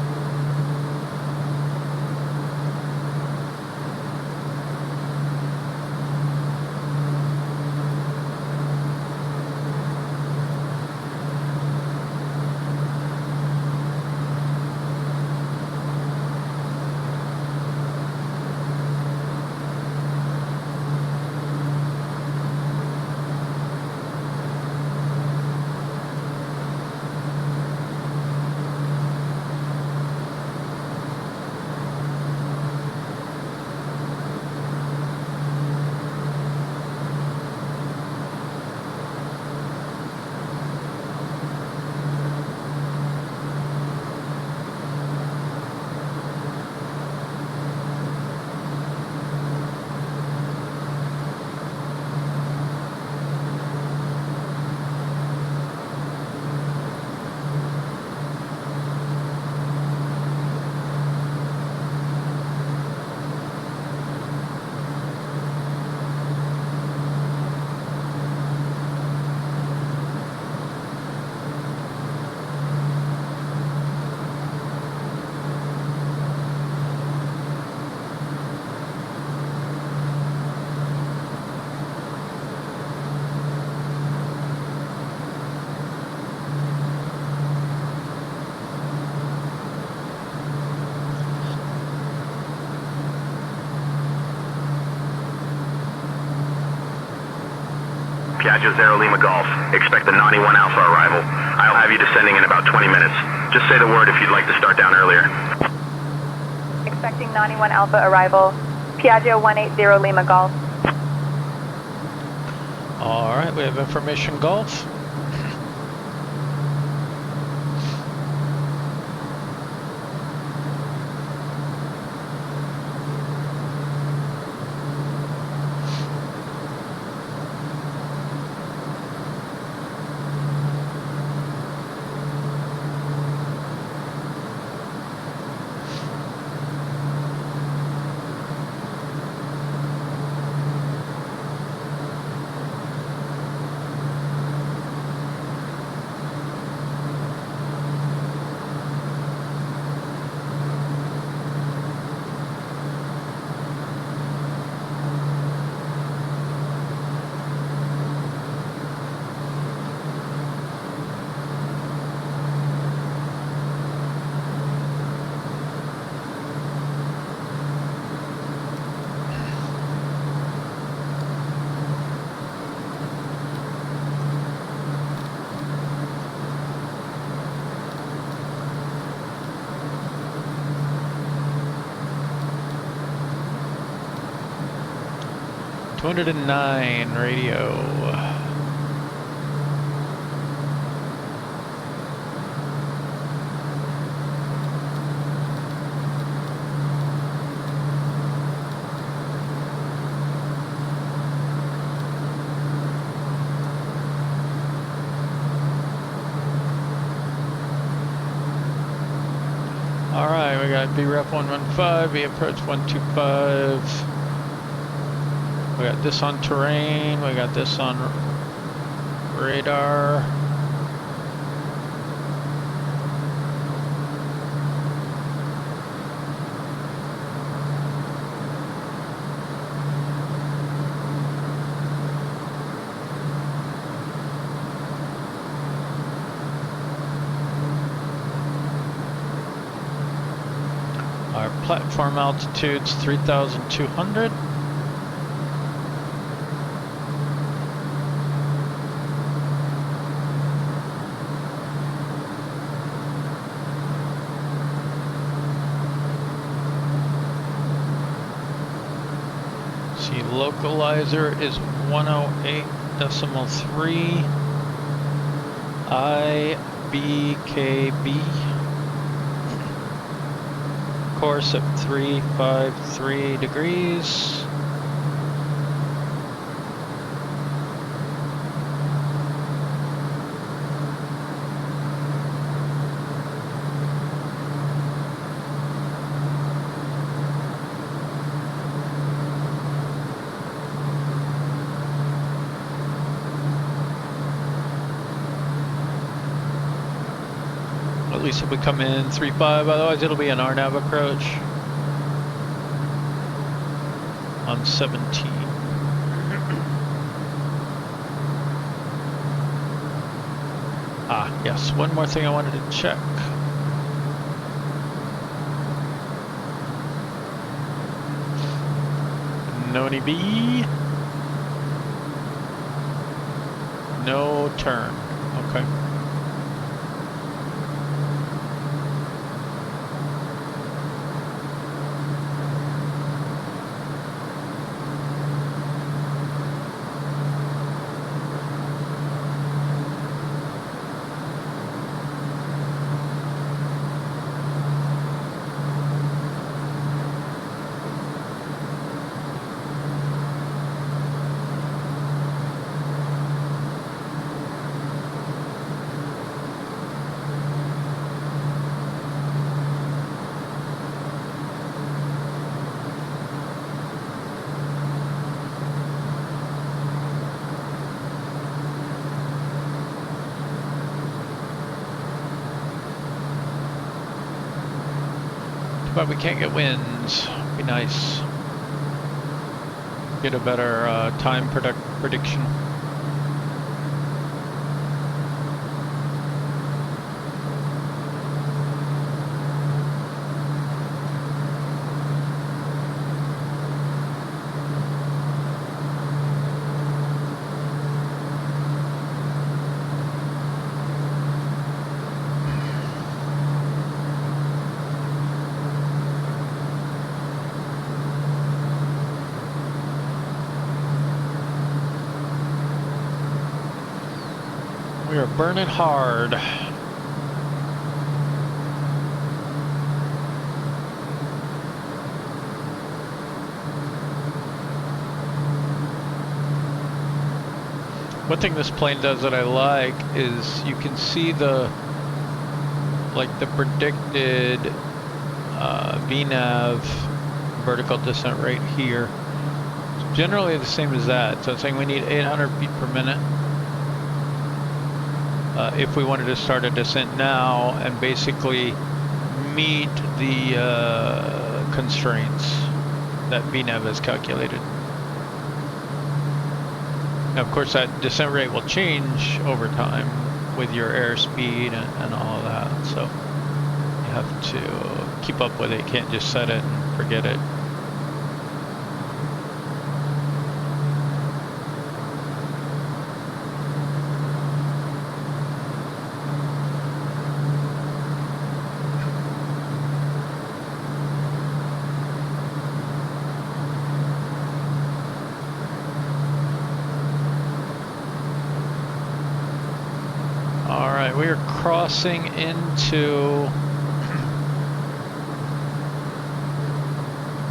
Piaggio 0 Lima Golf. Expect the 91 Alpha arrival. I'll have you descending in about 20 minutes. Just say the word if you'd like to start down earlier. Expecting 91 Alpha arrival. Piaggio 180 Lima Golf. All right, we have information golf. .209 radio. All right, we got BREF 115, V approach 125. We got this on terrain, we got this on radar. Our platform altitude's 3,200. Localizer is 108.3 IBKB. Course of 353 degrees. least if we come in 3-5, otherwise it'll be an RNAV approach on 17. Yes, one more thing I wanted to check. NONIB. No turn. Okay. But we can't get winds. Be nice. Get a better time prediction. We are burning hard. One thing this plane does that I like is you can see the predicted VNAV vertical descent rate here. It's generally the same as that. So it's saying we need 800 feet per minute. If we wanted to start a descent now and basically meet the constraints that VNAV has calculated. Now, of course, that descent rate will change over time with your airspeed and all of that. So you have to keep up with it. You can't just set it and forget it. We are crossing into,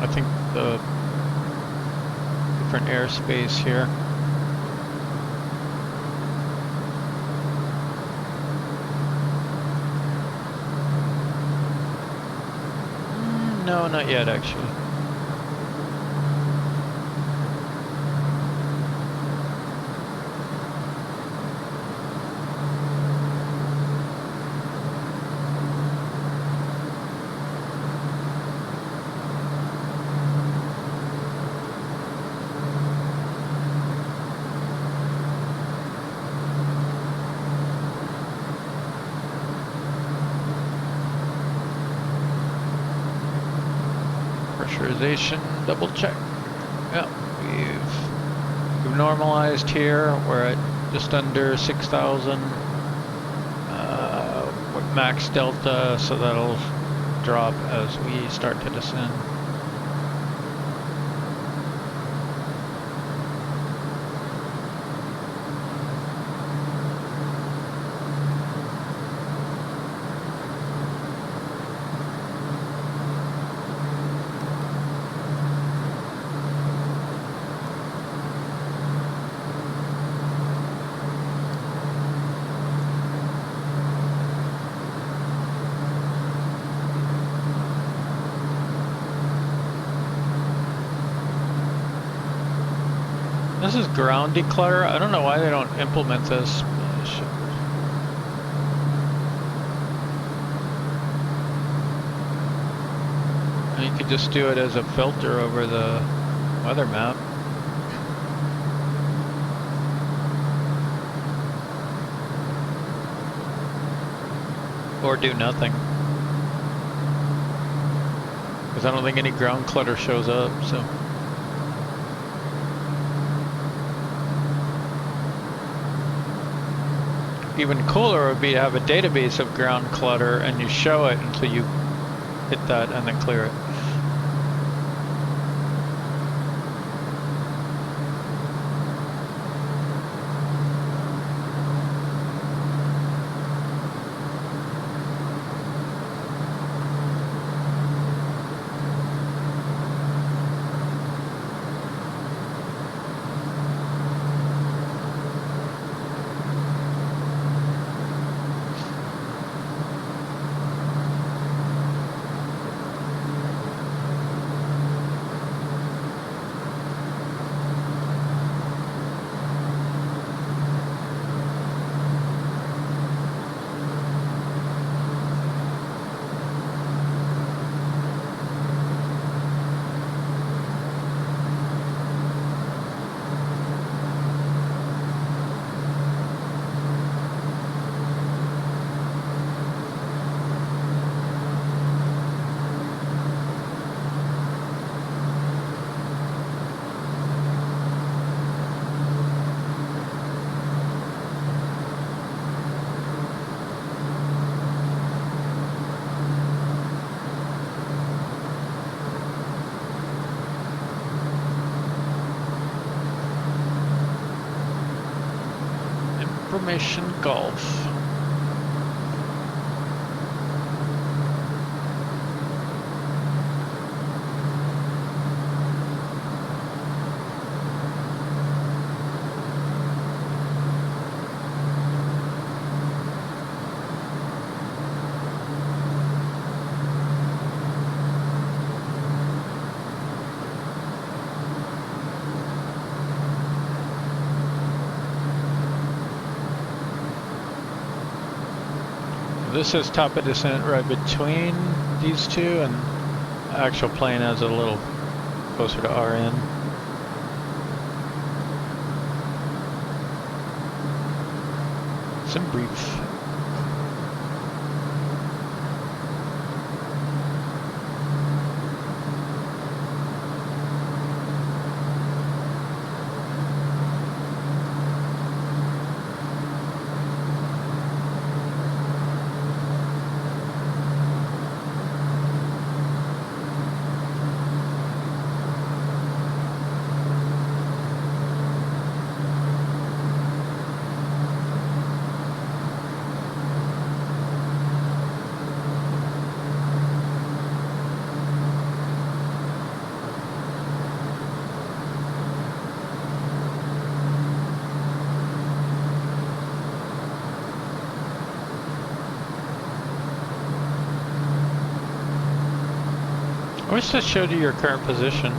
I think, the different airspace here. No, not yet, actually. Double check. Yeah, we've normalized here. We're at just under 6,000 max delta, so that'll drop as we start to descend. This is ground declutter. I don't know why they don't implement this. you could just do it as a filter over the weather map. Or do nothing. Because I don't think any ground clutter shows up, so. Even cooler would be to have a database of ground clutter and you show it until you hit that and then clear it. Information Golf. This is top of descent right between these two, and the actual plane has a little closer to RN. Some brief. I wish this showed you your current position.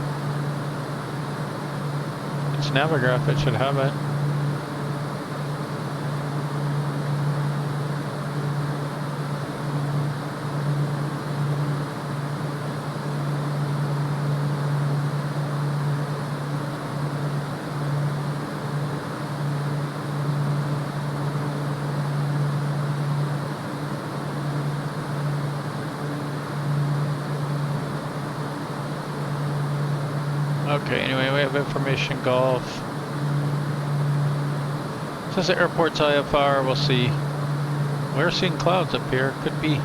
It's Navigraph, it should have it. Okay, anyway, we have information golf. Since the airport's IFR, we'll see. We're seeing clouds up here. Could be.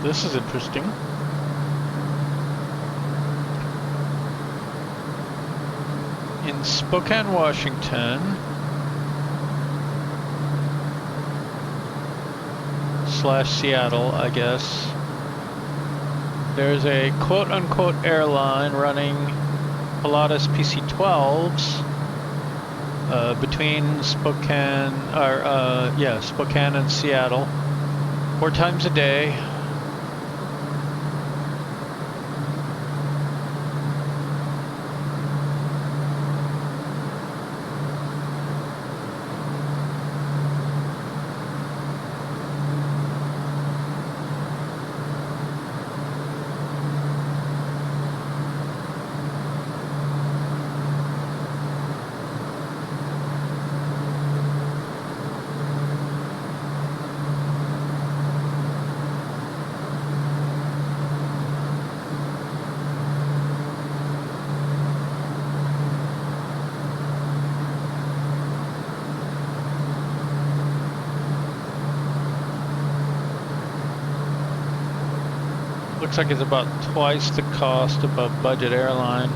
This is interesting. In Spokane, Washington, / Seattle, I guess, there's a quote-unquote airline running Pilatus PC-12s between Spokane, Spokane and Seattle, 4 times a day. Looks like it's about twice the cost of a budget airline.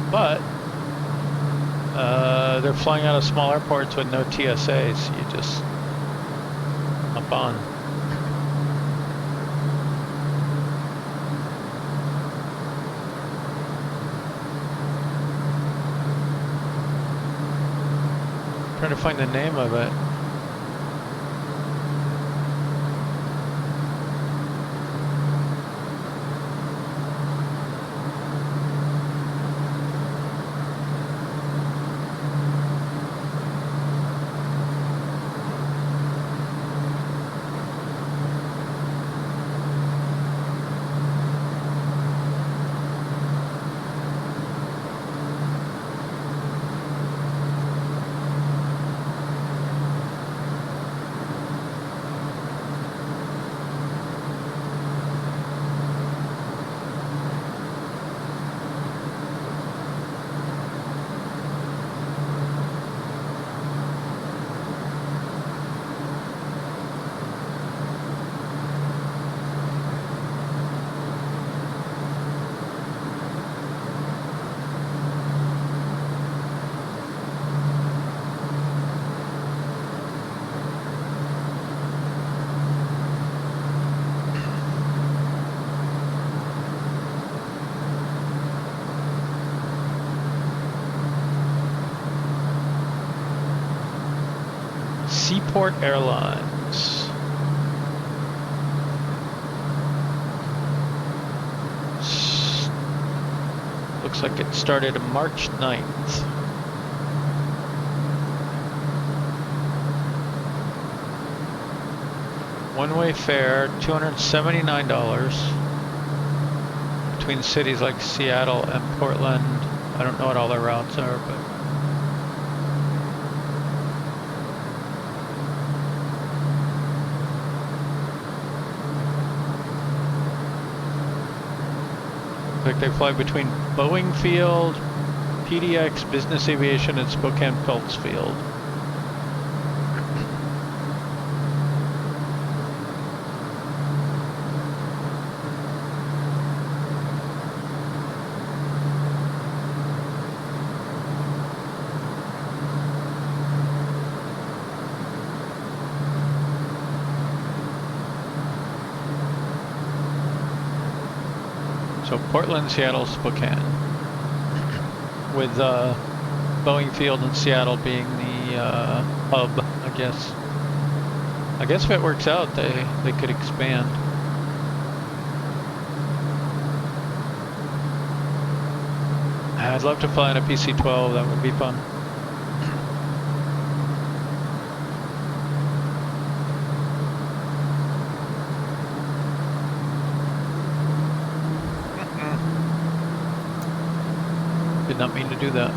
But they're flying out of small airports with no TSAs. You just hop on. Trying to find the name of it. Seaport Airlines. Looks like it started March 9th. One-way fare, $279 between cities like Seattle and Portland. I don't know what all their routes are, but like they fly between Boeing Field, PDX, Business Aviation, and Spokane Phelps Field. So Portland, Seattle, Spokane, with Boeing Field and Seattle being the hub, I guess. I guess if it works out, they could expand. I'd love to fly in a PC-12. That would be fun. Did not mean to do that.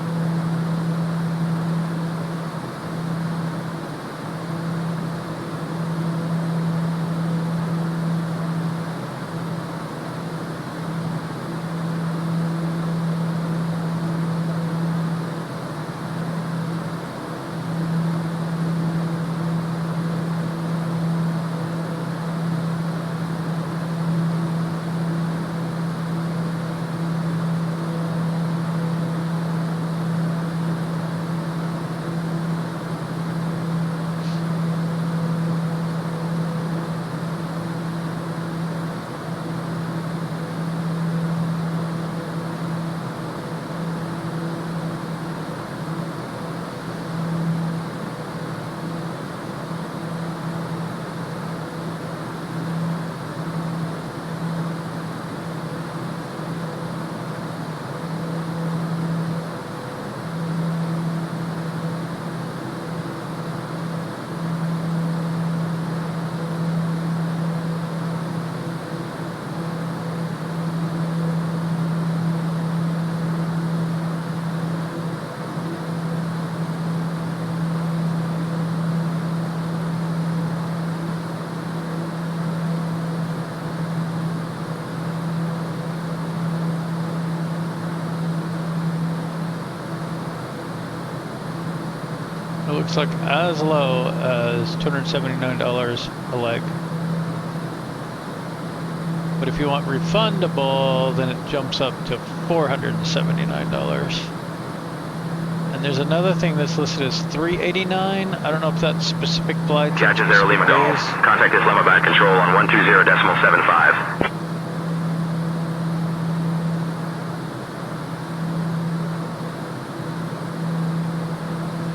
looks like as low as $279 a leg. But if you want refundable, then it jumps up to $479. And there's another thing that's listed as $389. I don't know if that's specific flights. Piaggio 0 Lima Golf. Contact Islamabad Control on 120.75.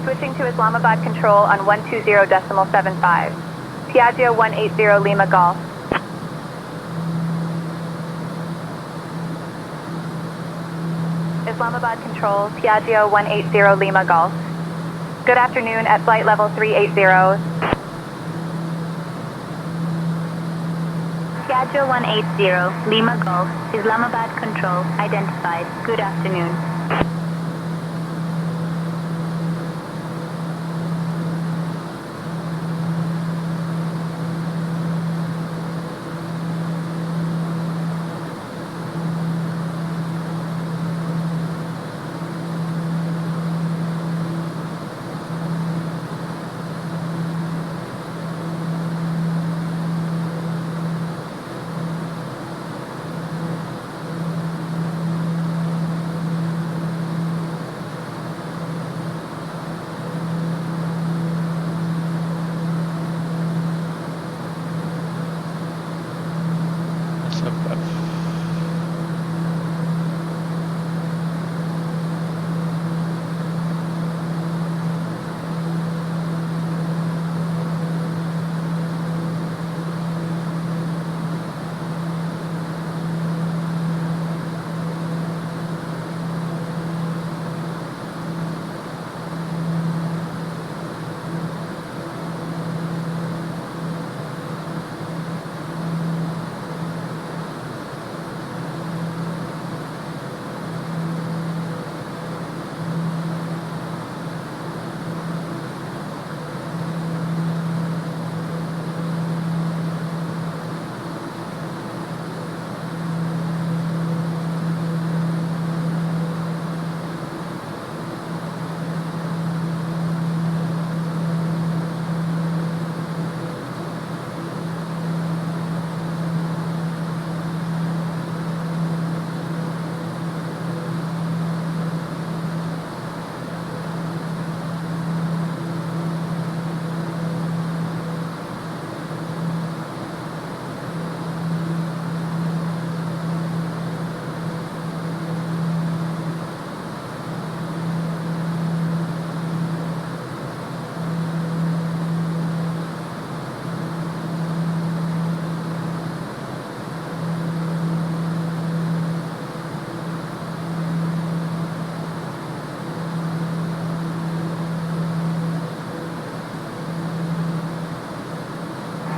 Switching to Islamabad Control on 120.75. Piaggio 180 Lima Golf. Islamabad Control, Piaggio 180 Lima Golf. Good afternoon at flight level 380. Piaggio 180 Lima Golf, Islamabad Control, identified. Good afternoon.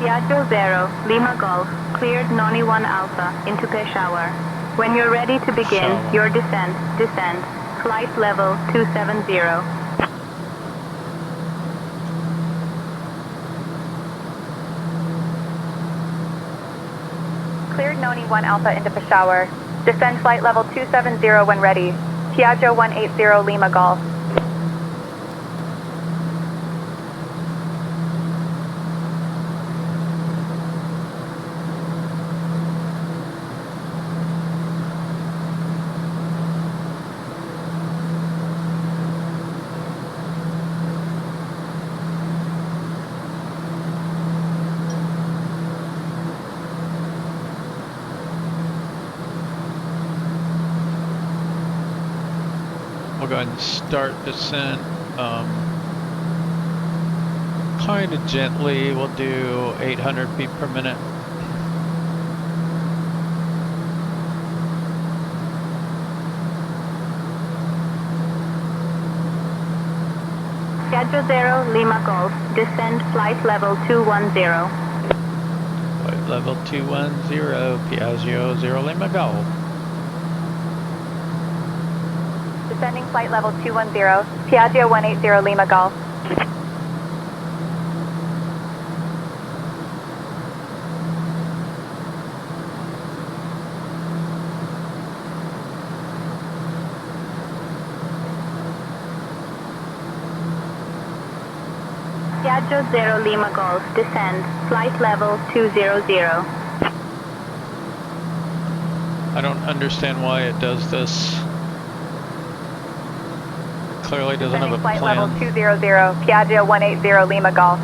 Piaggio 0 Lima Golf, cleared NONIB 1 Alpha into Peshawar. When you're ready to begin your descent, descend. Flight level 270. Cleared NONIB 1 Alpha into Peshawar. Descend flight level 270 when ready. Piaggio 180 Lima Golf. We'll go ahead and start descent kind of gently. We'll do 800 feet per minute. Piaggio 0 Lima Golf, descend flight level 210. Flight level 210, Piaggio 0 Lima Golf. Descending flight level 210, Piaggio 180 Lima Golf. Piaggio 0 Lima Golf, descend, flight level 200. I don't understand why it does this. Clearly doesn't have a Flight plan. level 200, Piaggio 180 Lima Golf.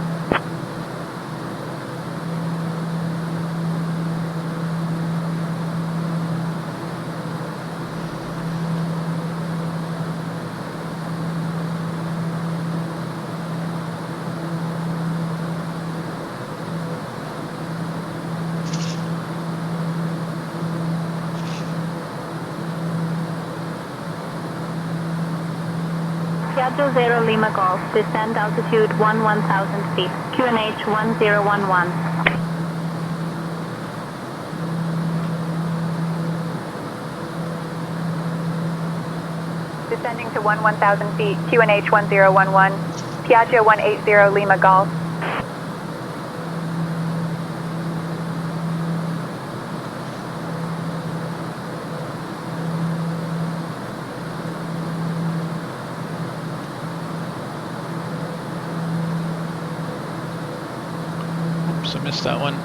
Piaggio 0 Lima Golf, descend altitude 1000 feet, QNH 1011. Descending to 1000 feet, QNH 1011, Piaggio 180 Lima Golf. Oops, I missed that one.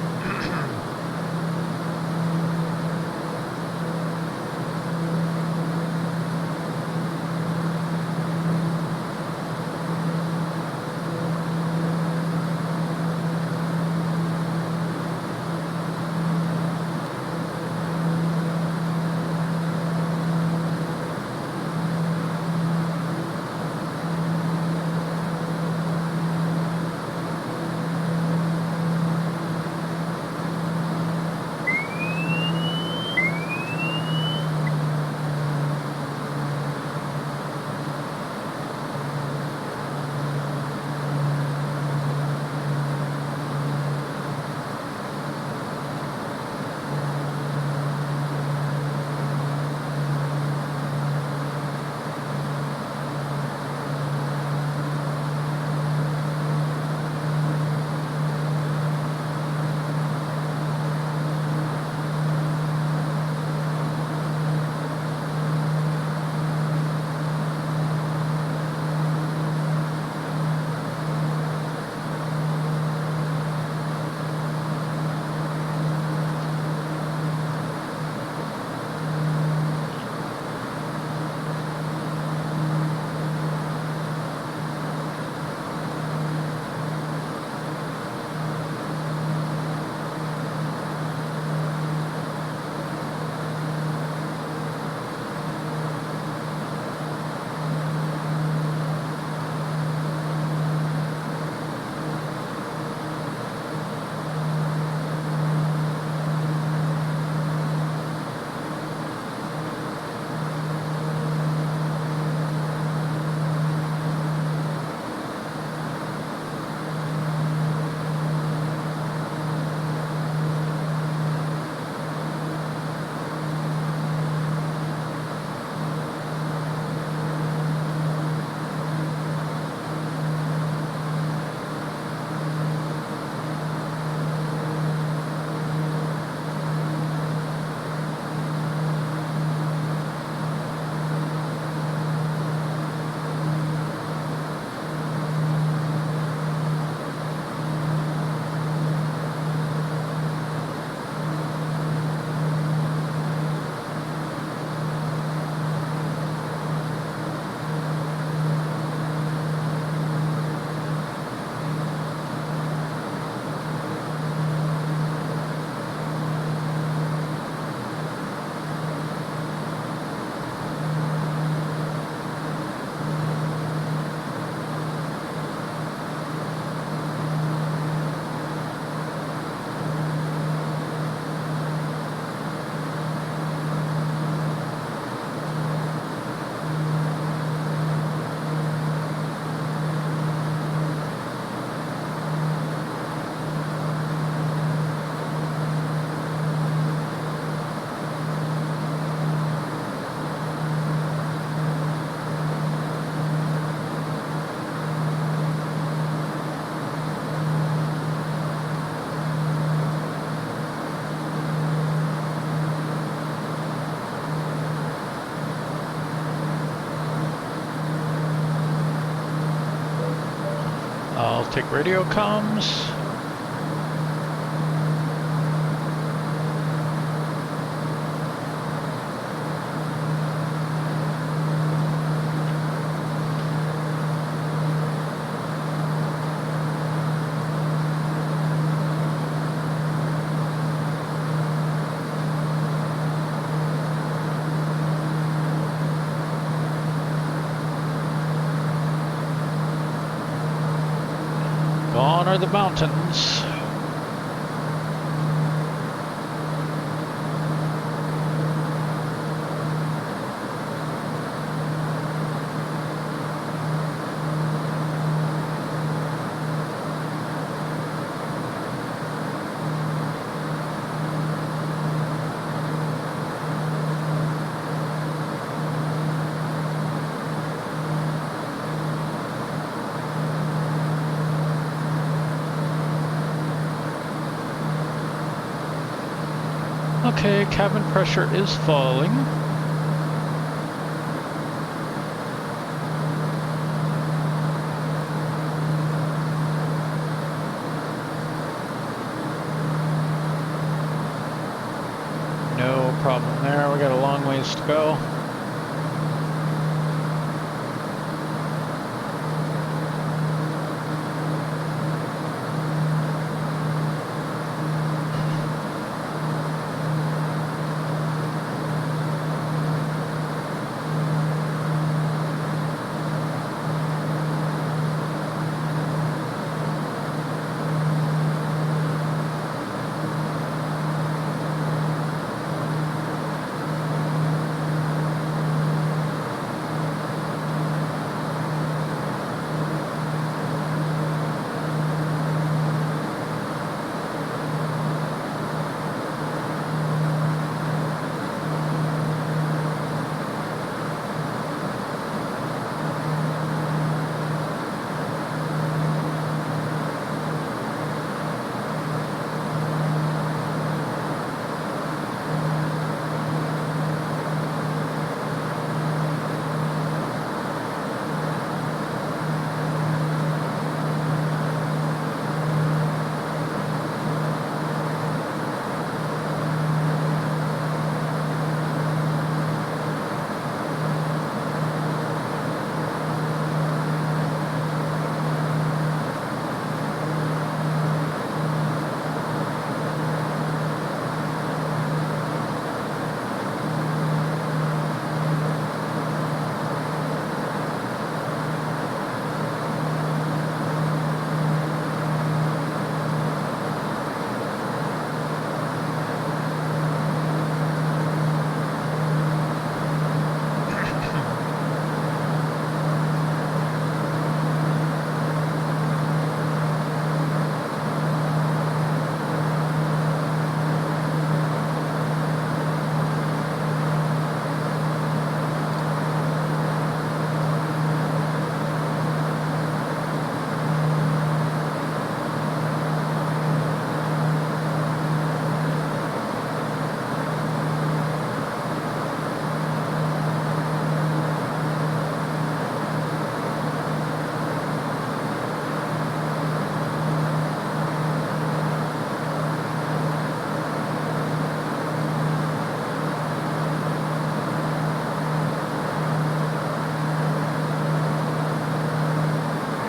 take radio comms. Gone are the mountains. Okay, cabin pressure is falling. No problem there, we got a long ways to go.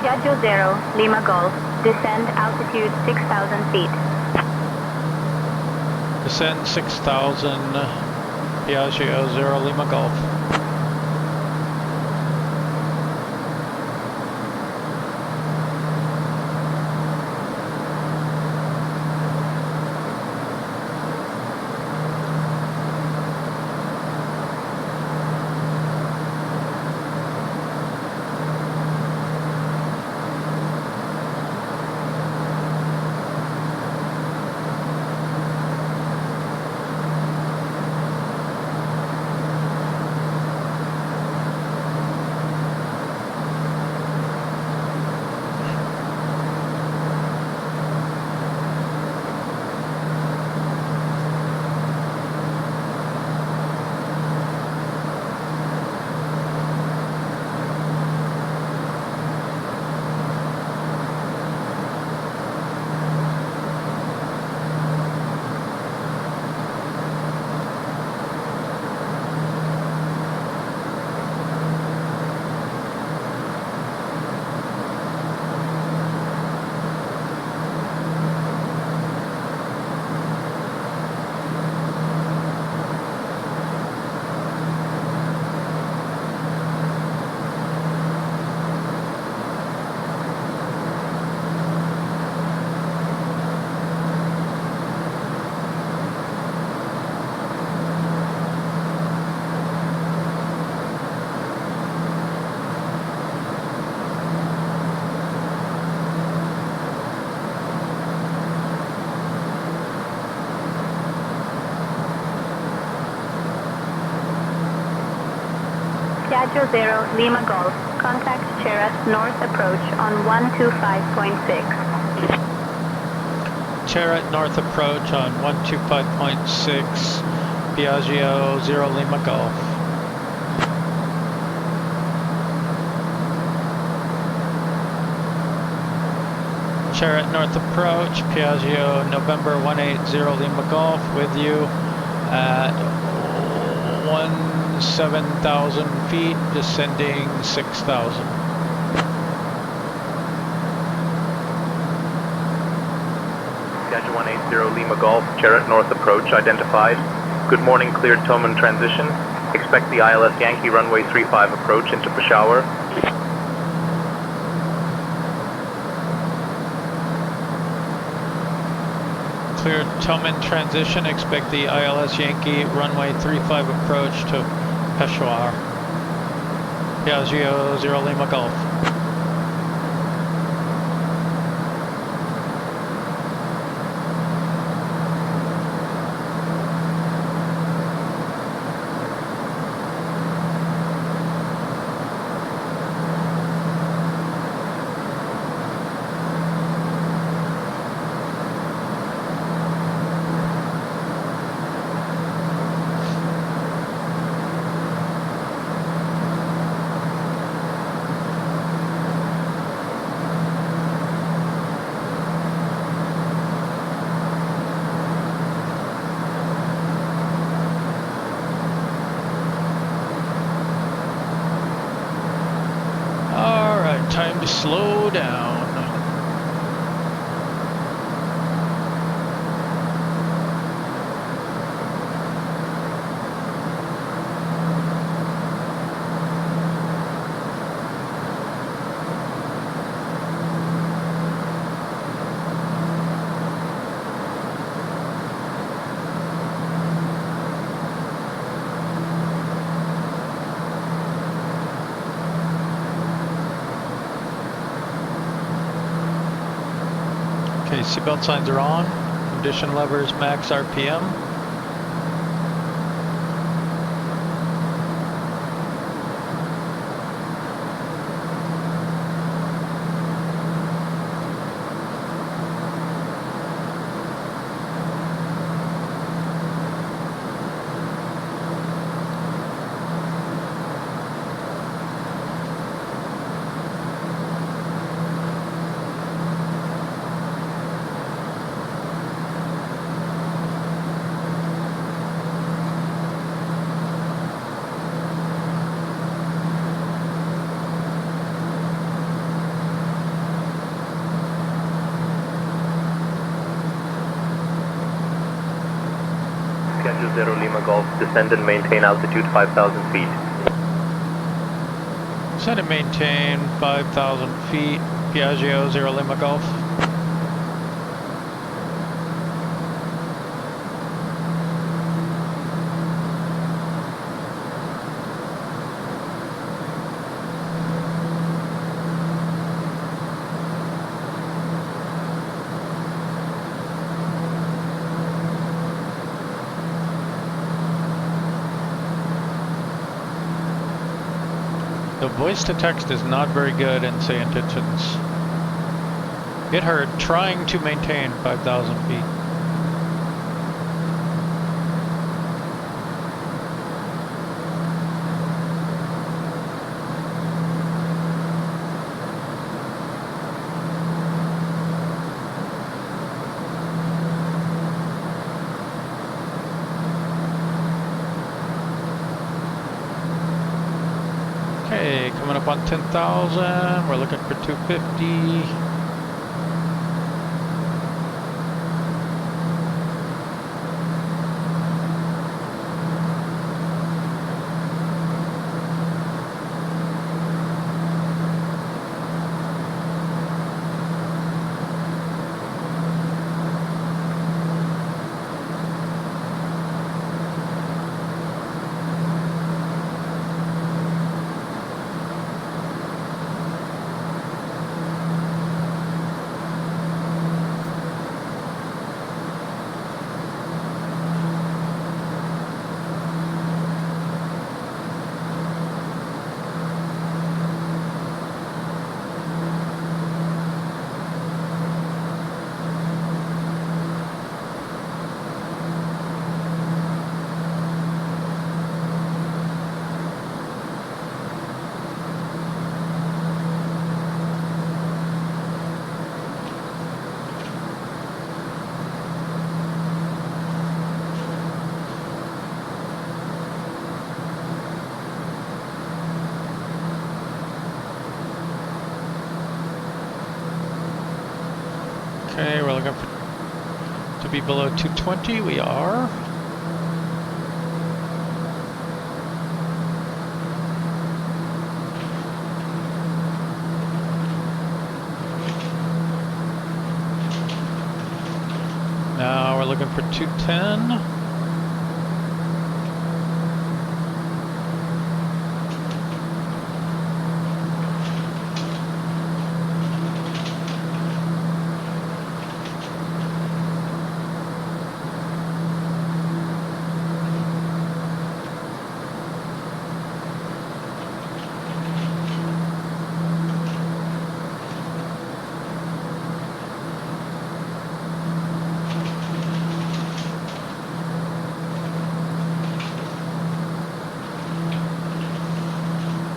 Piaggio 0, Lima Golf. Descend altitude 6,000 feet. Descend 6,000, Piaggio 0, Lima Golf. Piaggio 0 Lima Golf. Contact Cherat North Approach on 125.6. Cherat North Approach on 125.6, Piaggio 0 Lima Golf. Cherat North Approach, Piaggio November 180 Lima Golf with you at 17,000 feet, descending 6,000. Piaggio 180 Lima Golf, Cherat North Approach identified. Good morning, cleared Toman transition. Expect the ILS Yankee runway 35 approach into Peshawar. Cleared Toman transition, expect the ILS Yankee runway 35 approach to Peshawar. Piaggio 0 Lima Golf. Time to slow down. Okay, seatbelt signs are on. Condition levers, max RPM. Piaggio 0 Lima Golf, descend and maintain altitude 5,000 feet. Descend and maintain 5,000 feet, Piaggio 0 Lima Golf. The voice to text is not very good in say intentions. It heard trying to maintain 5,000 feet. Okay, coming up on 10,000, we're looking for 250. to be below 220. We are. Now we're looking for 210.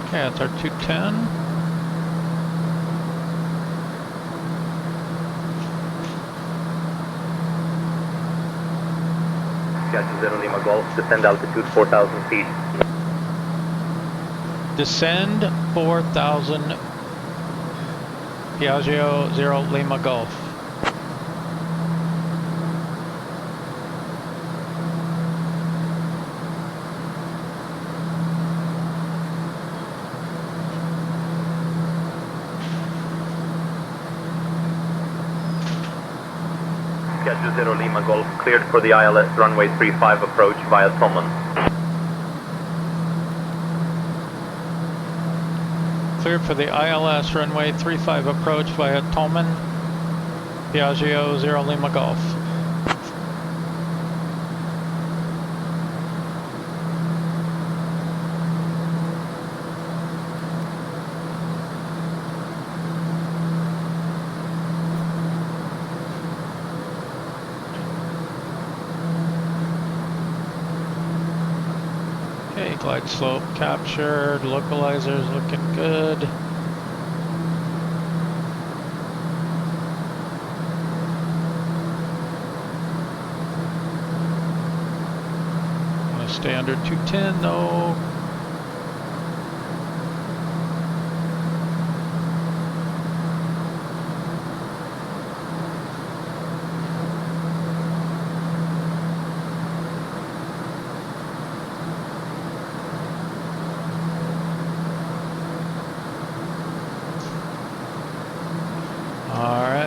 Okay, that's our 210. Piaggio 0 Lima Golf, descend altitude 4,000 feet. Descend 4,000 Piaggio 0 Lima Golf. Piaggio 0 Lima Golf, cleared for the ILS runway 35 approach via Toman. Cleared for the ILS runway 35 approach via Toman, Piaggio 0 Lima Golf. Okay, glide slope captured, localizers looking good. Want to stay under 210 though.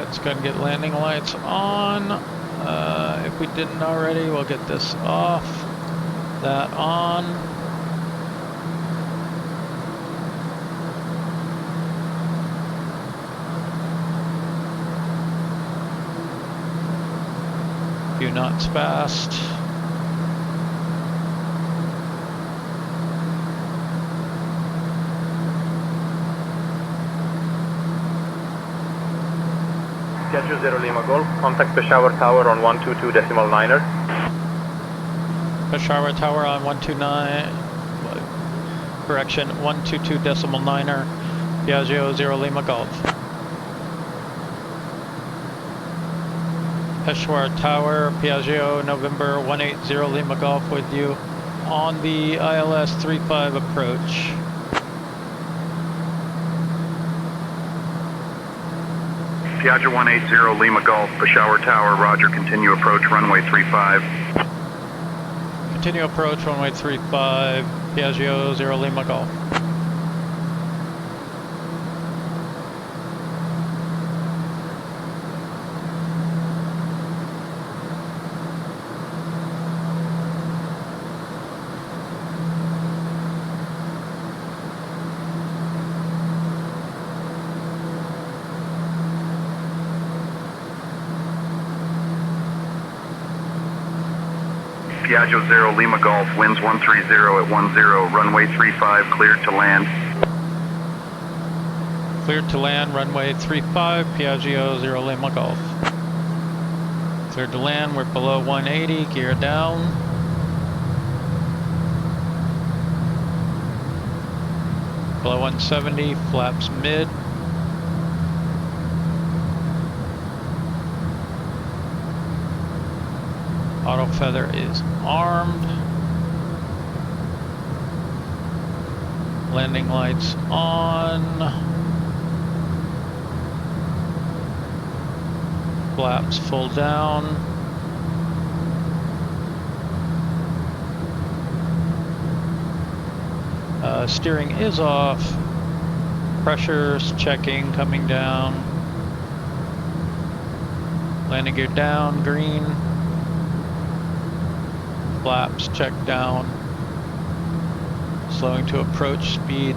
Let's go ahead and get landing lights on. If we didn't already, we'll get this off, that on. Few knots fast. Piaggio 0 Lima Golf, contact Peshawar Tower on 122.9er. Peshawar Tower on 129, correction, 122.9er, Piaggio 0 Lima Golf. Peshawar Tower, Piaggio November 180 Lima Golf with you on the ILS 35 approach. Piaggio 180 Lima Golf, Peshawar Tower, roger, continue approach runway 35. Continue approach runway 35, Piaggio 0 Lima Golf. Piaggio 0 Lima Golf, winds 130 at 10, runway 35, cleared to land. Cleared to land, runway 35, Piaggio 0 Lima Golf. Cleared to land, we're below 180, gear down. Below 170, flaps mid. Auto feather is armed. Landing lights on. Flaps full down. Steering is off. Pressure's checking, coming down. Landing gear down, green. Flaps check down. Slowing to approach speed.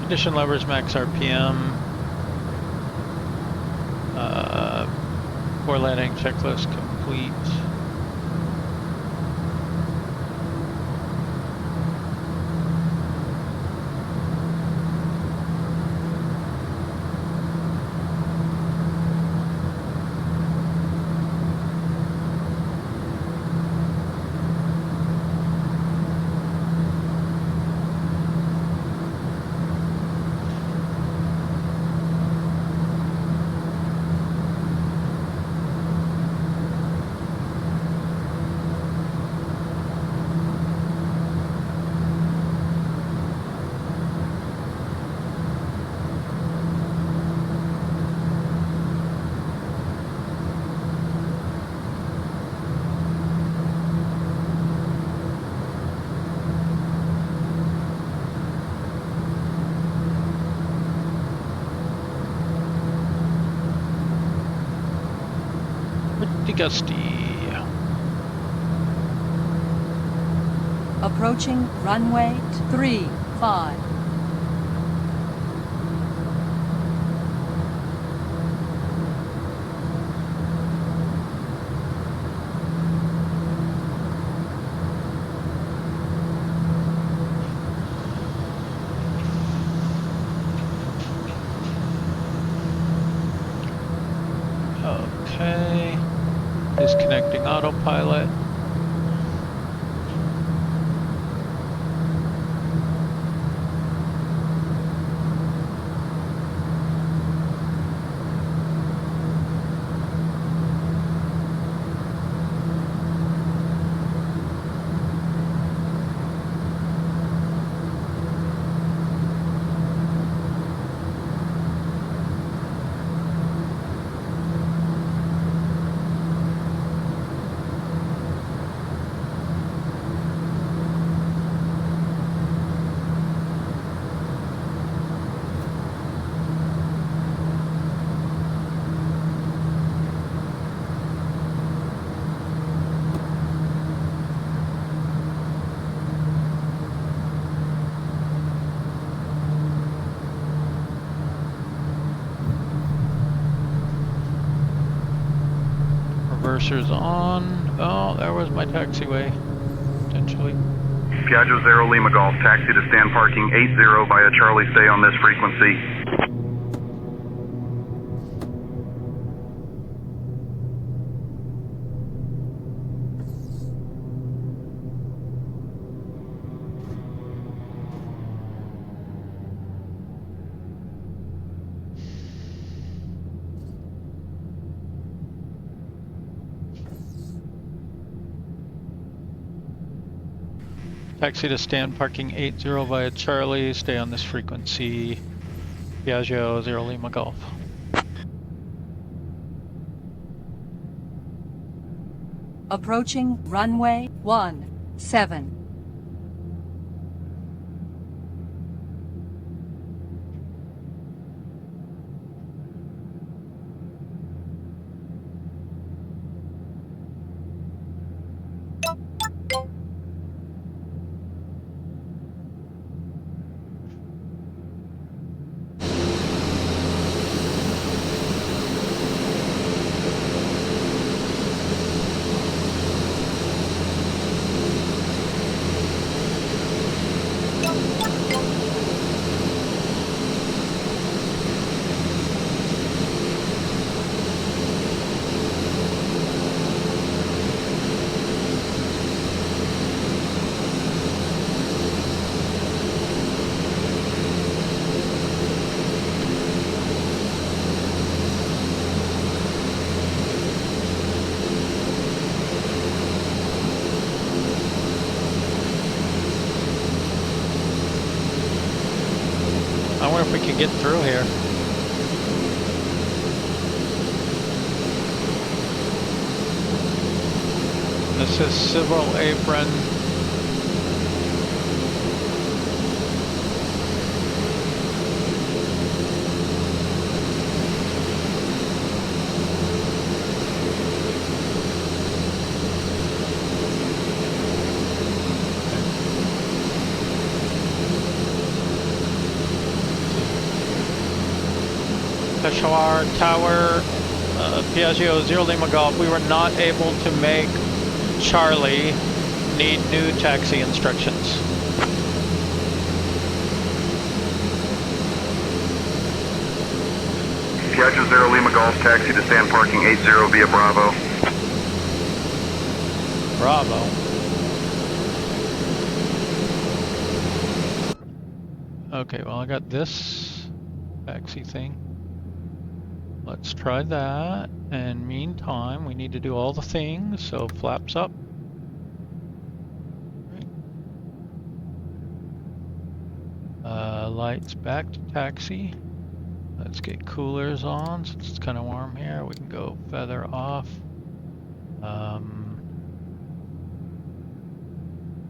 Condition levers max RPM. Before landing checklist complete. Gusty. Approaching runway 35. Okay. Disconnecting autopilot. Reversers on. Oh, there was my taxiway, potentially. Piaggio 0 Lima Golf, taxi to stand parking 80 via Charlie, stay on this frequency. Taxi to stand parking 80 via Charlie, stay on this frequency. Piaggio 0 Lima Golf. Approaching runway 17. I wonder if we could get through here. This is civil apron. Peshawar Tower, Piaggio 0 Lima Golf. We were not able to make Charlie. Need new taxi instructions. Piaggio 0 Lima Golf, taxi to stand parking 80 via Bravo. Bravo. Okay, well I got this taxi thing. Let's try that. And meantime, we need to do all the things, so flaps up. Lights back to taxi. Let's get coolers on since it's kind of warm here. We can go feather off.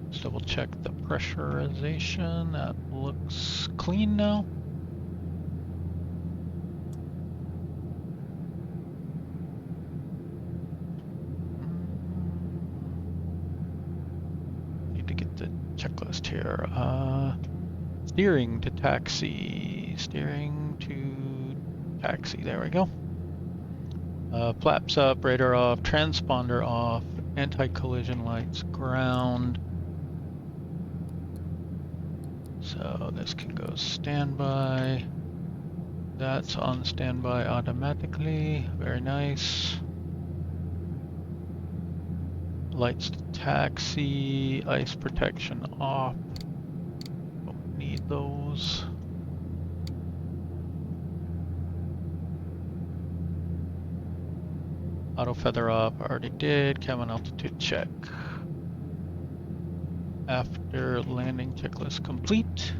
Let's double check the pressurization. That looks clean now. Need to get the checklist here. Steering to taxi. Steering to taxi. There we go. Flaps up, radar off, transponder off, anti-collision lights ground. So this can go standby. That's on standby automatically. Very nice. Lights to taxi, ice protection off. Don't need those. Auto feather up, already did. Cabin altitude check. After landing checklist complete.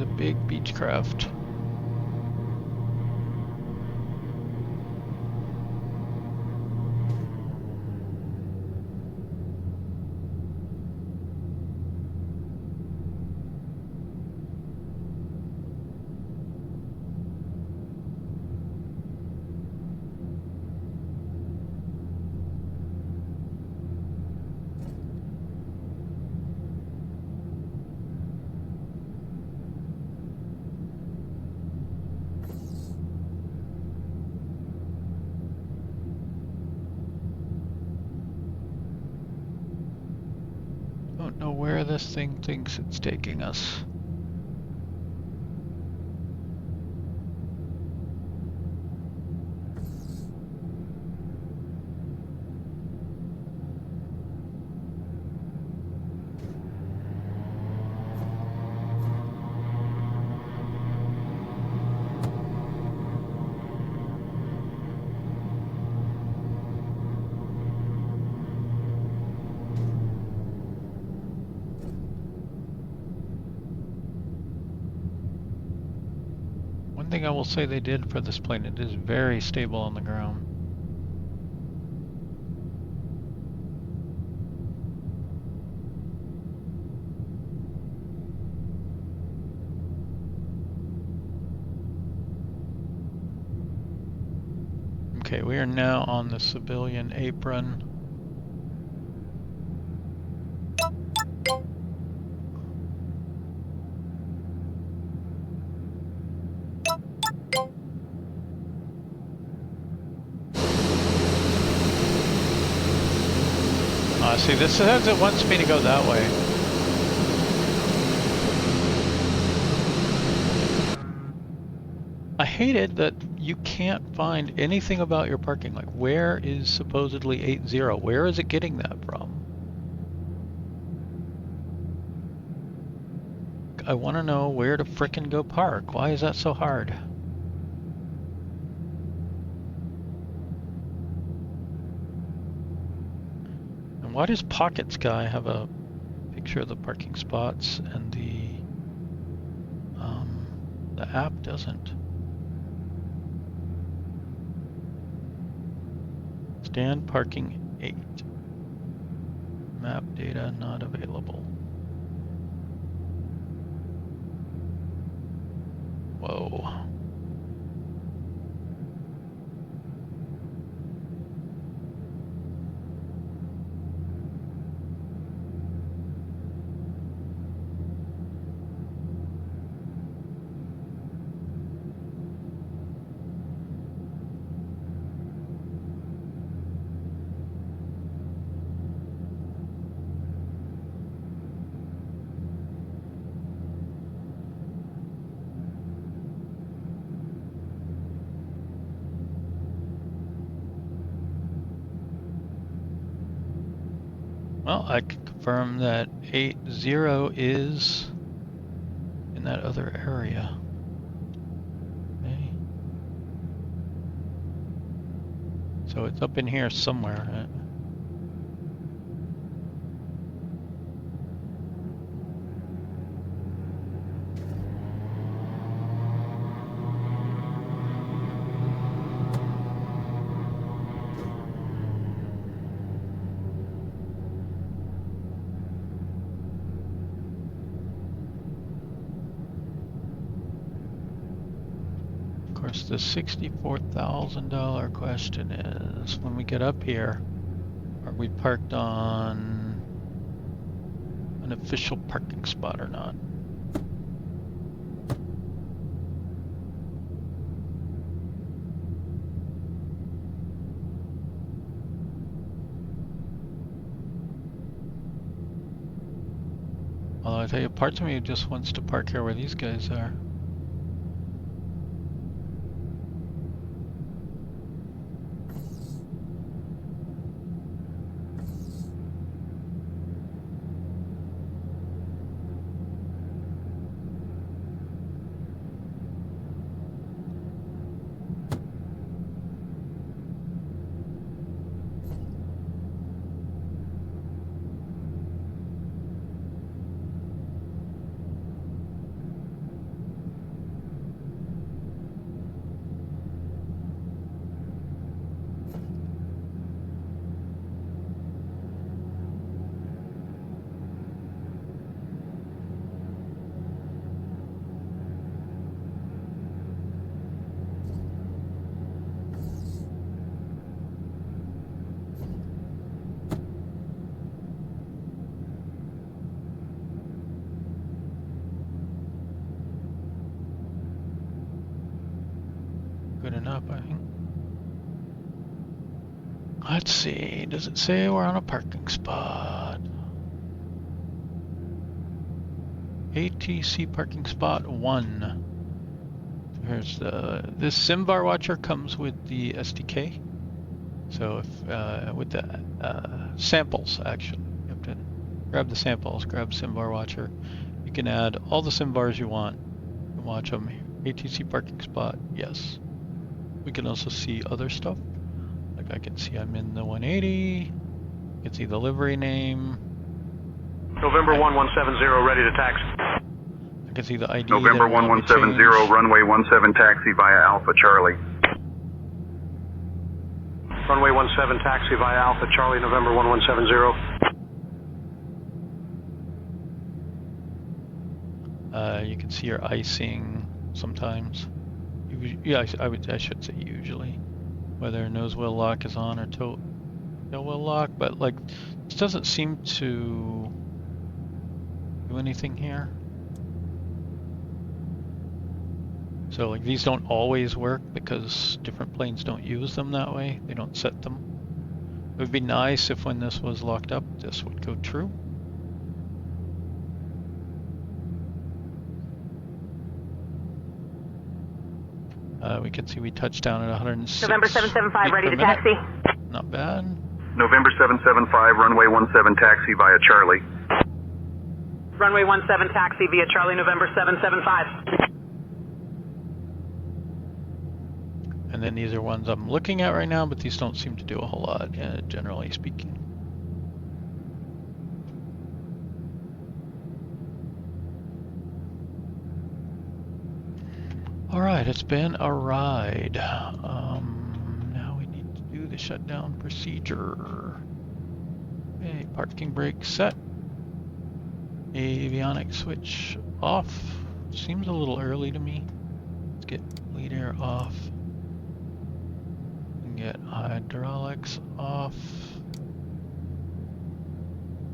A big Beechcraft. Don't know where this thing thinks it's taking us. One thing I will say they did for this plane, it is very stable on the ground. Okay, we are now on the civilian apron. See, this says it wants me to go that way. I hate it that you can't find anything about your parking. Like, where is supposedly 80? Where is it getting that from? I want to know where to frickin' go park. Why is that so hard? Why does Pocket Sky have a picture of the parking spots and the app doesn't? Stand parking 8. Map data not available. Whoa. Well, I can confirm that 80 is in that other area. Okay. So it's up in here somewhere. The $64,000 question is, when we get up here, are we parked on an official parking spot or not? Although I tell you, parts of me just wants to park here where these guys are. Good enough, I think. Let's see, does it say we're on a parking spot? ATC parking spot 1. Here's this SimBar watcher comes with the SDK. So if with the samples, actually, you have to grab the samples, grab SimBar watcher. You can add all the SimBars you want and watch them. ATC parking spot, yes. We can also see other stuff. Like I can see I'm in the 180. You can see the livery name. November 1170, ready to taxi. I can see the ID. November 1170, runway 17 taxi via Alpha Charlie. Runway 17 taxi via Alpha Charlie, November 1170. You can see your icing sometimes. Yeah, I should say usually. Whether nose wheel lock is on or tail wheel lock, but like this doesn't seem to do anything here. So like these don't always work because different planes don't use them that way. They don't set them. It would be nice if when this was locked up, this would go true. We can see we touched down at 106. November 775, ready to taxi. Not bad. November 775, runway 17 taxi via Charlie. Runway 17 taxi via Charlie, November 775. And then these are ones I'm looking at right now, but these don't seem to do a whole lot, generally speaking. Alright, it's been a ride. Now we need to do the shutdown procedure. Okay, parking brake set. Avionics switch off. Seems a little early to me. Let's get bleed air off. Get hydraulics off.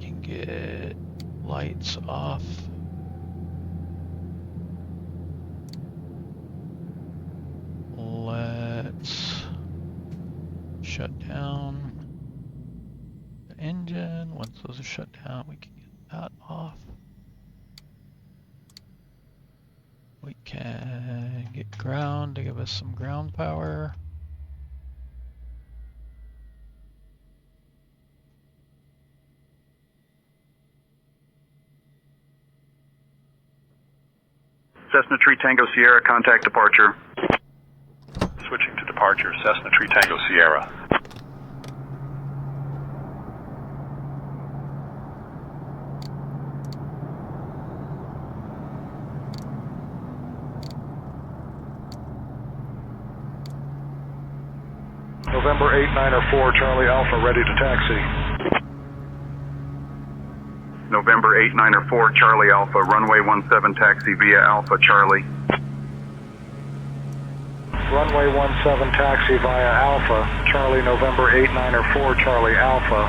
Can get lights off. Let's shut down the engine. Once those are shut down, we can get that off. We can get ground to give us some ground power. Cessna Tree Tango Sierra, contact departure. Switching to departure, Cessna Tree Tango Sierra. November 894 Charlie Alpha, ready to taxi. November 894 Charlie Alpha, runway 17 taxi via Alpha Charlie. Runway 17 taxi via Alpha, Charlie November 894 Charlie Alpha.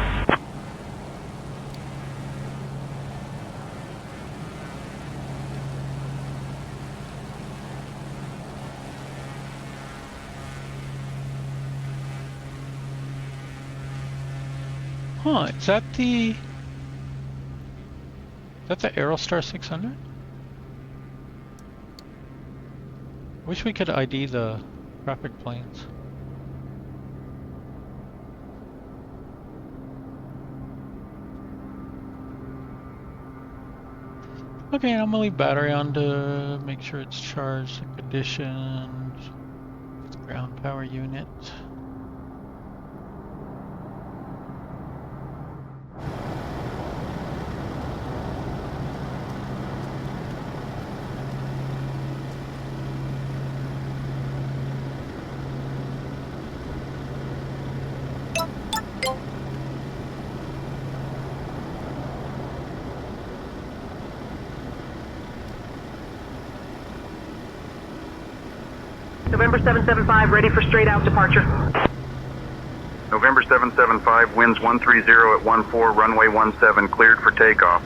Huh, is that the Aerostar 600? Wish we could ID the traffic planes. Okay, I'm gonna leave battery on to make sure it's charged and conditioned. It's ground power unit. November 775, ready for straight out departure. November 775, winds 130 at 14, runway 17, cleared for takeoff.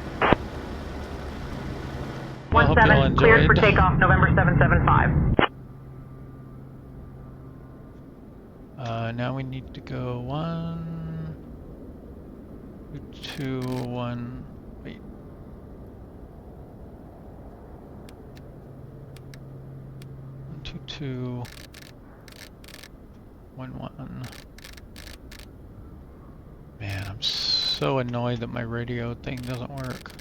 17, cleared for takeoff, November 775. Now we need to go 1, 2, 1, wait. 1, 2, 2, 1, 1. Man, I'm so annoyed that my radio thing doesn't work.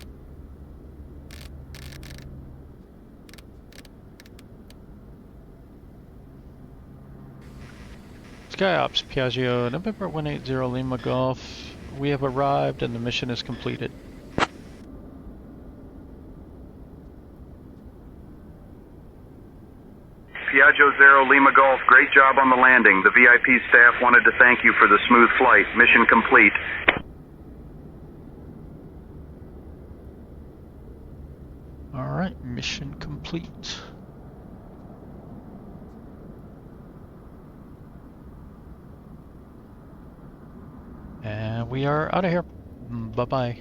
SkyOps Piaggio, November 180 Lima Golf. We have arrived and the mission is completed. Piaggio 0 Lima Golf, great job on the landing. The VIP staff wanted to thank you for the smooth flight. Mission complete. Alright, mission complete. And we are out of here. Bye-bye.